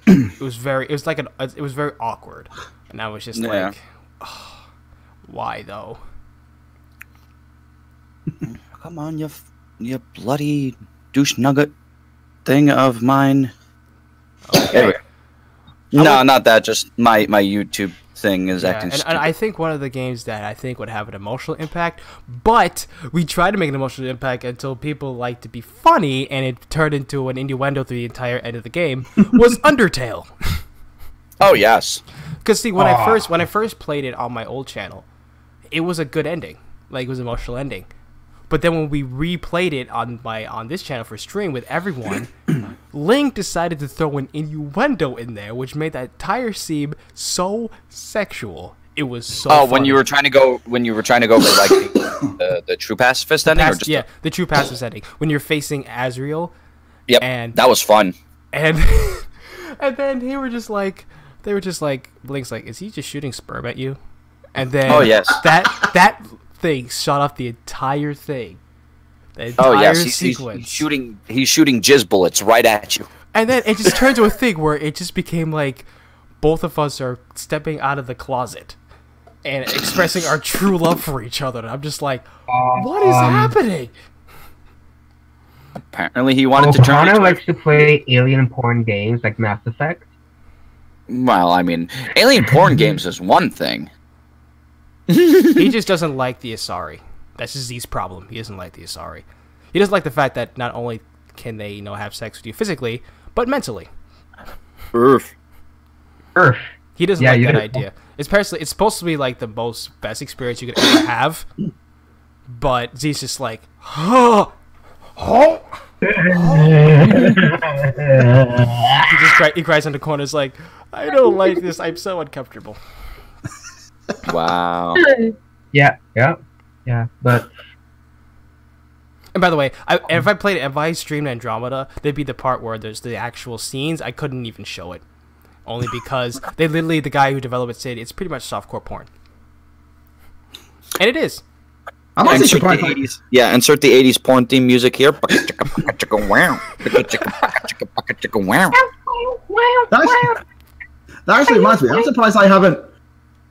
It was very awkward, and I was just like, oh, why though? Come on, you bloody douche nugget thing of mine. Okay. Anyway. No, not that. Just my YouTube thing is acting stupid. And I think one of the games that I think would have an emotional impact, but we tried to make an emotional impact until people like to be funny, and it turned into an innuendo through the entire end of the game, was Undertale. Oh yes. Because see, when I first played it on my old channel, it was a good ending, like it was an emotional ending. But then when we replayed it on this channel for stream with everyone, Link decided to throw an innuendo in there, which made that entire scene so sexual. It was so. Oh, when you were trying to go for like the true pacifist ending, or just the true pacifist ending when you're facing Azrael. Yep, and that was fun. And and then they were just like, Link's like, is he just shooting sperm at you? And then that thing shot off the entire thing. The entire sequence. He's shooting jizz bullets right at you. And then it just turned to a thing where it just became like both of us are stepping out of the closet and expressing our true love for each other. And I'm just like, what is happening? Apparently he wanted to turn. Connor likes to play alien porn games like Mass Effect. Well, I mean, alien porn games is one thing. He just doesn't like the Asari. That's just Z's problem. He doesn't like the Asari. He doesn't like the fact that not only can they, have sex with you physically, but mentally. Earth. He He doesn't Yeah, like you that gotta- idea. It's supposed to be like the most best experience you could ever have, but Z's just like, oh, oh. He cries in the corners like, I don't like this. I'm so uncomfortable. Wow. Yeah. But And by the way, if I streamed Andromeda, there'd be the part where there's the actual scenes. I couldn't even show it, only because the guy who developed it said it's pretty much softcore porn, and it is. I'm actually Insert the surprised. 80s. Yeah, insert the 80s porn theme music here. That actually reminds me. I'm surprised I haven't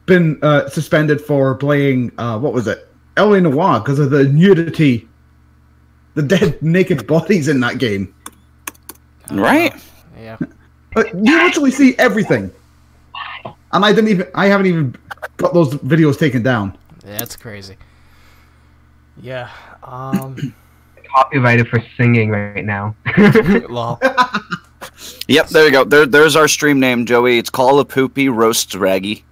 been suspended for playing. What was it? L.A. Noire because of the nudity, the dead naked bodies in that game. Right? Yeah. You literally see everything, and I haven't even got those videos taken down. That's crazy. Yeah. copyrighted for singing right now. Lol. Yep, there you go. There's our stream name, Joey. It's Call of Poopy Roasts Raggy.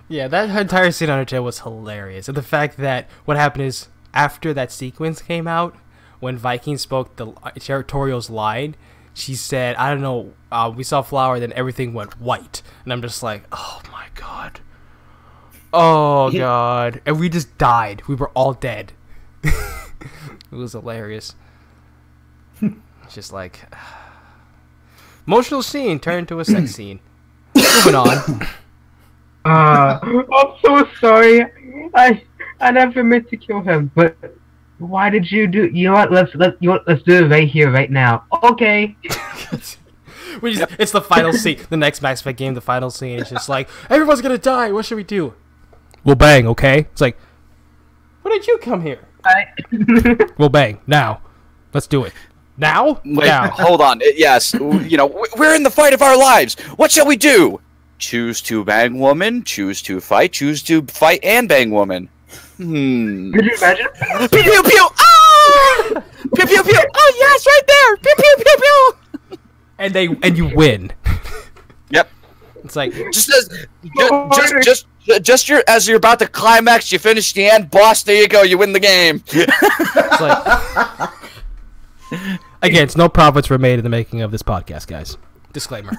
Yeah, that entire scene on her tail was hilarious. And the fact that what happened is, after that sequence came out, when Viking spoke the Territorial's line, she said, I don't know, we saw flower, then everything went white. And I'm just like, oh my god. Oh god. And we just died. We were all dead. It was hilarious. It's just like... emotional scene turned into a sex scene. Moving on. I'm so sorry. I never meant to kill him, but why did you do? You know what? Let's do it right here, right now. Okay. It's the final scene. The next Max Effect game, the final scene is just like, everyone's gonna die. What should we do? We'll bang, okay? It's like, when did you come here? We'll bang now. Let's do it. Now? Wait, Now. hold on. Yes, you know, we're in the fight of our lives. What shall we do? Choose to bang woman, choose to fight and bang woman. Could you imagine? Pew pew pew! Ah! Pew pew pew! Oh yes, right there! Pew pew pew pew! And you win. Yep. It's like, as you're about to climax, you finish the end, boss. There you go. You win the game. it's like. Again, no profits were made in the making of this podcast, guys. Disclaimer.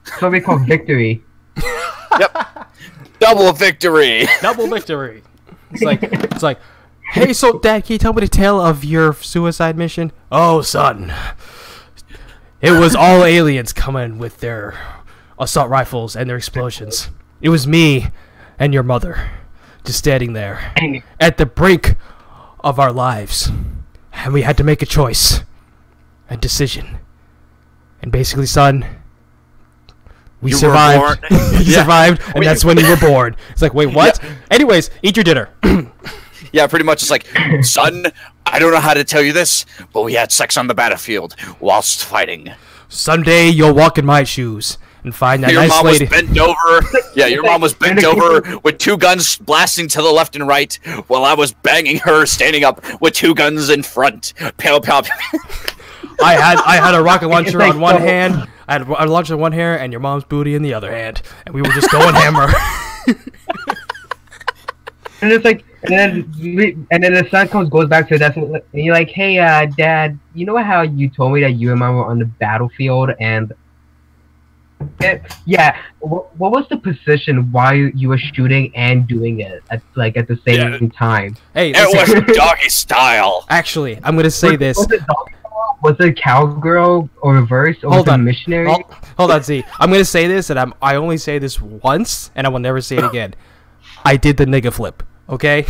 That's what we call victory. Yep. Double victory. Double victory. It's like, hey, so Dad, can you tell me the tale of your suicide mission? Oh, son, it was all aliens coming with their assault rifles and their explosions. It was me and your mother just standing there at the brink of our lives, and we had to make a choice, a decision. And basically, son, we survived. We survived, and that's when you were born. It's like, wait, what? Yeah. Anyways, eat your dinner. Yeah, pretty much. It's like, son, I don't know how to tell you this, but we had sex on the battlefield whilst fighting. Someday you'll walk in my shoes and find that your nice mom lady. Was bent over. Yeah, your mom was bent over with two guns blasting to the left and right, while I was banging her standing up with two guns in front. Pow pow. I had a rocket launcher on one hand. I had a launcher in one hand and your mom's booty in the other hand, and we were just going hammer. And it's like, and then the son goes back to that, and you're like, hey, Dad, you know how you told me that you and Mom were on the battlefield, and yeah, what was the position while you were shooting and doing it at the same time? Hey, it was doggy style. Actually, I'm gonna say this. Was it cowgirl or reverse or hold on, missionary? Hold on, Z. I'm gonna say this, and I only say this once, and I will never say it again. I did the nigga flip. Okay.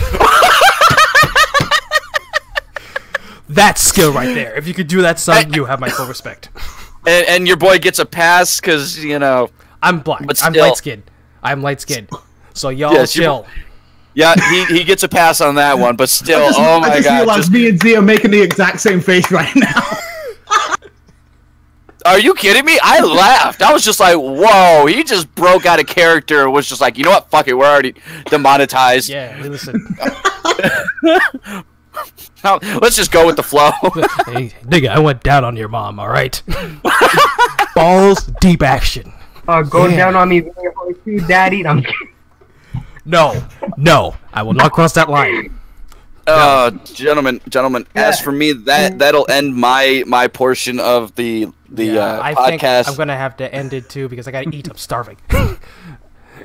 That's skill right there. If you could do that, son, you have my full respect. And your boy gets a pass because, you know... I'm black. But I'm light-skinned. I'm light-skinned. So y'all yes, chill. Yeah, he gets a pass on that one, but still, oh my god. I just realized me and Z are making the exact same face right now. Are you kidding me? I laughed. I was just like, whoa, he just broke out of character and was just like, you know what? Fuck it, we're already demonetized. Yeah, listen. No, let's just go with the flow. Hey, nigga, I went down on your mom, alright? Balls deep action. Go Yeah. down on me, too, daddy. I'm No, I will not cross that line. Gentlemen, as for me, that'll end my portion of the I think podcast. I'm gonna have to end it too because I gotta eat. I'm starving.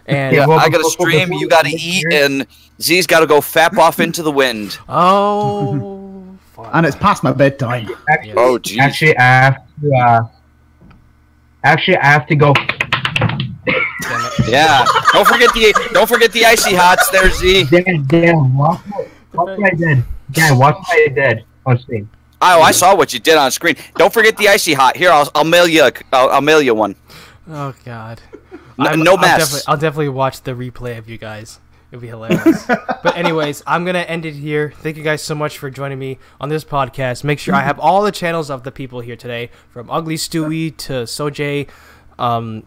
And Yeah, Well, I gotta before- stream, before you gotta we eat, get here- and Z's gotta go fap off into the wind. oh, fuck. And it's past my bedtime. Actually, Oh, jeez. actually, I have to go. Damn it. Yeah. Don't forget the icy hots there, Z. Dan, watch what I did. Dan, watch what I did on stream. Oh, I saw what you did on screen. Don't forget the icy hot. Here, I'll mail you. I'll mail you one. Oh god. No mess. I'll definitely watch the replay of you guys. It'll be hilarious. But anyways, I'm gonna end it here. Thank you guys so much for joining me on this podcast. Make sure I have all the channels of the people here today, from Ugly Stewie to Soj,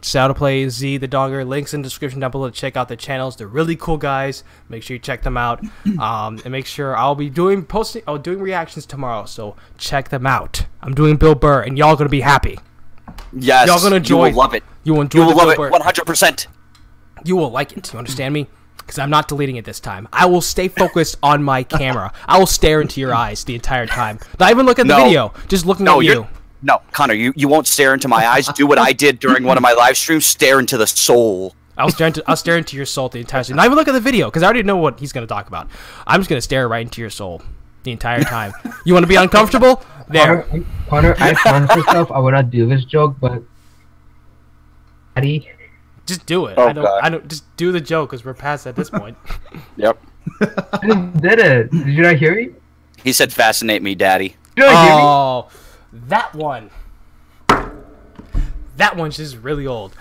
Sao to Play, Z the Dogger. Links in the description down below to check out the channels. They're really cool guys. Make sure you check them out. And make sure I'll be doing reactions tomorrow. So check them out. I'm doing Bill Burr, and y'all gonna be happy. Yes. Y'all gonna enjoy. You will love it. You will enjoy You will the love Bill it. Burr. 100%. You will like it. You understand me? Because I'm not deleting it this time. I will stay focused on my camera. I will stare into your eyes the entire time. Not even look at the No. video. Just looking No, at you. No, Connor, you won't stare into my eyes. Do what I did during one of my live streams. Stare into the soul. I'll stare into your soul the entire time. Not even look at the video, because I already know what he's going to talk about. I'm just going to stare right into your soul the entire time. You want to be uncomfortable? There. Connor, I promised myself I would not do this joke, but daddy. Just do it. Oh, I don't. Just do the joke, because we're past at this point. Yep. I just did it. Did you not hear me? He said, "Fascinate me, Daddy." Did you not hear me? Oh, that one. That one's just really old.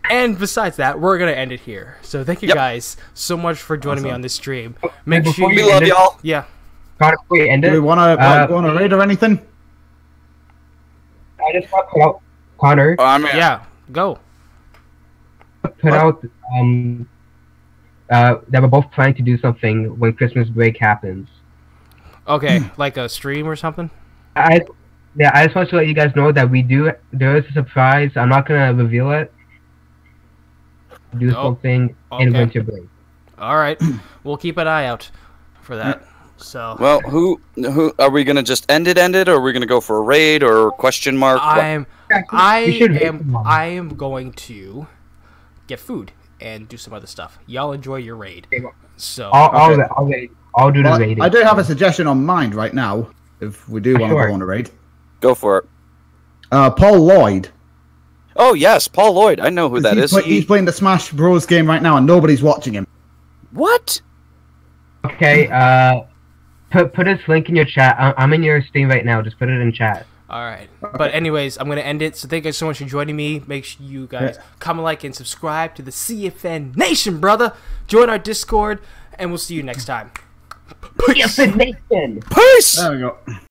And besides that, we're gonna end it here. So thank you Yep. guys so much for joining me Awesome. on this stream. Make before sure you We love end it- y'all. yeah. Connor, wait, end Do we it. want to go on a raid or anything? I just want to put out Connor. Yeah. Go. Put out that we're both planning to do something when Christmas break happens. Okay, like a stream or something. I just want to let you guys know that there is a surprise. I'm not gonna reveal it. Do Oh, something in okay. winter break. All right, we'll keep an eye out for that. So Well, who are we gonna just end it, or are we gonna go for a raid or question mark? What? We should raid I tomorrow. am going to get food and do some other stuff. Y'all enjoy your raid. So I'll do the Well, rating. I do have a suggestion on mind right now. If we do want to Sure. go on a raid, Go for it. Paul Lloyd. Oh yes, Paul Lloyd. I know who that is. He's playing the Smash Bros game right now, and nobody's watching him. What? Okay. Put his link in your chat. I'm in your stream right now. Just put it in chat. all right, but anyways, I'm gonna end it. So thank you guys so much for joining me. Make sure you guys comment, like, and subscribe to the CFN Nation, brother. Join our Discord, and we'll see you next time. Yes, Nathan. Peace. There we go.